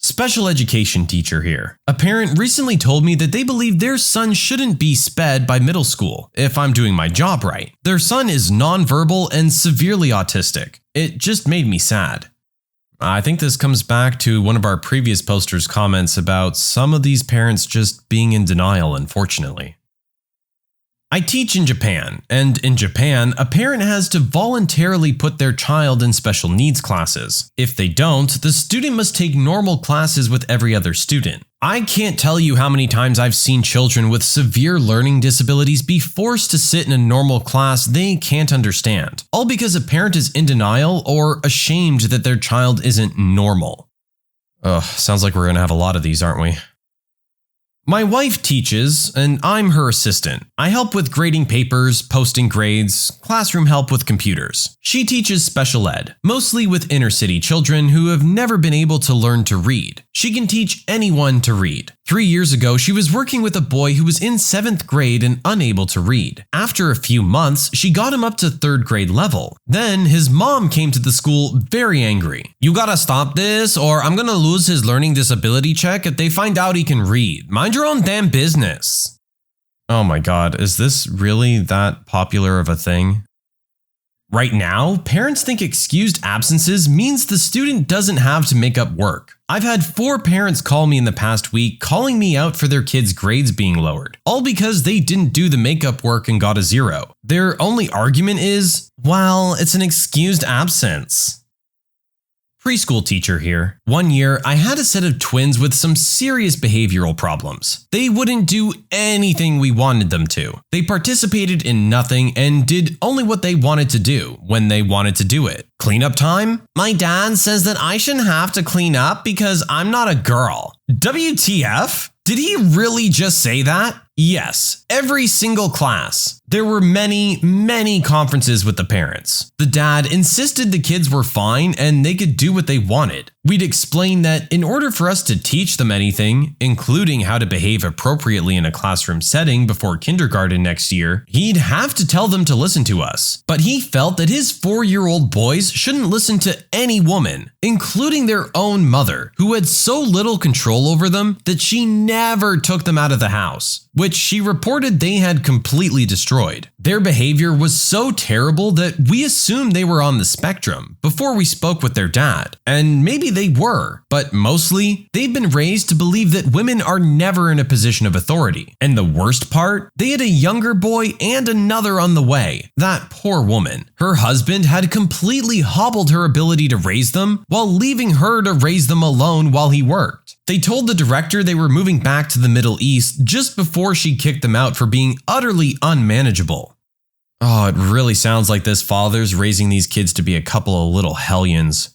Special education teacher here. A parent recently told me that they believe their son shouldn't be sped by middle school if I'm doing my job right. Their son is nonverbal and severely autistic. It just made me sad. I think this comes back to one of our previous posters' comments about some of these parents just being in denial, unfortunately. I teach in Japan, and in Japan, a parent has to voluntarily put their child in special needs classes. If they don't, the student must take normal classes with every other student. I can't tell you how many times I've seen children with severe learning disabilities be forced to sit in a normal class they can't understand, all because a parent is in denial or ashamed that their child isn't normal. Ugh, sounds like we're gonna have a lot of these, aren't we? My wife teaches, and I'm her assistant. I help with grading papers, posting grades, classroom help with computers. She teaches special ed, mostly with inner city children who have never been able to learn to read. She can teach anyone to read. 3 years ago, she was working with a boy who was in 7th grade and unable to read. After a few months, she got him up to 3rd grade level. Then his mom came to the school very angry. "You gotta stop this or I'm gonna lose his learning disability check if they find out he can read. Mind your own damn business." Oh my god, is this really that popular of a thing? Right now, parents think excused absences means the student doesn't have to make up work. I've had 4 parents call me in the past week calling me out for their kids' grades being lowered, all because they didn't do the makeup work and got a 0. Their only argument is, well, it's an excused absence. Preschool teacher here. One year, I had a set of twins with some serious behavioral problems. They wouldn't do anything we wanted them to. They participated in nothing and did only what they wanted to do when they wanted to do it. Cleanup time? My dad says that I shouldn't have to clean up because I'm not a girl. WTF? Did he really just say that? Yes, every single class. There were many conferences with the parents. The dad insisted the kids were fine and they could do what they wanted. We'd explain that in order for us to teach them anything, including how to behave appropriately in a classroom setting before kindergarten next year, he'd have to tell them to listen to us. But he felt that his 4-year-old boys shouldn't listen to any woman, including their own mother, who had so little control over them that she never took them out of the house, which she reported they had completely destroyed. Their behavior was so terrible that we assumed they were on the spectrum before we spoke with their dad. And maybe they were, but mostly they've been raised to believe that women are never in a position of authority. And the worst part, they had a younger boy and another on the way. That poor woman. Her husband had completely hobbled her ability to raise them while leaving her to raise them alone while he worked. They told the director they were moving back to the Middle East just before she kicked them out for being utterly unmanageable. Oh, it really sounds like this father's raising these kids to be a couple of little hellions.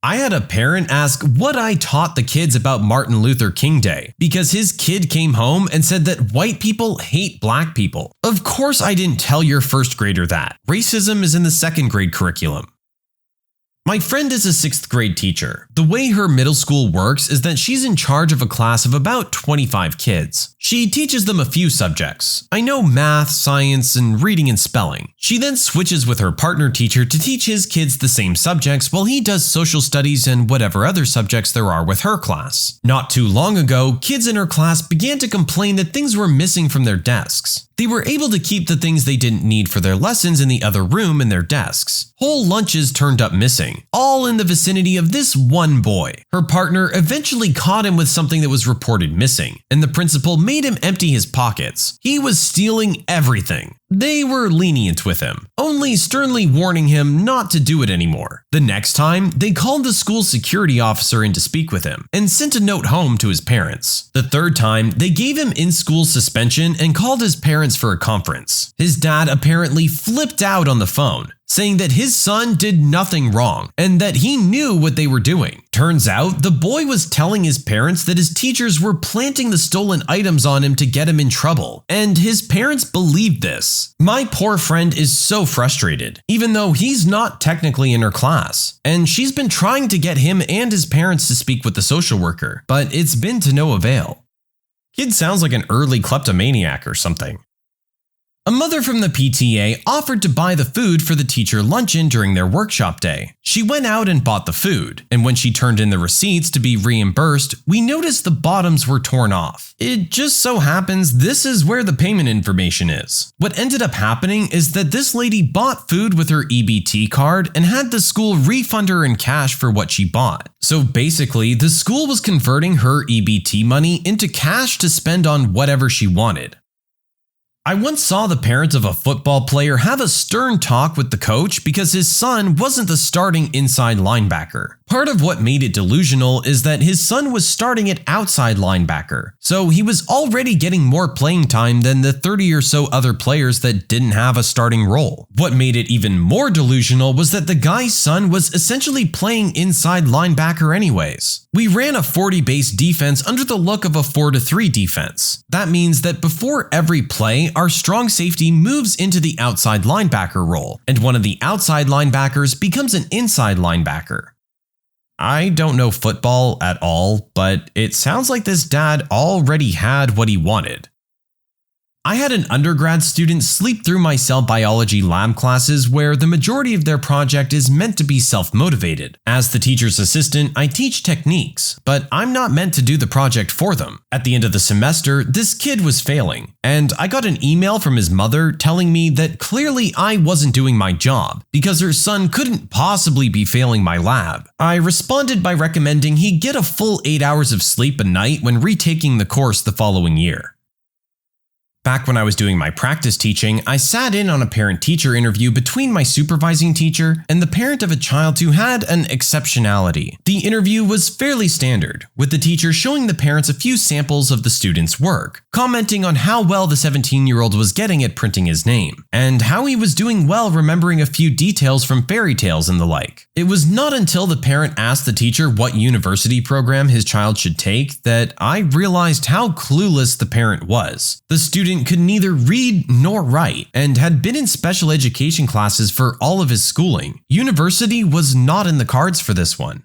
I had a parent ask what I taught the kids about Martin Luther King Day because his kid came home and said that white people hate black people. Of course I didn't tell your 1st grader that. Racism is in the 2nd grade curriculum. My friend is a 6th grade teacher. The way her middle school works is that she's in charge of a class of about 25 kids. She teaches them a few subjects. I know math, science, and reading and spelling. She then switches with her partner teacher to teach his kids the same subjects while he does social studies and whatever other subjects there are with her class. Not too long ago, kids in her class began to complain that things were missing from their desks. They were able to keep the things they didn't need for their lessons in the other room in their desks. Whole lunches turned up missing, all in the vicinity of this one boy. Her partner eventually caught him with something that was reported missing, and the principal made him empty his pockets. He was stealing everything. They were lenient with him, only sternly warning him not to do it anymore. The next time, they called the school security officer in to speak with him and sent a note home to his parents. The 3rd time, they gave him in-school suspension and called his parents for a conference. His dad apparently flipped out on the phone, saying that his son did nothing wrong and that he knew what they were doing. Turns out, the boy was telling his parents that his teachers were planting the stolen items on him to get him in trouble, and his parents believed this. My poor friend is so frustrated, even though he's not technically in her class, and she's been trying to get him and his parents to speak with the social worker, but it's been to no avail. Kid sounds like an early kleptomaniac or something. A mother from the PTA offered to buy the food for the teacher luncheon during their workshop day. She went out and bought the food, and when she turned in the receipts to be reimbursed, we noticed the bottoms were torn off. It just so happens this is where the payment information is. What ended up happening is that this lady bought food with her EBT card and had the school refund her in cash for what she bought. So basically, the school was converting her EBT money into cash to spend on whatever she wanted. I once saw the parent of a football player have a stern talk with the coach because his son wasn't the starting inside linebacker. Part of what made it delusional is that his son was starting at outside linebacker, so he was already getting more playing time than the 30 or so other players that didn't have a starting role. What made it even more delusional was that the guy's son was essentially playing inside linebacker anyways. We ran a 40 base defense under the look of a 4-3 defense. That means that before every play, our strong safety moves into the outside linebacker role, and one of the outside linebackers becomes an inside linebacker. I don't know football at all, but it sounds like this dad already had what he wanted. I had an undergrad student sleep through my cell biology lab classes where the majority of their project is meant to be self-motivated. As the teacher's assistant, I teach techniques, but I'm not meant to do the project for them. At the end of the semester, this kid was failing, and I got an email from his mother telling me that clearly I wasn't doing my job because her son couldn't possibly be failing my lab. I responded by recommending he get a full 8 hours of sleep a night when retaking the course the following year. Back when I was doing my practice teaching, I sat in on a parent-teacher interview between my supervising teacher and the parent of a child who had an exceptionality. The interview was fairly standard, with the teacher showing the parents a few samples of the student's work, commenting on how well the 17-year-old was getting at printing his name, and how he was doing well remembering a few details from fairy tales and the like. It was not until the parent asked the teacher what university program his child should take that I realized how clueless the parent was. The student could neither read nor write and had been in special education classes for all of his schooling. University was not in the cards for this one.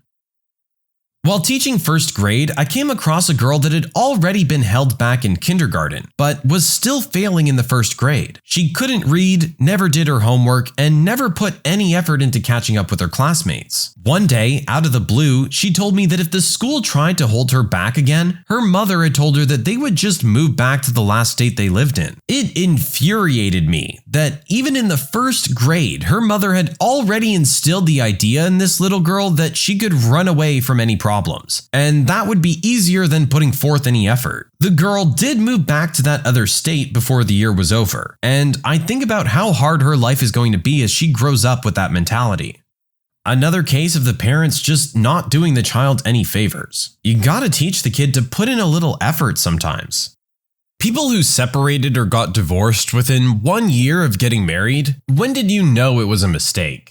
While teaching first grade, I came across a girl that had already been held back in kindergarten, but was still failing in the first grade. She couldn't read, never did her homework, and never put any effort into catching up with her classmates. One day, out of the blue, she told me that if the school tried to hold her back again, her mother had told her that they would just move back to the last state they lived in. It infuriated me that even in the first grade, her mother had already instilled the idea in this little girl that she could run away from any problems, and that would be easier than putting forth any effort. The girl did move back to that other state before the year was over, and I think about how hard her life is going to be as she grows up with that mentality. Another case of the parents just not doing the child any favors. You gotta teach the kid to put in a little effort sometimes. People who separated or got divorced within 1 year of getting married, when did you know it was a mistake?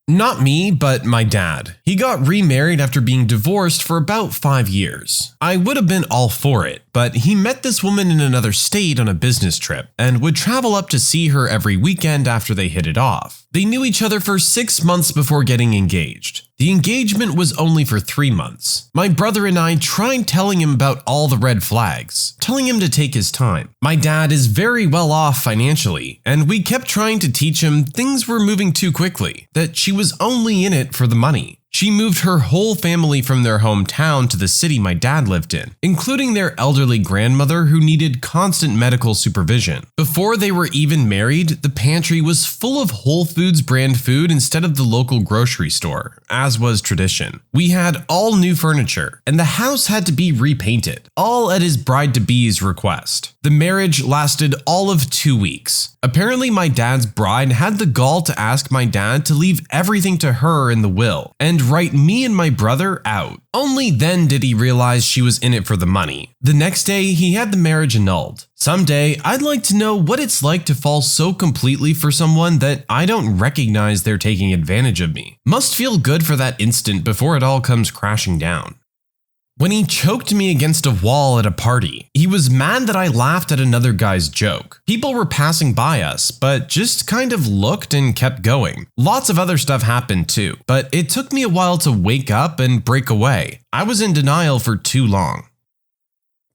Not me, but my dad. He got remarried after being divorced for about 5 years. I would have been all for it, but he met this woman in another state on a business trip and would travel up to see her every weekend after they hit it off. They knew each other for 6 months before getting engaged. The engagement was only for 3 months. My brother and I tried telling him about all the red flags, telling him to take his time. My dad is very well off financially, and we kept trying to teach him things were moving too quickly, that she was only in it for the money. She moved her whole family from their hometown to the city my dad lived in, including their elderly grandmother who needed constant medical supervision. Before they were even married, the pantry was full of Whole Foods brand food instead of the local grocery store, as was tradition. We had all new furniture, and the house had to be repainted, all at his bride-to-be's request. The marriage lasted all of 2 weeks. Apparently, my dad's bride had the gall to ask my dad to leave everything to her in the will, and write me and my brother out. Only then did he realize she was in it for the money. The next day, he had the marriage annulled. Someday, I'd like to know what it's like to fall so completely for someone that I don't recognize they're taking advantage of me. Must feel good for that instant before it all comes crashing down. When he choked me against a wall at a party, he was mad that I laughed at another guy's joke. People were passing by us, but just kind of looked and kept going. Lots of other stuff happened too, but it took me a while to wake up and break away. I was in denial for too long.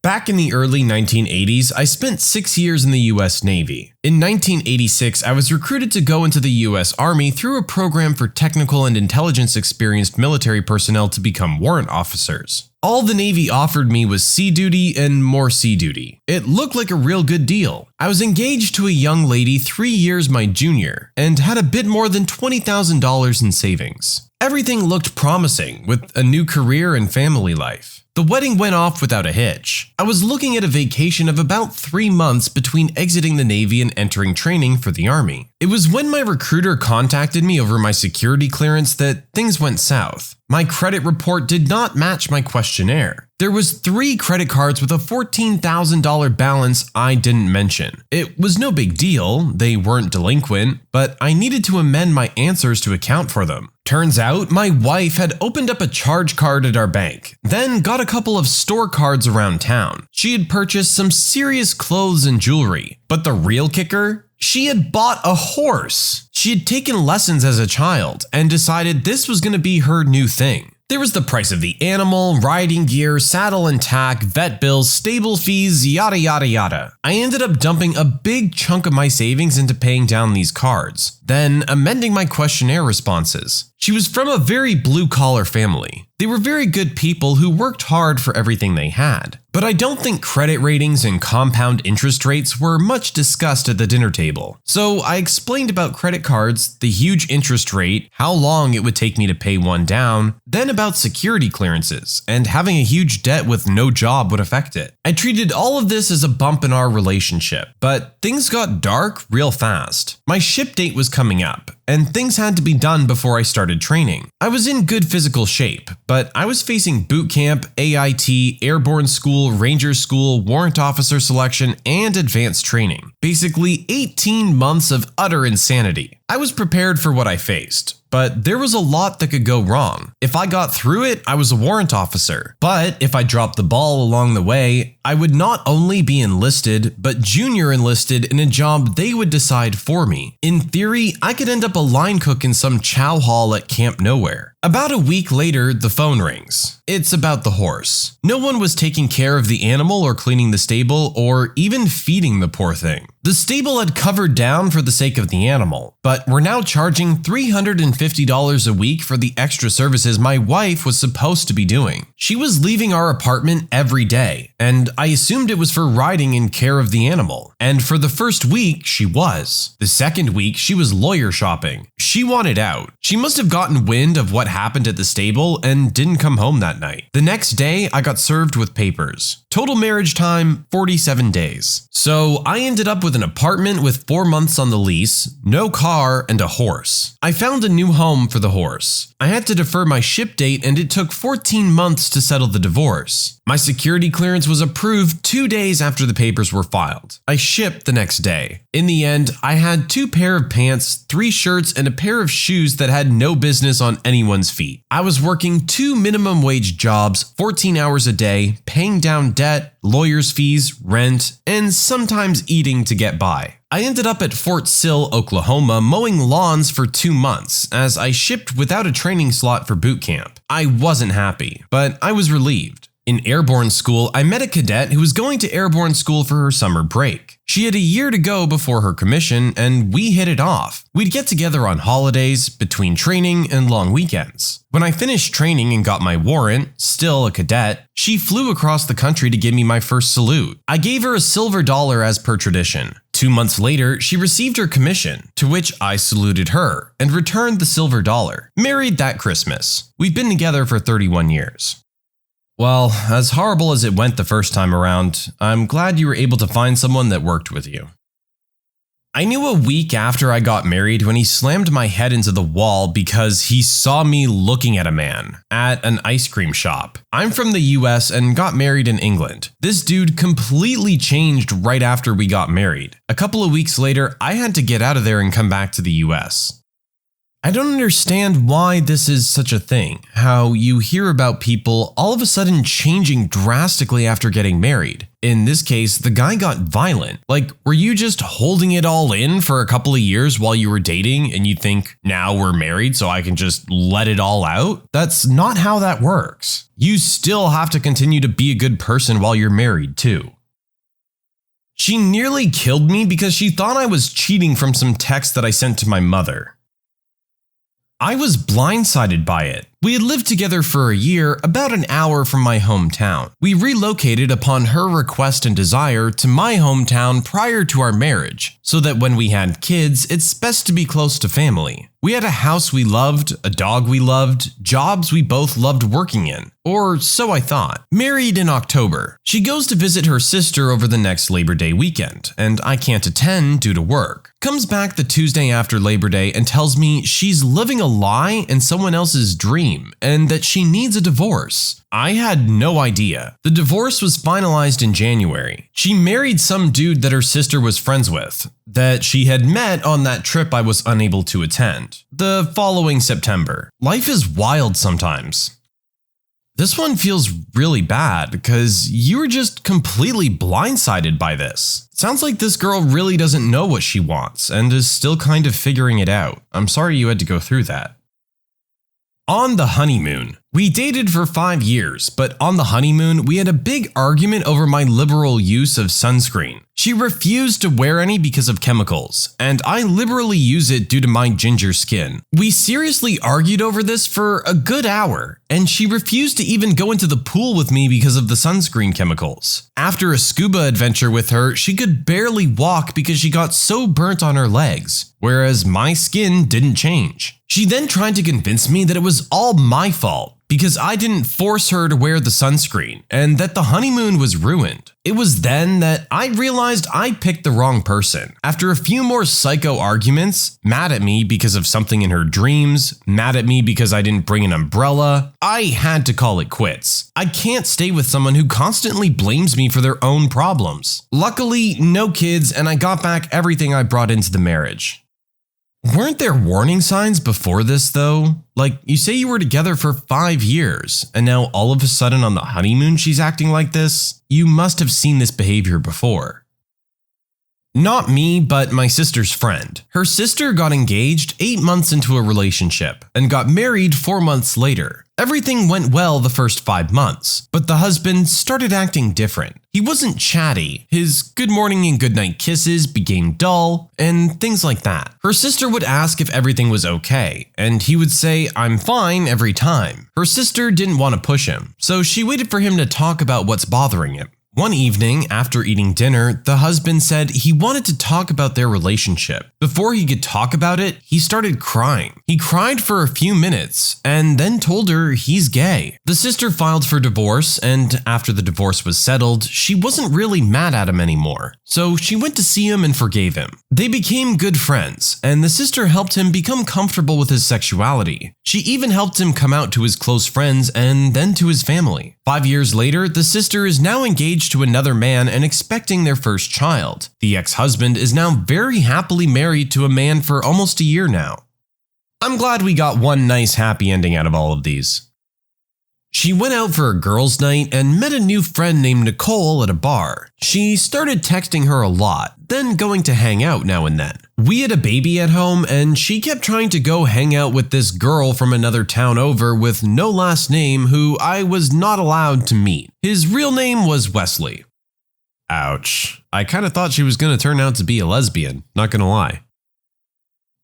Back in the early 1980s, I spent 6 years in the US Navy. In 1986, I was recruited to go into the US Army through a program for technical and intelligence-experienced military personnel to become warrant officers. All the Navy offered me was sea duty and more sea duty. It looked like a real good deal. I was engaged to a young lady 3 years my junior and had a bit more than $20,000 in savings. Everything looked promising with a new career and family life. The wedding went off without a hitch. I was looking at a vacation of about 3 months between exiting the Navy and entering training for the Army. It was when my recruiter contacted me over my security clearance that things went south. My credit report did not match my questionnaire. There was 3 credit cards with a $14,000 balance I didn't mention. It was no big deal, they weren't delinquent, but I needed to amend my answers to account for them. Turns out, my wife had opened up a charge card at our bank, then got a couple of store cards around town. She had purchased some serious clothes and jewelry, but the real kicker? She had bought a horse. She had taken lessons as a child and decided this was going to be her new thing. There was the price of the animal, riding gear, saddle and tack, vet bills, stable fees, yada yada yada. I ended up dumping a big chunk of my savings into paying down these cards, then amending my questionnaire responses. She was from a very blue-collar family. They were very good people who worked hard for everything they had. But I don't think credit ratings and compound interest rates were much discussed at the dinner table. So I explained about credit cards, the huge interest rate, how long it would take me to pay one down, then about security clearances, and having a huge debt with no job would affect it. I treated all of this as a bump in our relationship, but things got dark real fast. My ship date was coming up, and things had to be done before I started training. I was in good physical shape, but I was facing boot camp, AIT, airborne school, ranger school, warrant officer selection, and advanced training. Basically 18 months of utter insanity. I was prepared for what I faced, but there was a lot that could go wrong. If I got through it, I was a warrant officer. But if I dropped the ball along the way, I would not only be enlisted, but junior enlisted in a job they would decide for me. In theory, I could end up a line cook in some chow hall at Camp Nowhere. About a week later, the phone rings. It's about the horse. No one was taking care of the animal or cleaning the stable or even feeding the poor thing. The stable had covered down for the sake of the animal, but we're now charging $350 a week for the extra services my wife was supposed to be doing. She was leaving our apartment every day, and I assumed it was for riding in care of the animal. And for the first week, she was. The second week, she was lawyer shopping. She wanted out. She must have gotten wind of what happened at the stable and didn't come home that night. The next day, I got served with papers. Total marriage time, 47 days. So I ended up with an apartment with 4 months on the lease, no car, and a horse. I found a new home for the horse. I had to defer my ship date and it took 14 months to settle the divorce. My security clearance was approved 2 days after the papers were filed. I shipped the next day. In the end, I had 2 pair of pants, 3 shirts, and a pair of shoes that had no business on anyone's feet. I was working 2 minimum wage jobs, 14 hours a day, paying down debt, lawyer's fees, rent, and sometimes eating to get by. I ended up at Fort Sill, Oklahoma, mowing lawns for 2 months as I shipped without a training slot for boot camp. I wasn't happy, but I was relieved. In airborne school, I met a cadet who was going to airborne school for her summer break. She had a year to go before her commission, and we hit it off. We'd get together on holidays, between training and long weekends. When I finished training and got my warrant, still a cadet, she flew across the country to give me my first salute. I gave her a silver dollar as per tradition. 2 months later, she received her commission, to which I saluted her and returned the silver dollar. Married that Christmas. We've been together for 31 years. Well, as horrible as it went the first time around, I'm glad you were able to find someone that worked with you. I knew a week after I got married when he slammed my head into the wall because he saw me looking at a man at an ice cream shop. I'm from the US and got married in England. This dude completely changed right after we got married. A couple of weeks later, I had to get out of there and come back to the US. I don't understand why this is such a thing, how you hear about people all of a sudden changing drastically after getting married. In this case, the guy got violent. Like, were you just holding it all in for a couple of years while you were dating and you think, now we're married so I can just let it all out? That's not how that works. You still have to continue to be a good person while you're married too. She nearly killed me because she thought I was cheating from some text that I sent to my mother. I was blindsided by it. We had lived together for a year, about an hour from my hometown. We relocated upon her request and desire to my hometown prior to our marriage, so that when we had kids, it's best to be close to family. We had a house we loved, a dog we loved, jobs we both loved working in. Or so I thought. Married in October. She goes to visit her sister over the next Labor Day weekend, and I can't attend due to work. Comes back the Tuesday after Labor Day and tells me she's living a lie and someone else's dream, and that she needs a divorce. I had no idea. The divorce was finalized in January. She married some dude that her sister was friends with, that she had met on that trip I was unable to attend. The following September. Life is wild sometimes. This one feels really bad because you were just completely blindsided by this. Sounds like this girl really doesn't know what she wants and is still kind of figuring it out. I'm sorry you had to go through that. On the honeymoon. We dated for 5 years, but on the honeymoon, we had a big argument over my liberal use of sunscreen. She refused to wear any because of chemicals, and I liberally use it due to my ginger skin. We seriously argued over this for a good hour, and she refused to even go into the pool with me because of the sunscreen chemicals. After a scuba adventure with her, she could barely walk because she got so burnt on her legs, whereas my skin didn't change. She then tried to convince me that it was all my fault, because I didn't force her to wear the sunscreen, and that the honeymoon was ruined. It was then that I realized I picked the wrong person. After a few more psycho arguments, mad at me because of something in her dreams, mad at me because I didn't bring an umbrella, I had to call it quits. I can't stay with someone who constantly blames me for their own problems. Luckily, no kids, and I got back everything I brought into the marriage. Weren't there warning signs before this though? Like, you say you were together for 5 years, and now all of a sudden on the honeymoon she's acting like this? You must have seen this behavior before. Not me, but my sister's friend. Her sister got engaged 8 months into a relationship and got married 4 months later. Everything went well the first 5 months, but the husband started acting different. He wasn't chatty, his good morning and good night kisses became dull, and things like that. Her sister would ask if everything was okay, and he would say, "I'm fine," every time. Her sister didn't want to push him, so she waited for him to talk about what's bothering him. One evening, after eating dinner, the husband said he wanted to talk about their relationship. Before he could talk about it, he started crying. He cried for a few minutes and then told her he's gay. The sister filed for divorce, and after the divorce was settled, she wasn't really mad at him anymore. So she went to see him and forgave him. They became good friends, and the sister helped him become comfortable with his sexuality. She even helped him come out to his close friends and then to his family. 5 years later, the sister is now engaged to another man and expecting their first child. The ex-husband is now very happily married to a man for almost a year now. I'm glad we got one nice happy ending out of all of these. She went out for a girls' night and met a new friend named Nicole at a bar. She started texting her a lot, then going to hang out now and then. We had a baby at home and she kept trying to go hang out with this girl from another town over with no last name who I was not allowed to meet. His real name was Wesley. Ouch. I kind of thought she was going to turn out to be a lesbian, not gonna lie.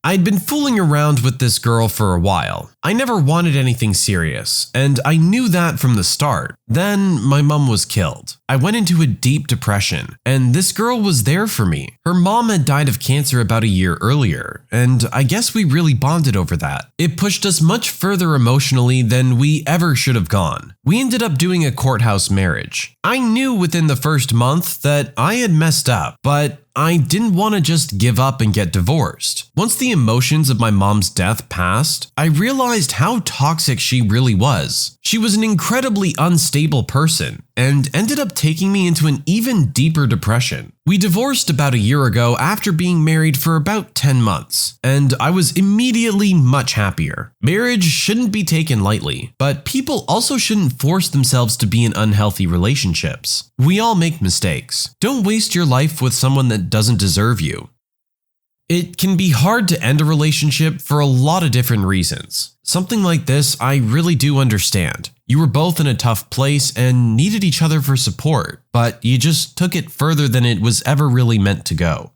I'd been fooling around with this girl for a while. I never wanted anything serious, and I knew that from the start. Then my mom was killed. I went into a deep depression, and this girl was there for me. Her mom had died of cancer about a year earlier, and I guess we really bonded over that. It pushed us much further emotionally than we ever should have gone. We ended up doing a courthouse marriage. I knew within the first month that I had messed up, but I didn't want to just give up and get divorced. Once the emotions of my mom's death passed, I realized how toxic she really was. She was an incredibly unstable person and ended up taking me into an even deeper depression. We divorced about a year ago after being married for about 10 months, and I was immediately much happier. Marriage shouldn't be taken lightly, but people also shouldn't force themselves to be in unhealthy relationships. We all make mistakes. Don't waste your life with someone that doesn't deserve you. It can be hard to end a relationship for a lot of different reasons. Something like this, I really do understand. You were both in a tough place and needed each other for support, but you just took it further than it was ever really meant to go.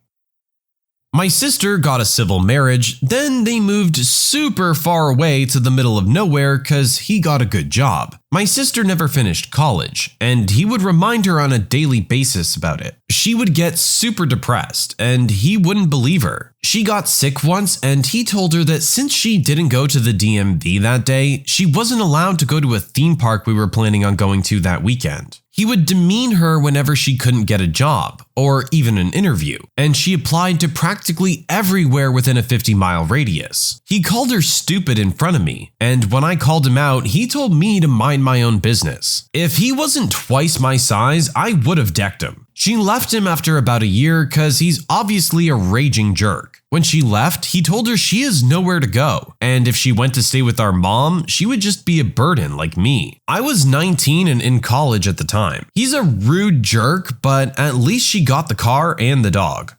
My sister got a civil marriage, then they moved super far away to the middle of nowhere because he got a good job. My sister never finished college, and he would remind her on a daily basis about it. She would get super depressed, and he wouldn't believe her. She got sick once, and he told her that since she didn't go to the DMV that day, she wasn't allowed to go to a theme park we were planning on going to that weekend. He would demean her whenever she couldn't get a job, or even an interview, and she applied to practically everywhere within a 50-mile radius. He called her stupid in front of me, and when I called him out, he told me to mind my own business. If he wasn't twice my size, I would have decked him. She left him after about a year because he's obviously a raging jerk. When she left, he told her she has nowhere to go, and if she went to stay with our mom, she would just be a burden like me. I was 19 and in college at the time. He's a rude jerk, but at least she got the car and the dog.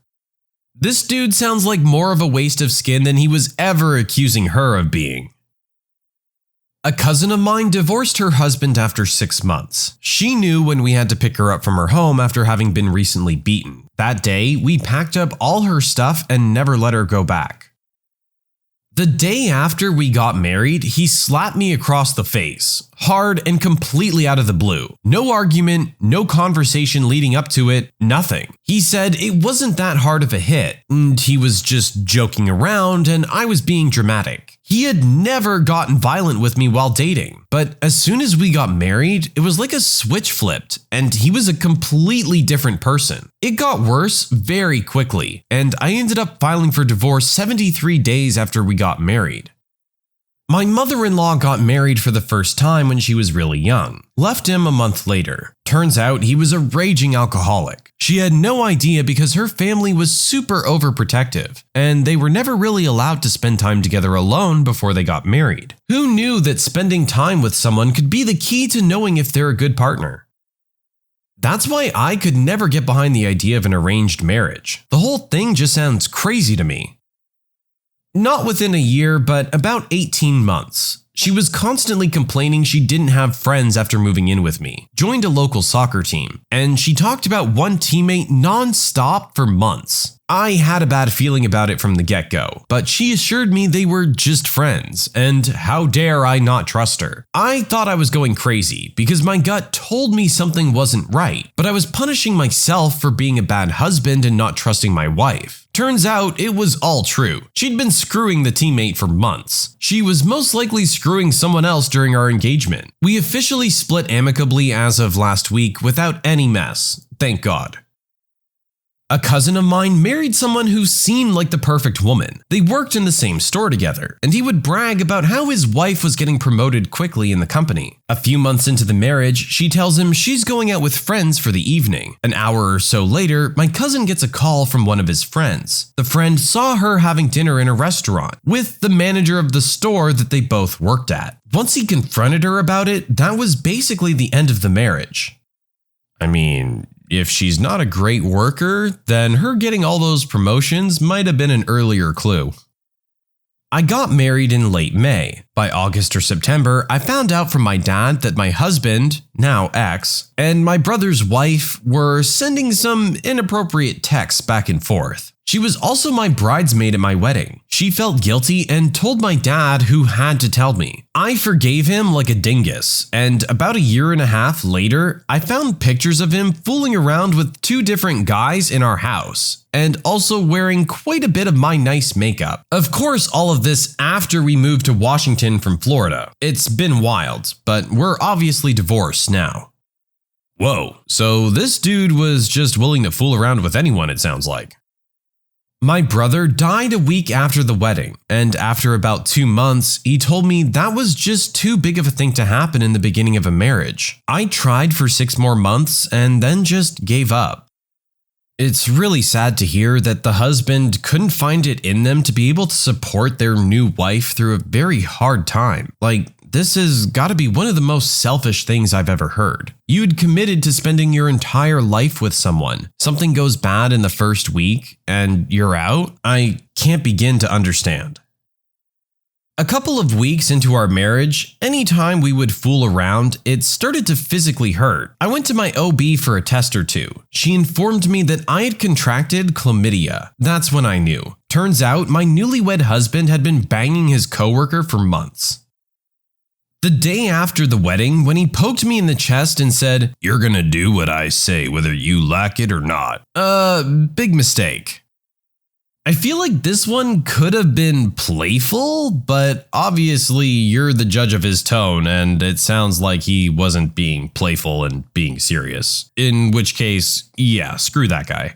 This dude sounds like more of a waste of skin than he was ever accusing her of being. A cousin of mine divorced her husband after 6 months. She knew when we had to pick her up from her home after having been recently beaten. That day, we packed up all her stuff and never let her go back. The day after we got married, he slapped me across the face, hard and completely out of the blue. No argument, no conversation leading up to it, nothing. He said it wasn't that hard of a hit, and he was just joking around and I was being dramatic. He had never gotten violent with me while dating, but as soon as we got married, it was like a switch flipped, and he was a completely different person. It got worse very quickly, and I ended up filing for divorce 73 days after we got married. My mother-in-law got married for the first time when she was really young. Left him a month later. Turns out he was a raging alcoholic. She had no idea because her family was super overprotective, and they were never really allowed to spend time together alone before they got married. Who knew that spending time with someone could be the key to knowing if they're a good partner? That's why I could never get behind the idea of an arranged marriage. The whole thing just sounds crazy to me. Not within a year, but about 18 months. She was constantly complaining she didn't have friends after moving in with me, joined a local soccer team, and she talked about one teammate non-stop for months. I had a bad feeling about it from the get-go, but she assured me they were just friends, and how dare I not trust her. I thought I was going crazy because my gut told me something wasn't right, but I was punishing myself for being a bad husband and not trusting my wife. Turns out it was all true. She'd been screwing the teammate for months. She was most likely screwing someone else during our engagement. We officially split amicably as of last week without any mess, thank God. A cousin of mine married someone who seemed like the perfect woman. They worked in the same store together, and he would brag about how his wife was getting promoted quickly in the company. A few months into the marriage, she tells him she's going out with friends for the evening. An hour or so later, my cousin gets a call from one of his friends. The friend saw her having dinner in a restaurant with the manager of the store that they both worked at. Once he confronted her about it, that was basically the end of the marriage. I mean, if she's not a great worker, then her getting all those promotions might have been an earlier clue. I got married in late May. By August or September, I found out from my dad that my husband, now ex, and my brother's wife were sending some inappropriate texts back and forth. She was also my bridesmaid at my wedding. She felt guilty and told my dad, who had to tell me. I forgave him like a dingus, and about a year and a half later, I found pictures of him fooling around with 2 different guys in our house, and also wearing quite a bit of my nice makeup. Of course, all of this after we moved to Washington from Florida. It's been wild, but we're obviously divorced now. Whoa, so this dude was just willing to fool around with anyone, it sounds like. My brother died a week after the wedding, and after about 2 months, he told me that was just too big of a thing to happen in the beginning of a marriage. I tried for 6 more months and then just gave up. It's really sad to hear that the husband couldn't find it in them to be able to support their new wife through a very hard time. Like, this has got to be one of the most selfish things I've ever heard. You'd committed to spending your entire life with someone. Something goes bad in the first week and you're out? I can't begin to understand. A couple of weeks into our marriage, anytime we would fool around, it started to physically hurt. I went to my OB for a test or two. She informed me that I had contracted chlamydia. That's when I knew. Turns out my newlywed husband had been banging his coworker for months. The day after the wedding, when he poked me in the chest and said, "You're gonna do what I say whether you like it or not." Big mistake. I feel like this one could have been playful, but obviously you're the judge of his tone and it sounds like he wasn't being playful and being serious. In which case, yeah, screw that guy.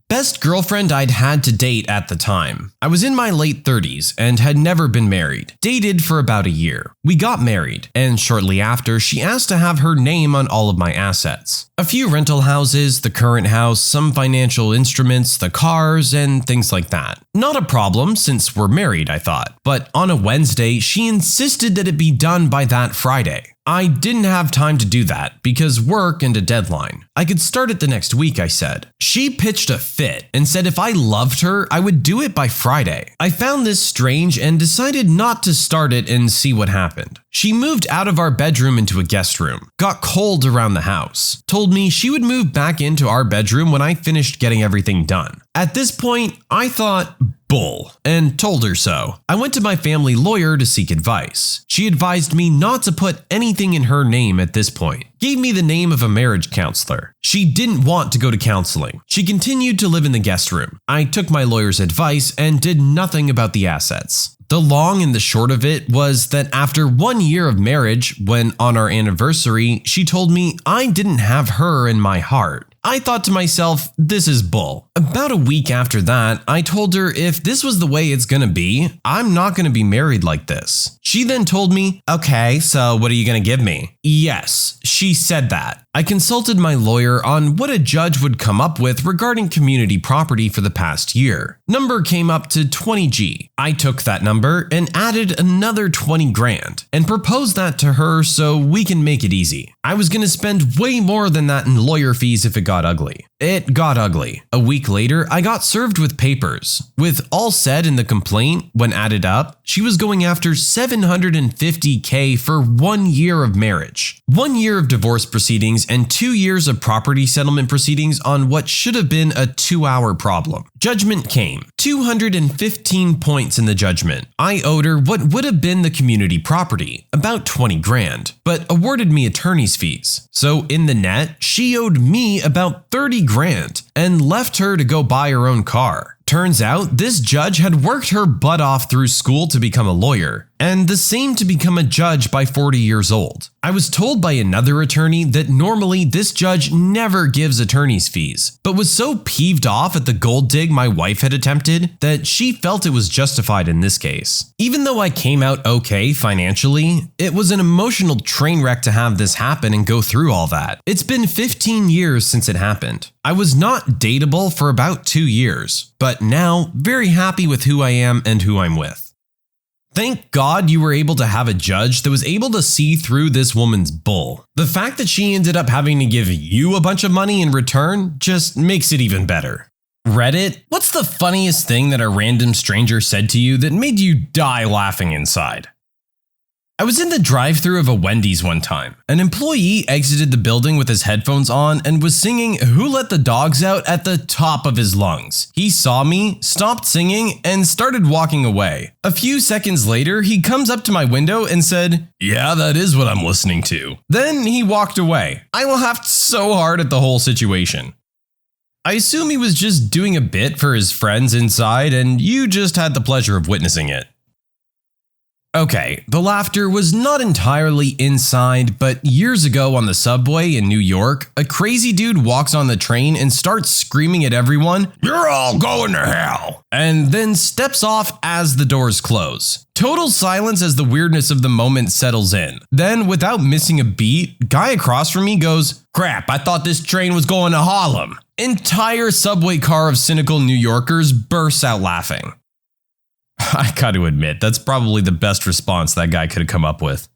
Best girlfriend I'd had to date at the time. I was in my late 30s and had never been married. Dated for about a year. We got married, and shortly after, she asked to have her name on all of my assets. A few rental houses, the current house, some financial instruments, the cars, and things like that. Not a problem since we're married, I thought. But on a Wednesday, she insisted that it be done by that Friday. I didn't have time to do that because work and a deadline. I could start it the next week, I said. She pitched a fit and said if I loved her, I would do it by Friday. I found this strange and decided not to start it and see what happened. She moved out of our bedroom into a guest room, got cold around the house, told me she would move back into our bedroom when I finished getting everything done. At this point, I thought, bull, and told her so. I went to my family lawyer to seek advice. She advised me not to put anything in her name at this point. Gave me the name of a marriage counselor. She didn't want to go to counseling. She continued to live in the guest room. I took my lawyer's advice and did nothing about the assets. The long and the short of it was that after 1 year of marriage, when on our anniversary, she told me I didn't have her in my heart. I thought to myself, this is bull. About a week after that, I told her if this was the way it's gonna be, I'm not gonna be married like this. She then told me, okay, so what are you gonna give me? Yes, she said that. I consulted my lawyer on what a judge would come up with regarding community property for the past year. Number came up to 20G. I took that number and added another 20 grand and proposed that to her so we can make it easy. I was gonna spend way more than that in lawyer fees if it got ugly. It got ugly. A week later, I got served with papers. With all said in the complaint, when added up, she was going after $750K for 1 year of marriage, 1 year of divorce proceedings, and 2 years of property settlement proceedings on what should have been a 2-hour problem. Judgment came. 215 points in the judgment. I owed her what would have been the community property, about 20 grand, but awarded me attorney's fees. So in the net, she owed me about 30 grand and left her to go buy her own car. Turns out this judge had worked her butt off through school to become a lawyer, and the same to become a judge by 40 years old. I was told by another attorney that normally this judge never gives attorney's fees, but was so peeved off at the gold dig my wife had attempted that she felt it was justified in this case. Even though I came out okay financially, it was an emotional train wreck to have this happen and go through all that. It's been 15 years since it happened. I was not dateable for about 2 years, but now very happy with who I am and who I'm with. Thank God you were able to have a judge that was able to see through this woman's bull. The fact that she ended up having to give you a bunch of money in return just makes it even better. Reddit, what's the funniest thing that a random stranger said to you that made you die laughing inside? I was in the drive-thru of a Wendy's one time. An employee exited the building with his headphones on and was singing "Who Let the Dogs Out" at the top of his lungs. He saw me, stopped singing, and started walking away. A few seconds later, he comes up to my window and said, "Yeah, that is what I'm listening to." Then he walked away. I laughed so hard at the whole situation. I assume he was just doing a bit for his friends inside and you just had the pleasure of witnessing it. Okay, the laughter was not entirely inside, but years ago on the subway in New York, a crazy dude walks on the train and starts screaming at everyone, "You're all going to hell!" and then steps off as the doors close. Total silence as the weirdness of the moment settles in. Then, without missing a beat, guy across from me goes, "Crap, I thought this train was going to Harlem." Entire subway car of cynical New Yorkers bursts out laughing. I gotta admit, that's probably the best response that guy could have come up with.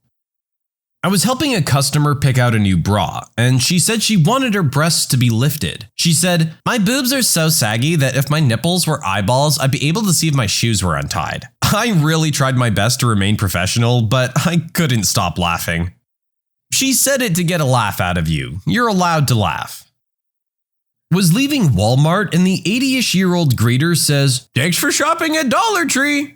I was helping a customer pick out a new bra, and she said she wanted her breasts to be lifted. She said, "My boobs are so saggy that if my nipples were eyeballs, I'd be able to see if my shoes were untied." I really tried my best to remain professional, but I couldn't stop laughing. She said it to get a laugh out of you. You're allowed to laugh. Was leaving Walmart and the 80-ish-year-old greeter says, "Thanks for shopping at Dollar Tree."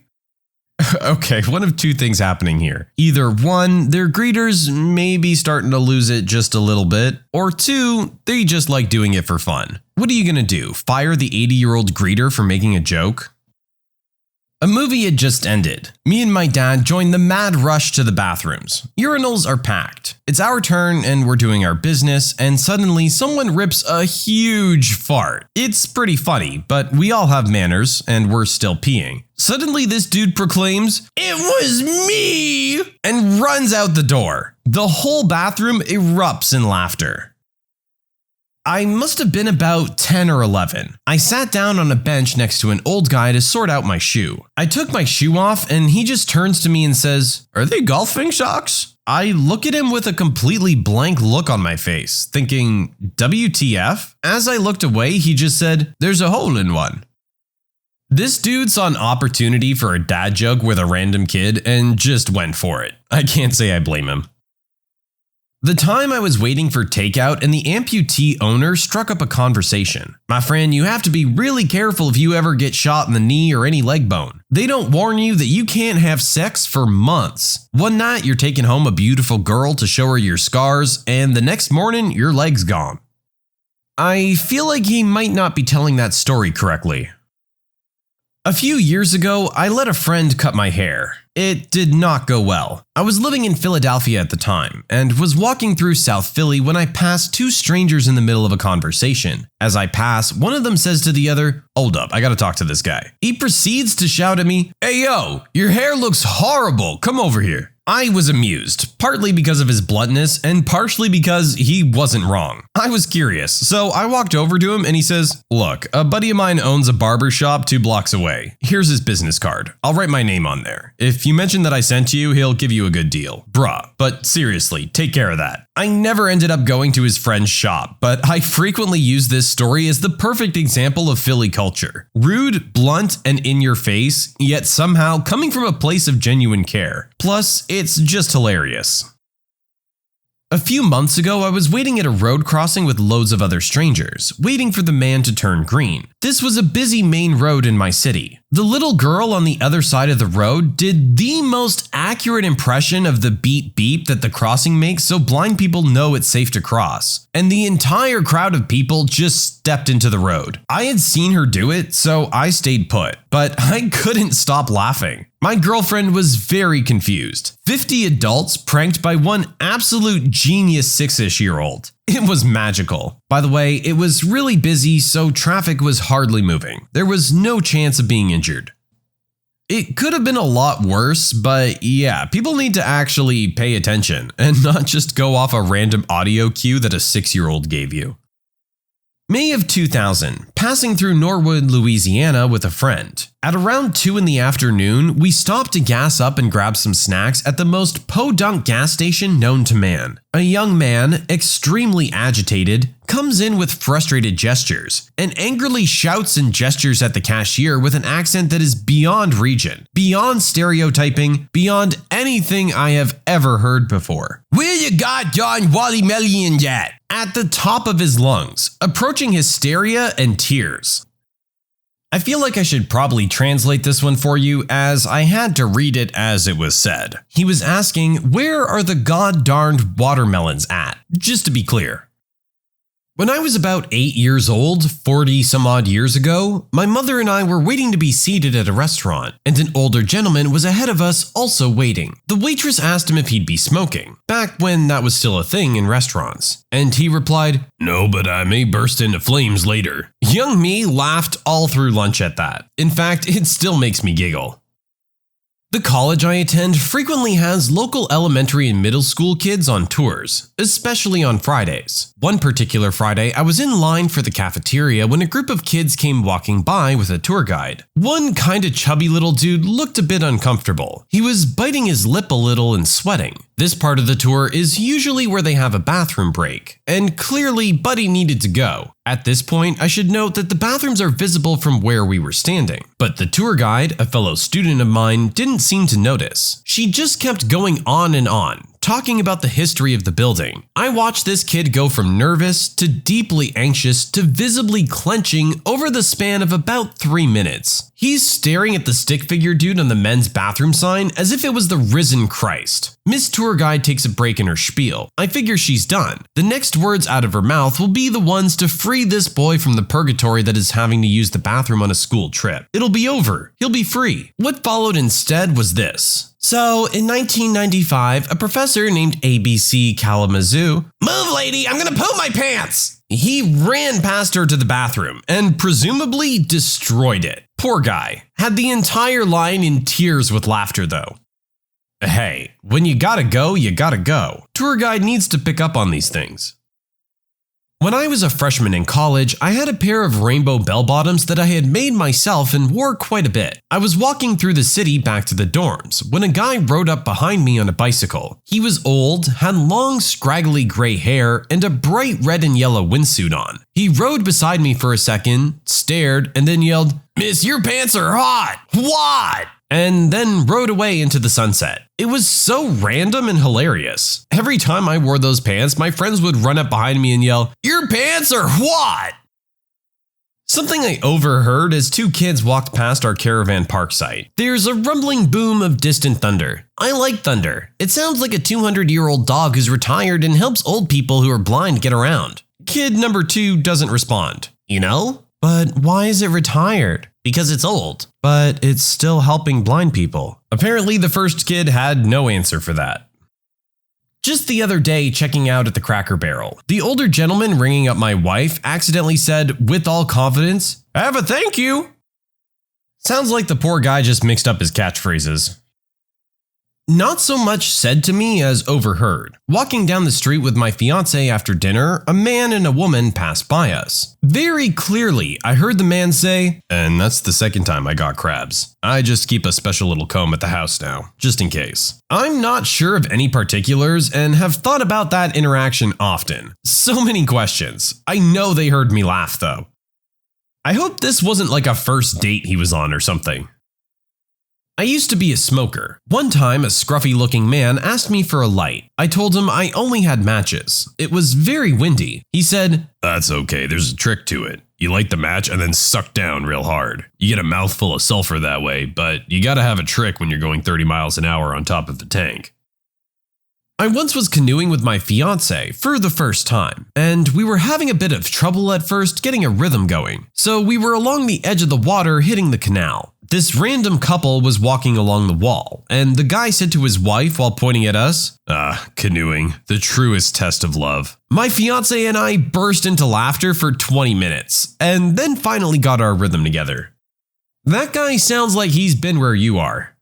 Okay, one of two things happening here. Either one, their greeters may be starting to lose it just a little bit, or two, they just like doing it for fun. What are you gonna do, fire the 80-year-old greeter for making a joke? A movie had just ended. Me and my dad joined the mad rush to the bathrooms. Urinals are packed. It's our turn and we're doing our business, and suddenly someone rips a huge fart. It's pretty funny, but we all have manners and we're still peeing. Suddenly this dude proclaims, "It was me!" and runs out the door. The whole bathroom erupts in laughter. I must have been about 10 or 11. I sat down on a bench next to an old guy to sort out my shoe. I took my shoe off and he just turns to me and says, "Are they golfing socks?" I look at him with a completely blank look on my face, thinking, WTF? As I looked away, he just said, "There's a hole in one." This dude saw an opportunity for a dad joke with a random kid and just went for it. I can't say I blame him. The time I was waiting for takeout and the amputee owner struck up a conversation. "My friend, you have to be really careful if you ever get shot in the knee or any leg bone. They don't warn you that you can't have sex for months. One night you're taking home a beautiful girl to show her your scars, and the next morning your leg's gone." I feel like he might not be telling that story correctly. A few years ago, I let a friend cut my hair. It did not go well. I was living in Philadelphia at the time and was walking through South Philly when I passed two strangers in the middle of a conversation. As I pass, one of them says to the other, "Hold up, I gotta talk to this guy." He proceeds to shout at me, "Hey yo, your hair looks horrible, come over here." I was amused, partly because of his bluntness and partially because he wasn't wrong. I was curious, so I walked over to him and he says, "Look, a buddy of mine owns a barber shop 2 blocks away. Here's his business card. I'll write my name on there. If you mention that I sent you, he'll give you a good deal." Bruh, but seriously, take care of that. I never ended up going to his friend's shop, but I frequently use this story as the perfect example of Philly culture. Rude, blunt, and in your face, yet somehow coming from a place of genuine care. Plus, it's just hilarious. A few months ago, I was waiting at a road crossing with loads of other strangers, waiting for the man to turn green. This was a busy main road in my city. The little girl on the other side of the road did the most accurate impression of the beep beep that the crossing makes so blind people know it's safe to cross. And the entire crowd of people just stepped into the road. I had seen her do it, so I stayed put, but I couldn't stop laughing. My girlfriend was very confused. 50 adults pranked by one absolute genius 6-ish-year-old. It was magical. By the way, it was really busy, so traffic was hardly moving. There was no chance of being injured. It could have been a lot worse, but yeah, people need to actually pay attention and not just go off a random audio cue that a 6-year-old gave you. May of 2000, passing through Norwood, Louisiana with a friend. At around 2 in the afternoon, we stopped to gas up and grab some snacks at the most podunk gas station known to man. A young man, extremely agitated, comes in with frustrated gestures and angrily shouts and gestures at the cashier with an accent that is beyond region, beyond stereotyping, beyond anything I have ever heard before. "Where you got John Wally Million at?" At the top of his lungs, approaching hysteria and tears. I feel like I should probably translate this one for you, as I had to read it as it was said. He was asking, "Where are the god-darned watermelons at?" Just to be clear. When I was about 8 years old, 40 some odd years ago, my mother and I were waiting to be seated at a restaurant, and an older gentleman was ahead of us also waiting. The waitress asked him if he'd be smoking, back when that was still a thing in restaurants, and he replied, "No, but I may burst into flames later." Young me laughed all through lunch at that. In fact, it still makes me giggle. The college I attend frequently has local elementary and middle school kids on tours, especially on Fridays. One particular Friday, I was in line for the cafeteria when a group of kids came walking by with a tour guide. One kinda chubby little dude looked a bit uncomfortable. He was biting his lip a little and sweating. This part of the tour is usually where they have a bathroom break, and clearly Buddy needed to go. At this point, I should note that the bathrooms are visible from where we were standing, but the tour guide, a fellow student of mine, didn't seem to notice. She just kept going on and on, talking about the history of the building. I watched this kid go from nervous to deeply anxious to visibly clenching over the span of about 3 minutes. He's staring at the stick figure dude on the men's bathroom sign as if it was the risen Christ. Miss Tour Guide takes a break in her spiel. I figure she's done. The next words out of her mouth will be the ones to free this boy from the purgatory that is having to use the bathroom on a school trip. It'll be over. He'll be free. What followed instead was this. So, in 1995, a professor named ABC Kalamazoo, "Move, lady, I'm gonna poop my pants!" He ran past her to the bathroom and presumably destroyed it. Poor guy. Had the entire line in tears with laughter though. Hey, when you gotta go, you gotta go. Tour guide needs to pick up on these things. When I was a freshman in college, I had a pair of rainbow bell-bottoms that I had made myself and wore quite a bit. I was walking through the city back to the dorms when a guy rode up behind me on a bicycle. He was old, had long scraggly gray hair, and a bright red and yellow windsuit on. He rode beside me for a second, stared, and then yelled, "Miss, your pants are hot! What?" And then rode away into the sunset. It was so random and hilarious. Every time I wore those pants, my friends would run up behind me and yell, "Your pants are what?" Something I overheard as 2 kids walked past our caravan park site. There's a rumbling boom of distant thunder. I like thunder. It sounds like a 200-year-old dog who's retired and helps old people who are blind get around. Kid number 2 doesn't respond. You know? But why is it retired? Because it's old. But it's still helping blind people. Apparently the first kid had no answer for that. Just the other day, checking out at the Cracker Barrel, the older gentleman ringing up my wife accidentally said, with all confidence, "Have a thank you." Sounds like the poor guy just mixed up his catchphrases. Not so much said to me as overheard. Walking down the street with my fiance after dinner, a man and a woman passed by us. Very clearly, I heard the man say, "And that's the second time I got crabs. I just keep a special little comb at the house now, just in case." I'm not sure of any particulars and have thought about that interaction often. So many questions. I know they heard me laugh though. I hope this wasn't like a first date he was on or something. I used to be a smoker. One time, a scruffy-looking man asked me for a light. I told him I only had matches. It was very windy. He said, "That's okay, there's a trick to it. You light the match and then suck down real hard. You get a mouthful of sulfur that way, but you gotta have a trick when you're going 30 miles an hour on top of the tank." I once was canoeing with my fiance for the first time, and we were having a bit of trouble at first getting a rhythm going. So we were along the edge of the water hitting the canal. This random couple was walking along the wall, and the guy said to his wife while pointing at us, "Canoeing, the truest test of love." My fiance and I burst into laughter for 20 minutes, and then finally got our rhythm together. That guy sounds like he's been where you are.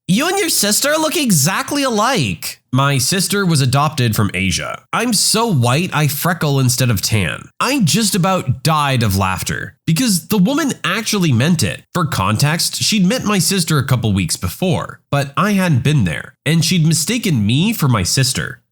"You and your sister look exactly alike." My sister was adopted from Asia. I'm so white I freckle instead of tan. I just about died of laughter because the woman actually meant it. For context, she'd met my sister a couple weeks before, but I hadn't been there, and she'd mistaken me for my sister.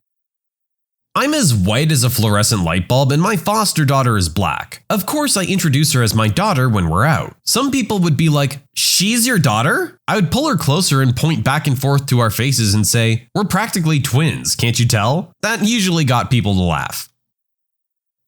I'm as white as a fluorescent light bulb and my foster daughter is black. Of course, I introduce her as my daughter when we're out. Some people would be like, "She's your daughter?" I would pull her closer and point back and forth to our faces and say, "We're practically twins, can't you tell?" That usually got people to laugh.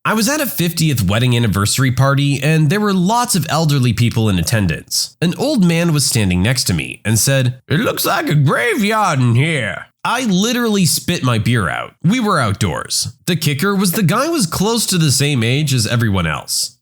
I was at a 50th wedding anniversary party and there were lots of elderly people in attendance. An old man was standing next to me and said, "It looks like a graveyard in here." I literally spit my beer out. We were outdoors. The kicker was the guy was close to the same age as everyone else.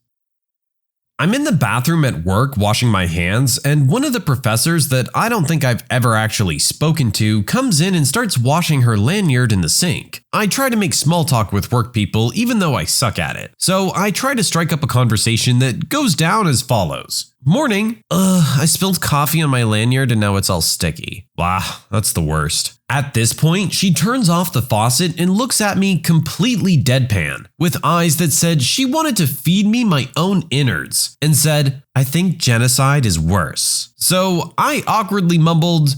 I'm in the bathroom at work washing my hands, and one of the professors that I don't think I've ever actually spoken to comes in and starts washing her lanyard in the sink. I try to make small talk with work people even though I suck at it. So I try to strike up a conversation that goes down as follows. "Morning. I spilled coffee on my lanyard and now it's all sticky." Wow, that's the worst. At this point, she turns off the faucet and looks at me completely deadpan, with eyes that said she wanted to feed me my own innards, and said, "I think genocide is worse." So I awkwardly mumbled,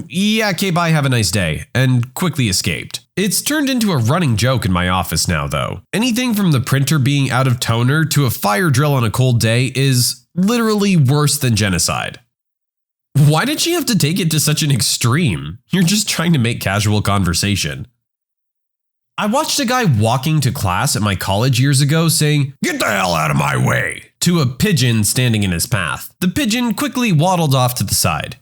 yeah, okay, bye, have a nice day, and quickly escaped. It's turned into a running joke in my office now, though. Anything from the printer being out of toner to a fire drill on a cold day is literally worse than genocide. Why did she have to take it to such an extreme? You're just trying to make casual conversation. I watched a guy walking to class at my college years ago saying, "Get the hell out of my way," to a pigeon standing in his path. The pigeon quickly waddled off to the side.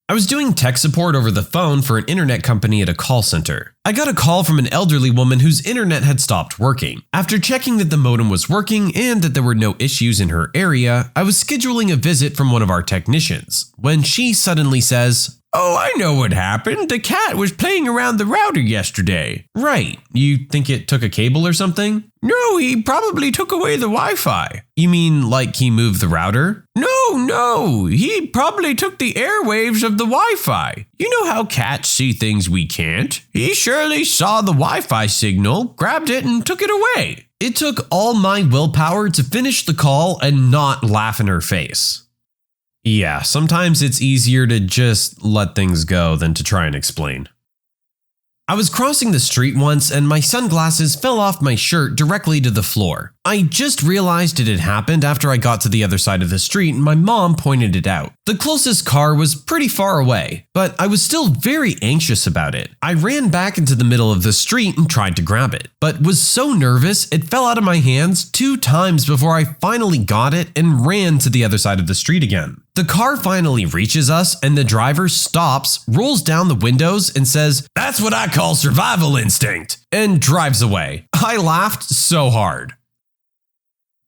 I was doing tech support over the phone for an internet company at a call center. I got a call from an elderly woman whose internet had stopped working. After checking that the modem was working and that there were no issues in her area, I was scheduling a visit from one of our technicians, when she suddenly says, "Oh, I know what happened. The cat was playing around the router yesterday." "Right. You think it took a cable or something?" "No, he probably took away the Wi-Fi." "You mean like he moved the router?" No, he probably took the airwaves of the Wi-Fi. You know how cats see things we can't. He surely saw the Wi-Fi signal, grabbed it, and took it away." It took all my willpower to finish the call and not laugh in her face. Yeah, sometimes it's easier to just let things go than to try and explain. I was crossing the street once and my sunglasses fell off my shirt directly to the floor. I just realized it had happened after I got to the other side of the street and my mom pointed it out. The closest car was pretty far away, but I was still very anxious about it. I ran back into the middle of the street and tried to grab it, but was so nervous it fell out of my hands 2 times before I finally got it and ran to the other side of the street again. The car finally reaches us and the driver stops, rolls down the windows and says, "That's what I call survival instinct," and drives away. I laughed so hard.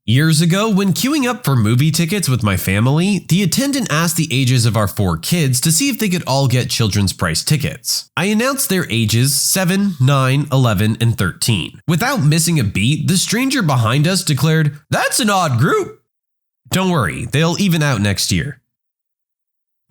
Years ago, when queuing up for movie tickets with my family, the attendant asked the ages of our 4 kids to see if they could all get children's price tickets. I announced their ages 7, 9, 11, and 13. Without missing a beat, the stranger behind us declared, "That's an odd group." Don't worry, they'll even out next year.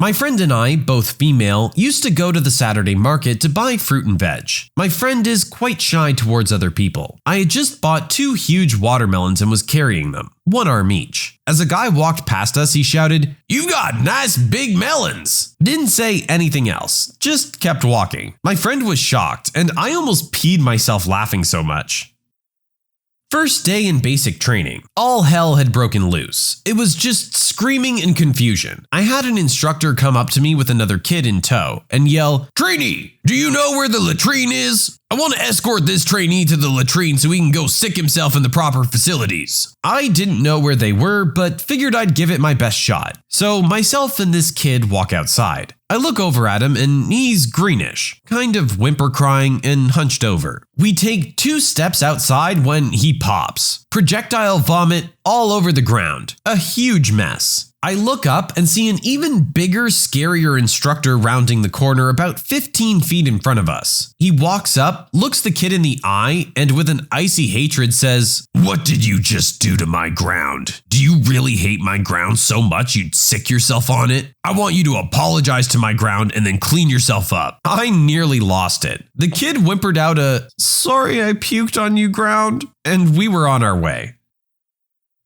My friend and I, both female, used to go to the Saturday market to buy fruit and veg. My friend is quite shy towards other people. I had just bought 2 huge watermelons and was carrying them, 1 arm each. As a guy walked past us, he shouted, "You got nice big melons." Didn't say anything else, just kept walking. My friend was shocked, and I almost peed myself laughing so much. First day in basic training. All hell had broken loose. It was just screaming and confusion. I had an instructor come up to me with another kid in tow and yell, "Trainee, do you know where the latrine is? I want to escort this trainee to the latrine so he can go sick himself in the proper facilities." I didn't know where they were, but figured I'd give it my best shot. So myself and this kid walk outside. I look over at him and he's greenish, kind of whimper crying and hunched over. We take 2 steps outside when he pops. Projectile vomit all over the ground. A huge mess. I look up and see an even bigger, scarier instructor rounding the corner about 15 feet in front of us. He walks up, looks the kid in the eye, and with an icy hatred says, "What did you just do to my ground? Do you really hate my ground so much you'd sick yourself on it? I want you to apologize to my ground and then clean yourself up." I nearly lost it. The kid whimpered out a, "Sorry I puked on you ground," and we were on our way.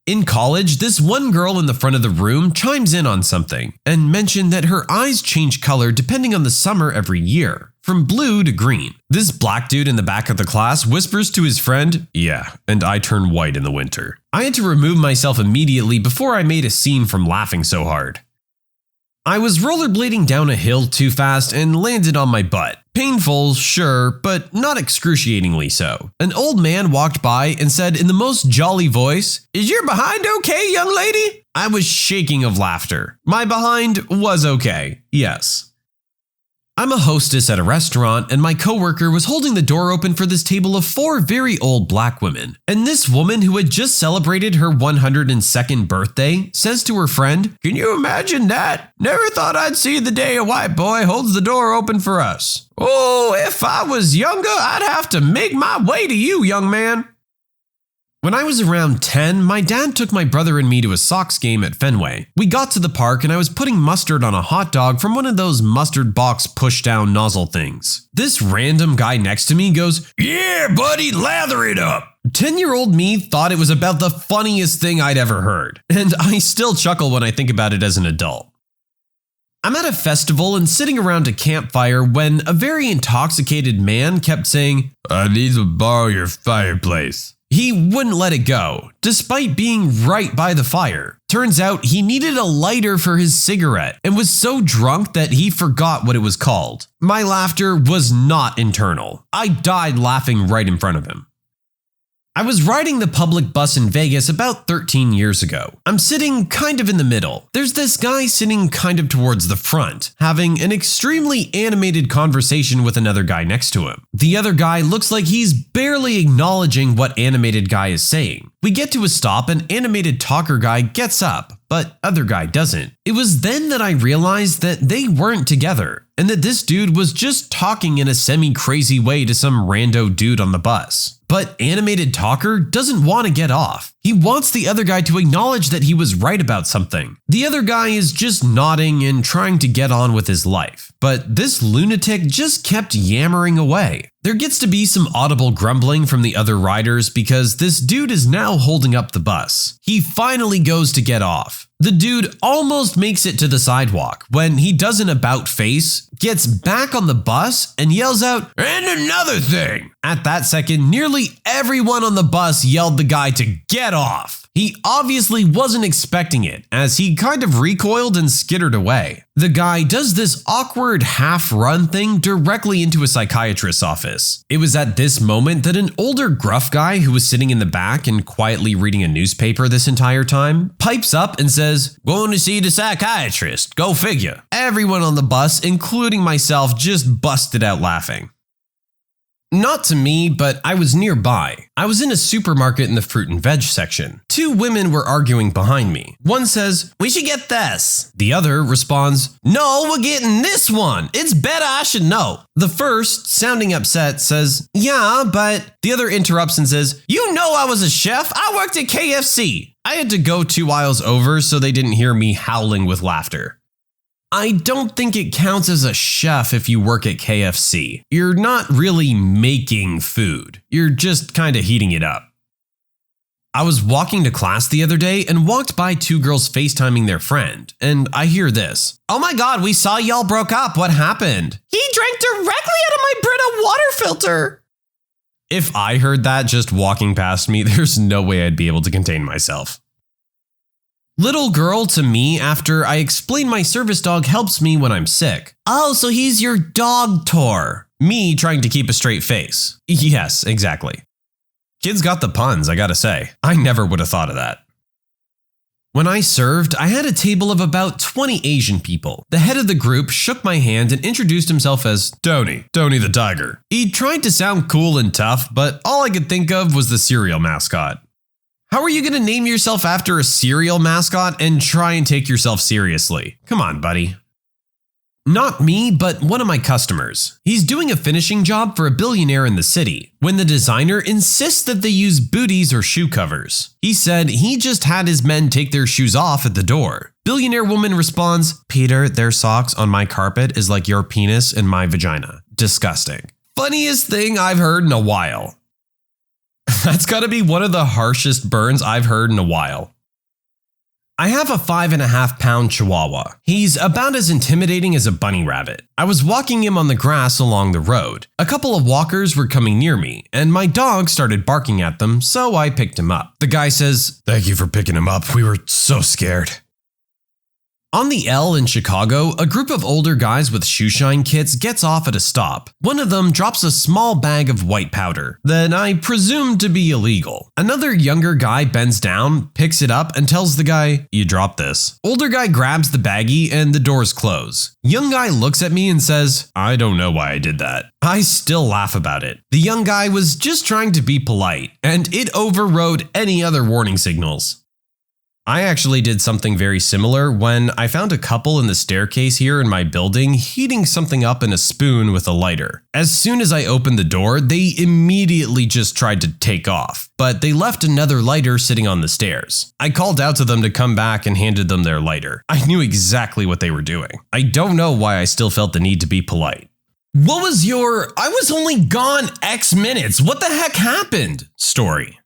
In college, this one girl in the front of the room chimes in on something and mentioned that her eyes change color depending on the summer every year, from blue to green. This black dude in the back of the class whispers to his friend, "Yeah, and I turn white in the winter." I had to remove myself immediately before I made a scene from laughing so hard. I was rollerblading down a hill too fast and landed on my butt. Painful, sure, but not excruciatingly so. An old man walked by and said in the most jolly voice, "Is your behind okay, young lady?" I was shaking of laughter. My behind was okay, yes. I'm a hostess at a restaurant, and my coworker was holding the door open for this table of 4 very old black women. And this woman, who had just celebrated her 102nd birthday, says to her friend, "Can you imagine that? Never thought I'd see the day a white boy holds the door open for us. Oh, if I was younger, I'd have to make my way to you, young man." When I was around 10, my dad took my brother and me to a Sox game at Fenway. We got to the park and I was putting mustard on a hot dog from one of those mustard box push-down nozzle things. This random guy next to me goes, "Yeah, buddy, lather it up." 10-year-old me thought it was about the funniest thing I'd ever heard, and I still chuckle when I think about it as an adult. I'm at a festival and sitting around a campfire when a very intoxicated man kept saying, "I need to borrow your fireplace." He wouldn't let it go, despite being right by the fire. Turns out he needed a lighter for his cigarette and was so drunk that he forgot what it was called. My laughter was not internal. I died laughing right in front of him. I was riding the public bus in Vegas about 13 years ago. I'm sitting kind of in the middle. There's this guy sitting kind of towards the front, having an extremely animated conversation with another guy next to him. The other guy looks like he's barely acknowledging what animated guy is saying. We get to a stop and animated talker guy gets up, but other guy doesn't. It was then that I realized that they weren't together, and that this dude was just talking in a semi-crazy way to some rando dude on the bus. But animated talker doesn't want to get off. He wants the other guy to acknowledge that he was right about something. The other guy is just nodding and trying to get on with his life. But this lunatic just kept yammering away. There gets to be some audible grumbling from the other riders because this dude is now holding up the bus. He finally goes to get off. The dude almost makes it to the sidewalk when he does an about face, gets back on the bus, and yells out, "And another thing!" At that second, nearly everyone on the bus yelled the guy to get off. He obviously wasn't expecting it, as he kind of recoiled and skittered away. The guy does this awkward half-run thing directly into a psychiatrist's office. It was at this moment that an older gruff guy who was sitting in the back and quietly reading a newspaper this entire time pipes up and says, "Going to see the psychiatrist, go figure." Everyone on the bus, including myself, just busted out laughing. Not to me, but I was nearby. I was in a supermarket in the fruit and veg section. 2 women were arguing behind me. One says, "We should get this." The other responds, "No, we're getting this one. It's better, I should know." The first, sounding upset, says, "Yeah, but..." The other interrupts and says, "You know I was a chef. I worked at KFC." I had to go 2 aisles over so they didn't hear me howling with laughter. I don't think it counts as a chef if you work at KFC. You're not really making food. You're just kind of heating it up. I was walking to class the other day and walked by 2 girls FaceTiming their friend, and I hear this. "Oh my god, we saw y'all broke up. What happened?" "He drank directly out of my Brita water filter." If I heard that just walking past me, there's no way I'd be able to contain myself. Little girl to me after I explain my service dog helps me when I'm sick. "Oh, so he's your dog tour." Me trying to keep a straight face. Yes, exactly. Kids got the puns, I gotta say. I never would have thought of that. When I served, I had a table of about 20 Asian people. The head of the group shook my hand and introduced himself as Tony the tiger. He tried to sound cool and tough, but all I could think of was the cereal mascot. How are you going to name yourself after a cereal mascot and try and take yourself seriously? Come on, buddy. Not me, but one of my customers. He's doing a finishing job for a billionaire in the city, when the designer insists that they use booties or shoe covers. He said he just had his men take their shoes off at the door. Billionaire woman responds, "Peter, their socks on my carpet is like your penis in my vagina. Disgusting." Funniest thing I've heard in a while. That's gotta be one of the harshest burns I've heard in a while. I have a 5.5-pound Chihuahua. He's about as intimidating as a bunny rabbit. I was walking him on the grass along the road. A couple of walkers were coming near me, and my dog started barking at them, so I picked him up. The guy says, "Thank you for picking him up. We were so scared." On the L in Chicago, a group of older guys with shoeshine kits gets off at a stop. One of them drops a small bag of white powder that I presume to be illegal. Another younger guy bends down, picks it up, and tells the guy, "You dropped this." Older guy grabs the baggie and the doors close. Young guy looks at me and says, "I don't know why I did that." I still laugh about it. The young guy was just trying to be polite, and it overrode any other warning signals. I actually did something very similar when I found a couple in the staircase here in my building heating something up in a spoon with a lighter. As soon as I opened the door, they immediately just tried to take off, but they left another lighter sitting on the stairs. I called out to them to come back and handed them their lighter. I knew exactly what they were doing. I don't know why I still felt the need to be polite. What was your "I was only gone X minutes, what the heck happened" story?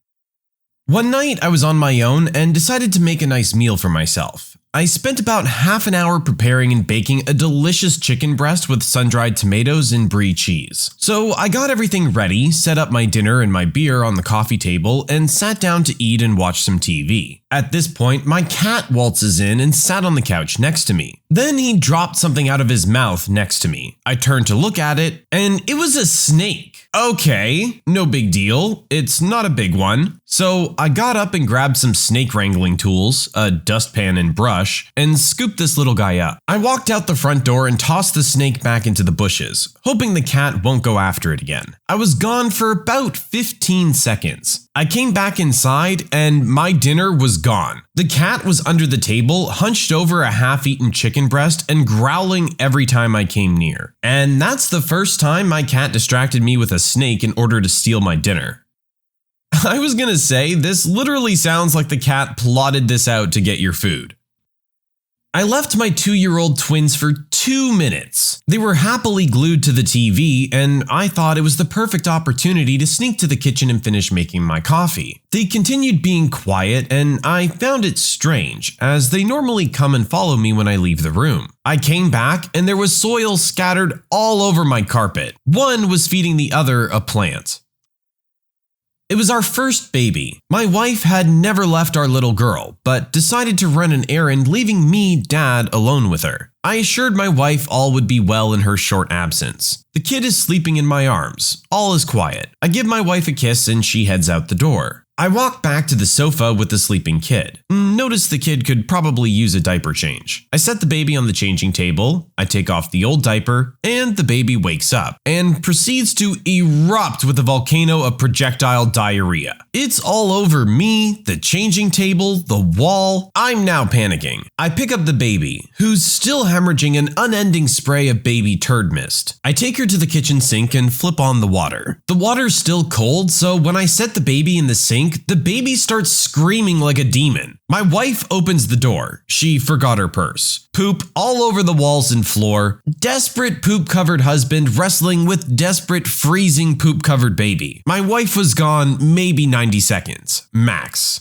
One night I was on my own and decided to make a nice meal for myself. I spent about half an hour preparing and baking a delicious chicken breast with sun-dried tomatoes and brie cheese. So I got everything ready, set up my dinner and my beer on the coffee table, and sat down to eat and watch some TV. At this point, my cat waltzes in and sat on the couch next to me. Then he dropped something out of his mouth next to me. I turned to look at it, and it was a snake. Okay, no big deal. It's not a big one. So I got up and grabbed some snake wrangling tools, a dustpan and brush, and scooped this little guy up. I walked out the front door and tossed the snake back into the bushes, hoping the cat won't go after it again. I was gone for about 15 seconds. I came back inside and my dinner was gone. The cat was under the table, hunched over a half-eaten chicken breast and growling every time I came near. And that's the first time my cat distracted me with a snake in order to steal my dinner. I was gonna say, this literally sounds like the cat plotted this out to get your food. I left my 2-year-old twins for 2 minutes. They were happily glued to the TV, and I thought it was the perfect opportunity to sneak to the kitchen and finish making my coffee. They continued being quiet, and I found it strange, as they normally come and follow me when I leave the room. I came back, and there was soil scattered all over my carpet. One was feeding the other a plant. It was our first baby. My wife had never left our little girl, but decided to run an errand, leaving me, Dad, alone with her. I assured my wife all would be well in her short absence. The kid is sleeping in my arms. All is quiet. I give my wife a kiss and she heads out the door. I walk back to the sofa with the sleeping kid. Notice the kid could probably use a diaper change. I set the baby on the changing table, I take off the old diaper, and the baby wakes up and proceeds to erupt with a volcano of projectile diarrhea. It's all over me, the changing table, the wall. I'm now panicking. I pick up the baby, who's still hemorrhaging an unending spray of baby turd mist. I take her to the kitchen sink and flip on the water. The water's still cold, so when I set the baby in the sink, the baby starts screaming like a demon. My wife opens the door. She forgot her purse. Poop all over the walls and floor. Desperate poop-covered husband wrestling with desperate freezing poop-covered baby. My wife was gone maybe 90 seconds, max.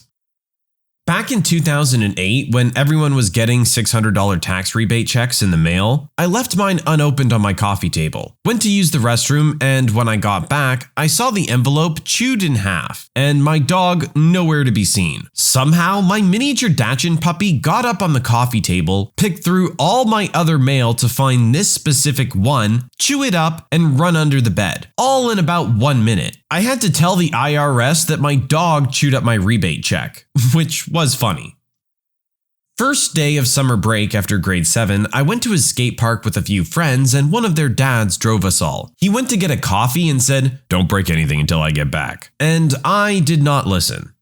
Back in 2008, when everyone was getting $600 tax rebate checks in the mail, I left mine unopened on my coffee table. Went to use the restroom, and when I got back, I saw the envelope chewed in half, and my dog nowhere to be seen. Somehow, my miniature Dachshund puppy got up on the coffee table, picked through all my other mail to find this specific one, chew it up, and run under the bed, all in about 1 minute. I had to tell the IRS that my dog chewed up my rebate check, which was funny. First day of summer break after grade 7, I went to a skate park with a few friends and one of their dads drove us all. He went to get a coffee and said, "Don't break anything until I get back." And I did not listen.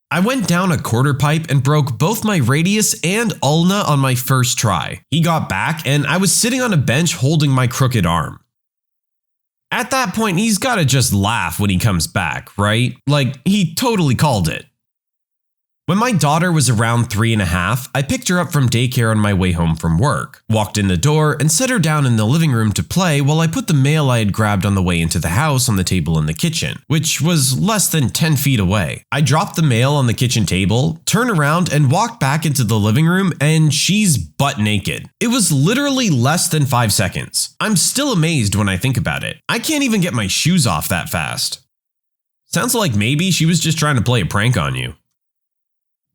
I went down a quarter pipe and broke both my radius and ulna on my first try. He got back and I was sitting on a bench holding my crooked arm. At that point, he's gotta just laugh when he comes back, right? Like, he totally called it. When my daughter was around 3.5, I picked her up from daycare on my way home from work, walked in the door, and set her down in the living room to play while I put the mail I had grabbed on the way into the house on the table in the kitchen, which was less than 10 feet away. I dropped the mail on the kitchen table, turned around, and walked back into the living room, and she's butt naked. It was literally less than 5 seconds. I'm still amazed when I think about it. I can't even get my shoes off that fast. Sounds like maybe she was just trying to play a prank on you.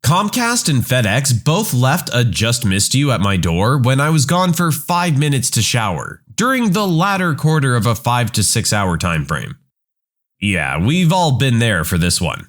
Comcast and FedEx both left a "just missed you" at my door when I was gone for 5 minutes to shower, during the latter quarter of a 5 to 6 hour time frame. Yeah, we've all been there for this one.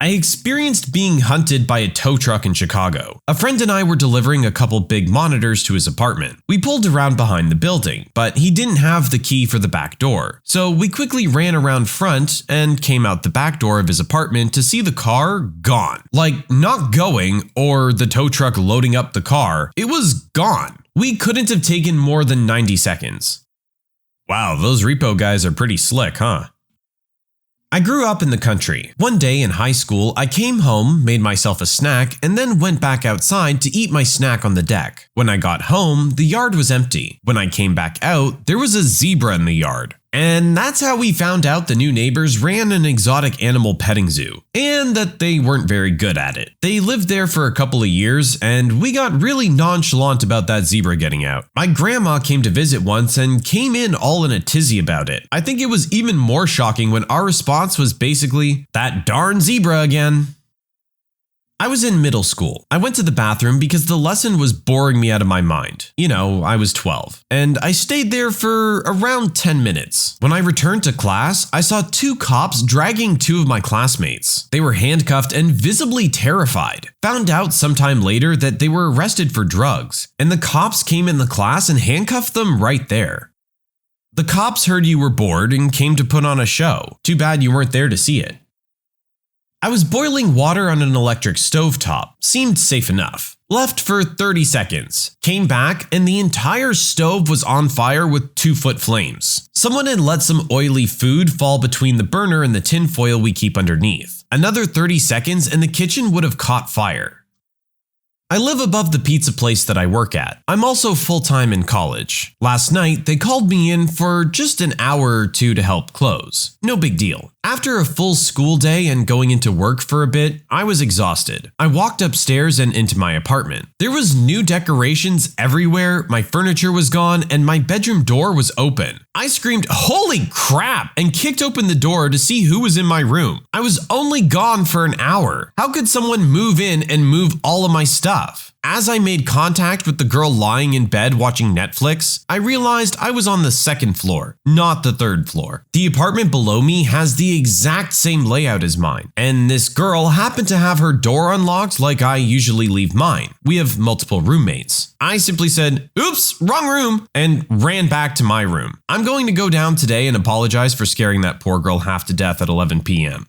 I experienced being hunted by a tow truck in Chicago. A friend and I were delivering a couple big monitors to his apartment. We pulled around behind the building, but he didn't have the key for the back door. So we quickly ran around front and came out the back door of his apartment to see the car gone. Like, not going, or the tow truck loading up the car. It was gone. We couldn't have taken more than 90 seconds. Wow, those repo guys are pretty slick, huh? I grew up in the country. One day in high school, I came home, made myself a snack, and then went back outside to eat my snack on the deck. When I got home, the yard was empty. When I came back out, there was a zebra in the yard. And that's how we found out the new neighbors ran an exotic animal petting zoo, and that they weren't very good at it. They lived there for a couple of years, and we got really nonchalant about that zebra getting out. My grandma came to visit once and came in all in a tizzy about it. I think it was even more shocking when our response was basically, "That darn zebra again." I was in middle school. I went to the bathroom because the lesson was boring me out of my mind. You know, I was 12. And I stayed there for around 10 minutes. When I returned to class, I saw 2 cops dragging 2 of my classmates. They were handcuffed and visibly terrified. Found out sometime later that they were arrested for drugs. And the cops came in the class and handcuffed them right there. The cops heard you were bored and came to put on a show. Too bad you weren't there to see it. I was boiling water on an electric stovetop. Seemed safe enough. Left for 30 seconds. Came back and the entire stove was on fire with 2-foot flames. Someone had let some oily food fall between the burner and the tinfoil we keep underneath. Another 30 seconds and the kitchen would have caught fire. I live above the pizza place that I work at. I'm also full-time in college. Last night, they called me in for just an hour or 2 to help close. No big deal. After a full school day and going into work for a bit, I was exhausted. I walked upstairs and into my apartment. There was new decorations everywhere, my furniture was gone, and my bedroom door was open. I screamed, "Holy crap!" and kicked open the door to see who was in my room. I was only gone for an hour. How could someone move in and move all of my stuff? As I made contact with the girl lying in bed watching Netflix, I realized I was on the 2nd floor, not the 3rd floor. The apartment below me has the exact same layout as mine, and this girl happened to have her door unlocked like I usually leave mine. We have multiple roommates. I simply said, "Oops, wrong room," and ran back to my room. I'm going to go down today and apologize for scaring that poor girl half to death at 11 p.m.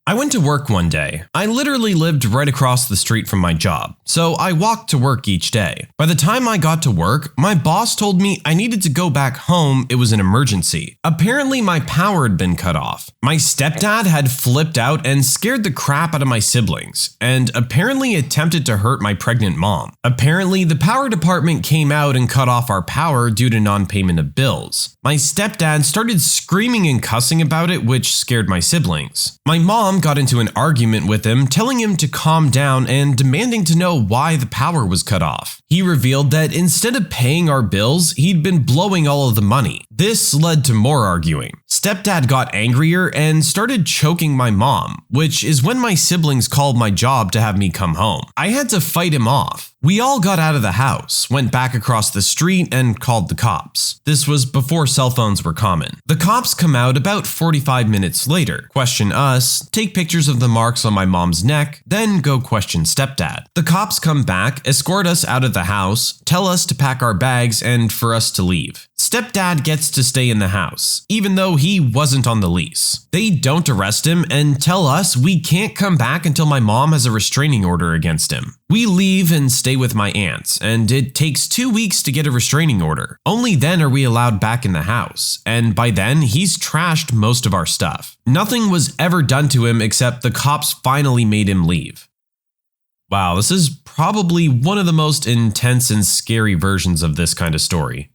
I went to work one day. I literally lived right across the street from my job, so I walked to work each day. By the time I got to work, my boss told me I needed to go back home. It was an emergency. Apparently my power had been cut off. My stepdad had flipped out and scared the crap out of my siblings, and apparently attempted to hurt my pregnant mom. Apparently the power department came out and cut off our power due to non-payment of bills. My stepdad started screaming and cussing about it, which scared my siblings. My mom got into an argument with him, telling him to calm down and demanding to know why the power was cut off. He revealed that instead of paying our bills, he'd been blowing all of the money. This led to more arguing. Stepdad got angrier and started choking my mom, which is when my siblings called my job to have me come home. I had to fight him off. We all got out of the house, went back across the street, and called the cops. This was before cell phones were common. The cops come out about 45 minutes later, question us, take pictures of the marks on my mom's neck, then go question stepdad. The cops come back, escort us out of the house, tell us to pack our bags, and for us to leave. Stepdad gets to stay in the house, even though he wasn't on the lease. They don't arrest him and tell us we can't come back until my mom has a restraining order against him. We leave and stay with my aunts, and it takes 2 weeks to get a restraining order. Only then are we allowed back in the house, and by then he's trashed most of our stuff. Nothing was ever done to him except the cops finally made him leave. Wow, this is probably one of the most intense and scary versions of this kind of story.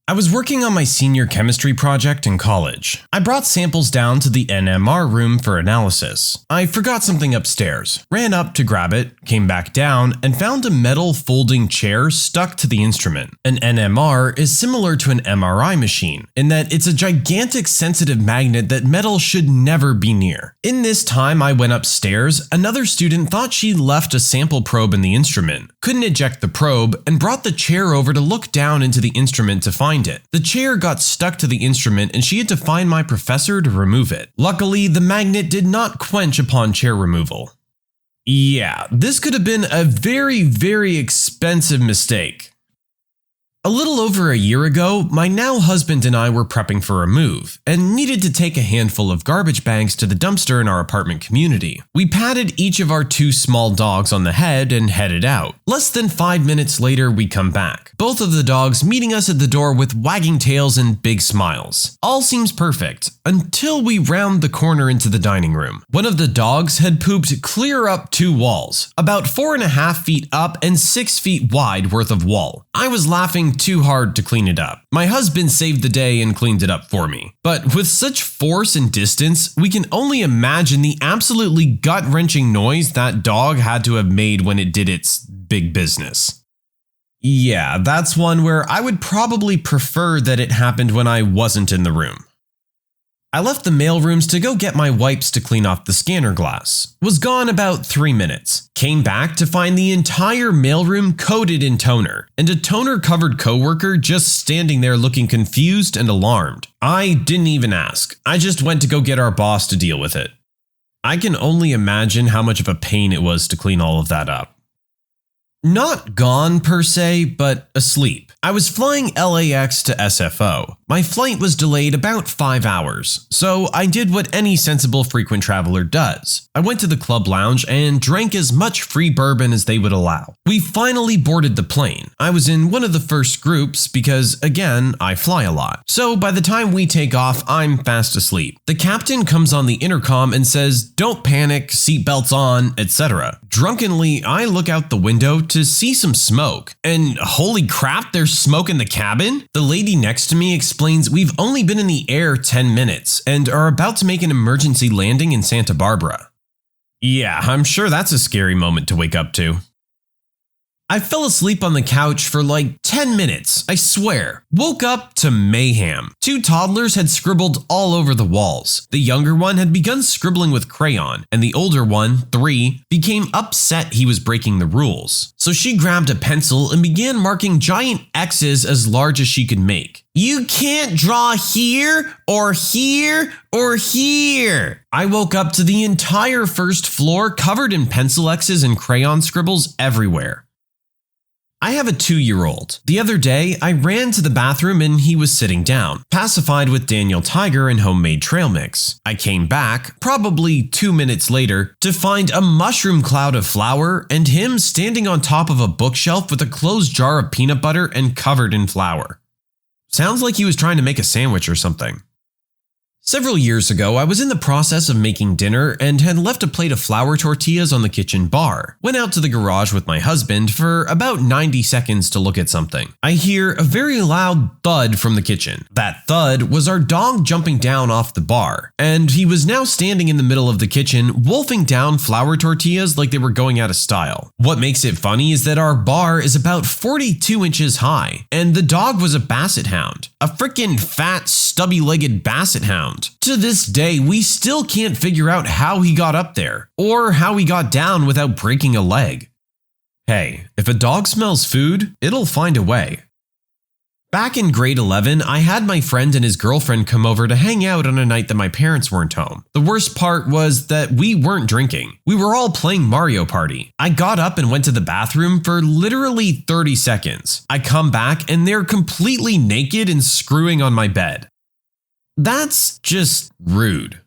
I was working on my senior chemistry project in college. I brought samples down to the NMR room for analysis. I forgot something upstairs, ran up to grab it, came back down, and found a metal folding chair stuck to the instrument. An NMR is similar to an MRI machine in that it's a gigantic sensitive magnet that metal should never be near. In this time I went upstairs, another student thought she left a sample probe in the instrument, couldn't eject the probe, and brought the chair over to look down into the instrument to find it. The chair got stuck to the instrument and she had to find my professor to remove it. Luckily, the magnet did not quench upon chair removal. Yeah, this could have been a very expensive mistake. A little over a year ago, my now husband and I were prepping for a move and needed to take a handful of garbage bags to the dumpster in our apartment community. We patted each of our 2 small dogs on the head and headed out. Less than 5 minutes later, we come back, both of the dogs meeting us at the door with wagging tails and big smiles. All seems perfect until we round the corner into the dining room. One of the dogs had pooped clear up 2 walls, about 4.5 feet up and 6 feet wide worth of wall. I was laughing too hard to clean it up. My husband saved the day and cleaned it up for me. But with such force and distance, we can only imagine the absolutely gut-wrenching noise that dog had to have made when it did its big business. Yeah, that's one where I would probably prefer that it happened when I wasn't in the room. I left the mailrooms to go get my wipes to clean off the scanner glass. Was gone about 3 minutes. Came back to find the entire mailroom coated in toner, and a toner-covered coworker just standing there looking confused and alarmed. I didn't even ask. I just went to go get our boss to deal with it. I can only imagine how much of a pain it was to clean all of that up. Not gone per se, but asleep. I was flying LAX to SFO. My flight was delayed about 5 hours, so I did what any sensible frequent traveler does. I went to the club lounge and drank as much free bourbon as they would allow. We finally boarded the plane. I was in one of the first groups because, again, I fly a lot. So by the time we take off, I'm fast asleep. The captain comes on the intercom and says, "Don't panic, seatbelts on, etc." Drunkenly, I look out the window to see some smoke. And holy crap, there's smoke in the cabin? The lady next to me explains we've only been in the air 10 minutes and are about to make an emergency landing in Santa Barbara. Yeah, I'm sure that's a scary moment to wake up to. I fell asleep on the couch for like 10 minutes, I swear. Woke up to mayhem. 2 toddlers had scribbled all over the walls. The younger one had begun scribbling with crayon, and the older one, 3, became upset he was breaking the rules. So she grabbed a pencil and began marking giant X's as large as she could make. "You can't draw here, or here, or here." I woke up to the entire first floor covered in pencil X's and crayon scribbles everywhere. I have a 2-year-old. The other day, I ran to the bathroom and he was sitting down, pacified with Daniel Tiger and homemade trail mix. I came back, probably 2 minutes later, to find a mushroom cloud of flour and him standing on top of a bookshelf with a closed jar of peanut butter and covered in flour. Sounds like he was trying to make a sandwich or something. Several years ago, I was in the process of making dinner and had left a plate of flour tortillas on the kitchen bar. Went out to the garage with my husband for about 90 seconds to look at something. I hear a very loud thud from the kitchen. That thud was our dog jumping down off the bar, and he was now standing in the middle of the kitchen, wolfing down flour tortillas like they were going out of style. What makes it funny is that our bar is about 42 inches high, and the dog was a basset hound. A frickin' fat, stubby-legged basset hound. To this day, we still can't figure out how he got up there, or how he got down without breaking a leg. Hey, if a dog smells food, it'll find a way. Back in grade 11, I had my friend and his girlfriend come over to hang out on a night that my parents weren't home. The worst part was that we weren't drinking. We were all playing Mario Party. I got up and went to the bathroom for literally 30 seconds. I come back and they're completely naked and screwing on my bed. That's just rude.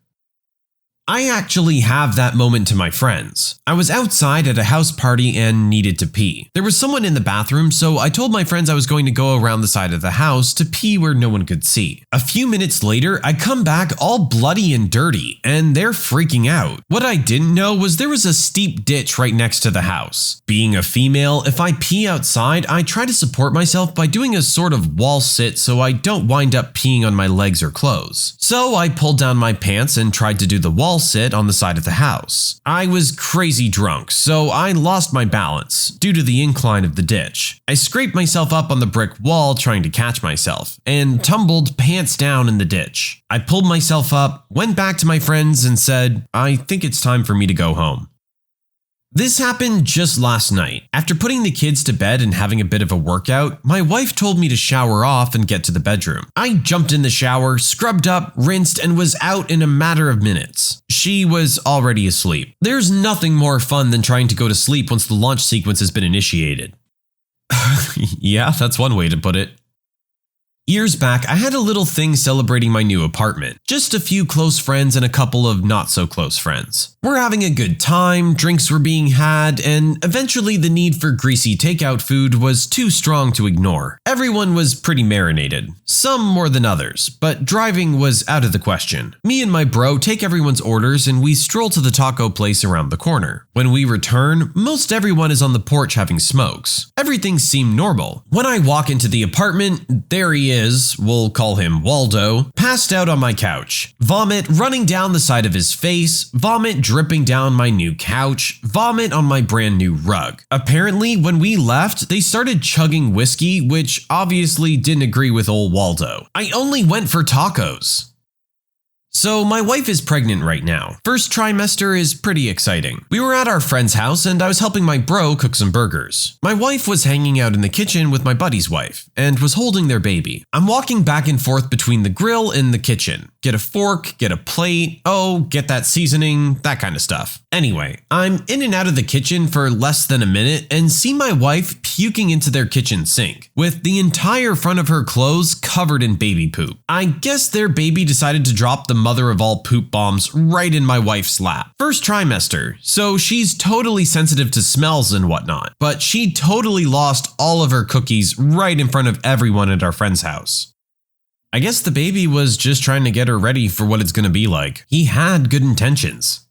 I actually have that moment to my friends. I was outside at a house party and needed to pee. There was someone in the bathroom, so I told my friends I was going to go around the side of the house to pee where no one could see. A few minutes later, I come back all bloody and dirty, and they're freaking out. What I didn't know was there was a steep ditch right next to the house. Being a female, if I pee outside, I try to support myself by doing a sort of wall sit so I don't wind up peeing on my legs or clothes. So I pulled down my pants and tried to do the wall sit on the side of the house. I was crazy drunk, so I lost my balance due to the incline of the ditch. I scraped myself up on the brick wall trying to catch myself, and tumbled pants down in the ditch. I pulled myself up, went back to my friends and said, "I think it's time for me to go home." This happened just last night. After putting the kids to bed and having a bit of a workout, my wife told me to shower off and get to the bedroom. I jumped in the shower, scrubbed up, rinsed, and was out in a matter of minutes. She was already asleep. There's nothing more fun than trying to go to sleep once the launch sequence has been initiated. Yeah, that's one way to put it. Years back, I had a little thing celebrating my new apartment. Just a few close friends and a couple of not so close friends. We're having a good time, drinks were being had, and eventually the need for greasy takeout food was too strong to ignore. Everyone was pretty marinated, some more than others, but driving was out of the question. Me and my bro take everyone's orders and we stroll to the taco place around the corner. When we return, most everyone is on the porch having smokes. Everything seemed normal. When I walk into the apartment, there he is, we'll call him Waldo, passed out on my couch. Vomit running down the side of his face, vomit dripping down my new couch, vomit on my brand new rug. Apparently, when we left, they started chugging whiskey, which obviously didn't agree with old Waldo. I only went for tacos. So my wife is pregnant right now. First trimester is pretty exciting. We were at our friend's house and I was helping my bro cook some burgers. My wife was hanging out in the kitchen with my buddy's wife and was holding their baby. I'm walking back and forth between the grill and the kitchen. Get a fork, get a plate, get that seasoning, that kind of stuff. Anyway, I'm in and out of the kitchen for less than a minute and see my wife puking into their kitchen sink, with the entire front of her clothes covered in baby poop. I guess their baby decided to drop the mother of all poop bombs right in my wife's lap. First trimester, so she's totally sensitive to smells and whatnot, but she totally lost all of her cookies right in front of everyone at our friend's house. I guess the baby was just trying to get her ready for what it's gonna be like. He had good intentions.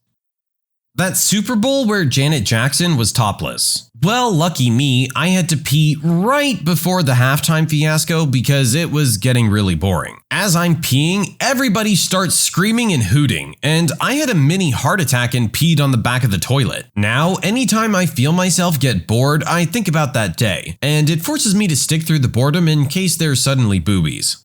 That Super Bowl where Janet Jackson was topless. Well, lucky me, I had to pee right before the halftime fiasco because it was getting really boring. As I'm peeing, everybody starts screaming and hooting, and I had a mini heart attack and peed on the back of the toilet. Now, anytime I feel myself get bored, I think about that day, and it forces me to stick through the boredom in case there's suddenly boobies.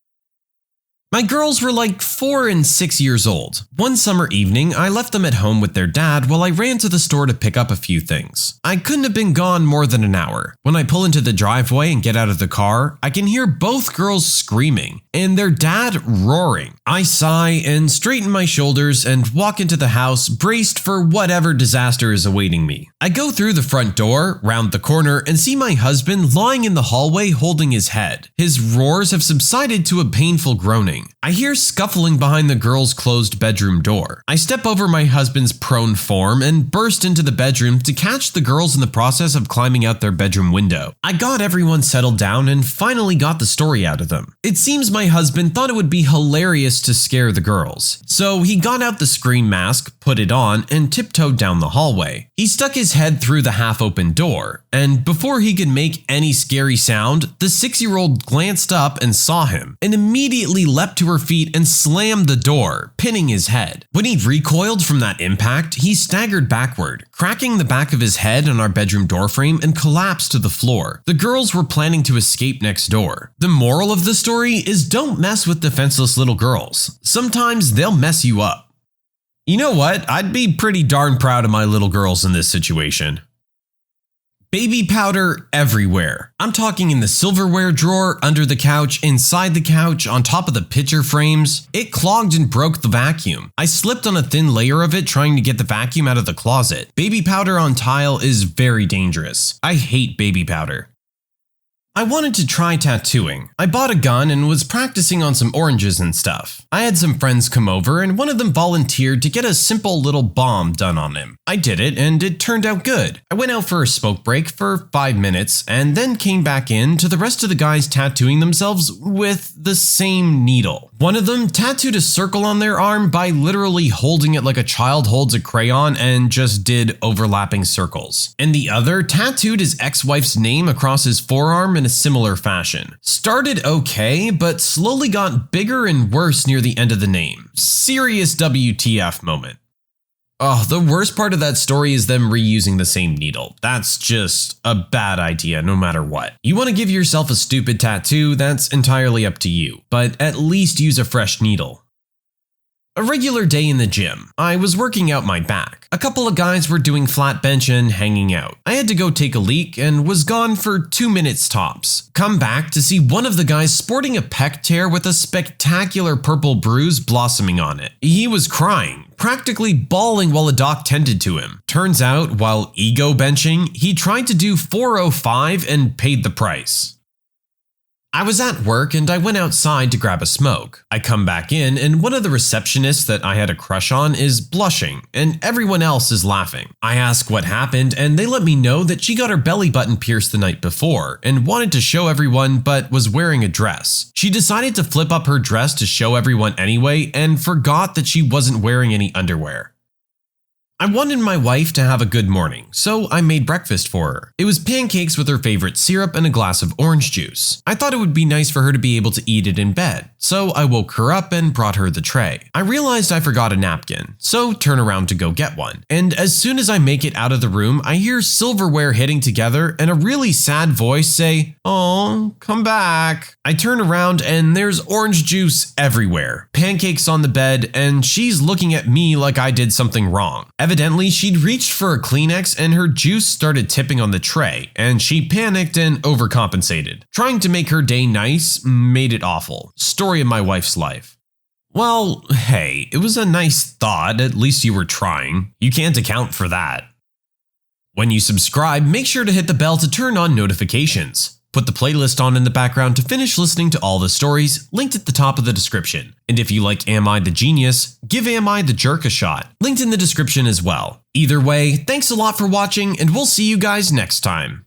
My girls were like 4 and 6 years old. One summer evening, I left them at home with their dad while I ran to the store to pick up a few things. I couldn't have been gone more than an hour. When I pull into the driveway and get out of the car, I can hear both girls screaming and their dad roaring. I sigh and straighten my shoulders and walk into the house, braced for whatever disaster is awaiting me. I go through the front door, round the corner, and see my husband lying in the hallway holding his head. His roars have subsided to a painful groaning. I hear scuffling behind the girl's closed bedroom door. I step over my husband's prone form and burst into the bedroom to catch the girls in the process of climbing out their bedroom window. I got everyone settled down and finally got the story out of them. It seems my husband thought it would be hilarious to scare the girls. So he got out the scream mask, put it on, and tiptoed down the hallway. He stuck his head through the half-open door, and before he could make any scary sound, the 6-year-old glanced up and saw him, and immediately leapt to her feet and slammed the door, pinning his head. When he recoiled from that impact, he staggered backward, cracking the back of his head on our bedroom doorframe and collapsed to the floor. The girls were planning to escape next door. The moral of the story is don't mess with defenseless little girls. Sometimes they'll mess you up. You know what? I'd be pretty darn proud of my little girls in this situation. Baby powder everywhere. I'm talking in the silverware drawer, under the couch, inside the couch, on top of the picture frames. It clogged and broke the vacuum. I slipped on a thin layer of it trying to get the vacuum out of the closet. Baby powder on tile is very dangerous. I hate baby powder. I wanted to try tattooing. I bought a gun and was practicing on some oranges and stuff. I had some friends come over and one of them volunteered to get a simple little bomb done on him. I did it and it turned out good. I went out for a smoke break for 5 minutes and then came back in to the rest of the guys tattooing themselves with the same needle. One of them tattooed a circle on their arm by literally holding it like a child holds a crayon and just did overlapping circles. And the other tattooed his ex-wife's name across his forearm in a similar fashion. Started okay, but slowly got bigger and worse near the end of the name. Serious WTF moment. Oh, the worst part of that story is them reusing the same needle. That's just a bad idea no matter what. You want to give yourself a stupid tattoo, that's entirely up to you, but at least use a fresh needle. A regular day in the gym. I was working out my back. A couple of guys were doing flat bench and hanging out. I had to go take a leak and was gone for 2 minutes tops. Come back to see one of the guys sporting a pec tear with a spectacular purple bruise blossoming on it. He was crying, practically bawling while a doc tended to him. Turns out, while ego benching, he tried to do 405 and paid the price. I was at work and I went outside to grab a smoke. I come back in and one of the receptionists that I had a crush on is blushing and everyone else is laughing. I ask what happened and they let me know that she got her belly button pierced the night before and wanted to show everyone but was wearing a dress. She decided to flip up her dress to show everyone anyway and forgot that she wasn't wearing any underwear. I wanted my wife to have a good morning, so I made breakfast for her. It was pancakes with her favorite syrup and a glass of orange juice. I thought it would be nice for her to be able to eat it in bed, so I woke her up and brought her the tray. I realized I forgot a napkin, so turn around to go get one. And as soon as I make it out of the room, I hear silverware hitting together and a really sad voice say, "Oh, come back." I turn around and there's orange juice everywhere, pancakes on the bed, and she's looking at me like I did something wrong. Evidently, she'd reached for a Kleenex and her juice started tipping on the tray, and she panicked and overcompensated. Trying to make her day nice made it awful. Story of my wife's life. Well, hey, it was a nice thought, at least you were trying. You can't account for that. When you subscribe, make sure to hit the bell to turn on notifications. Put the playlist on in the background to finish listening to all the stories, linked at the top of the description. And if you like Am I the Genius, give Am I the Jerk a shot, linked in the description as well. Either way, thanks a lot for watching, and we'll see you guys next time.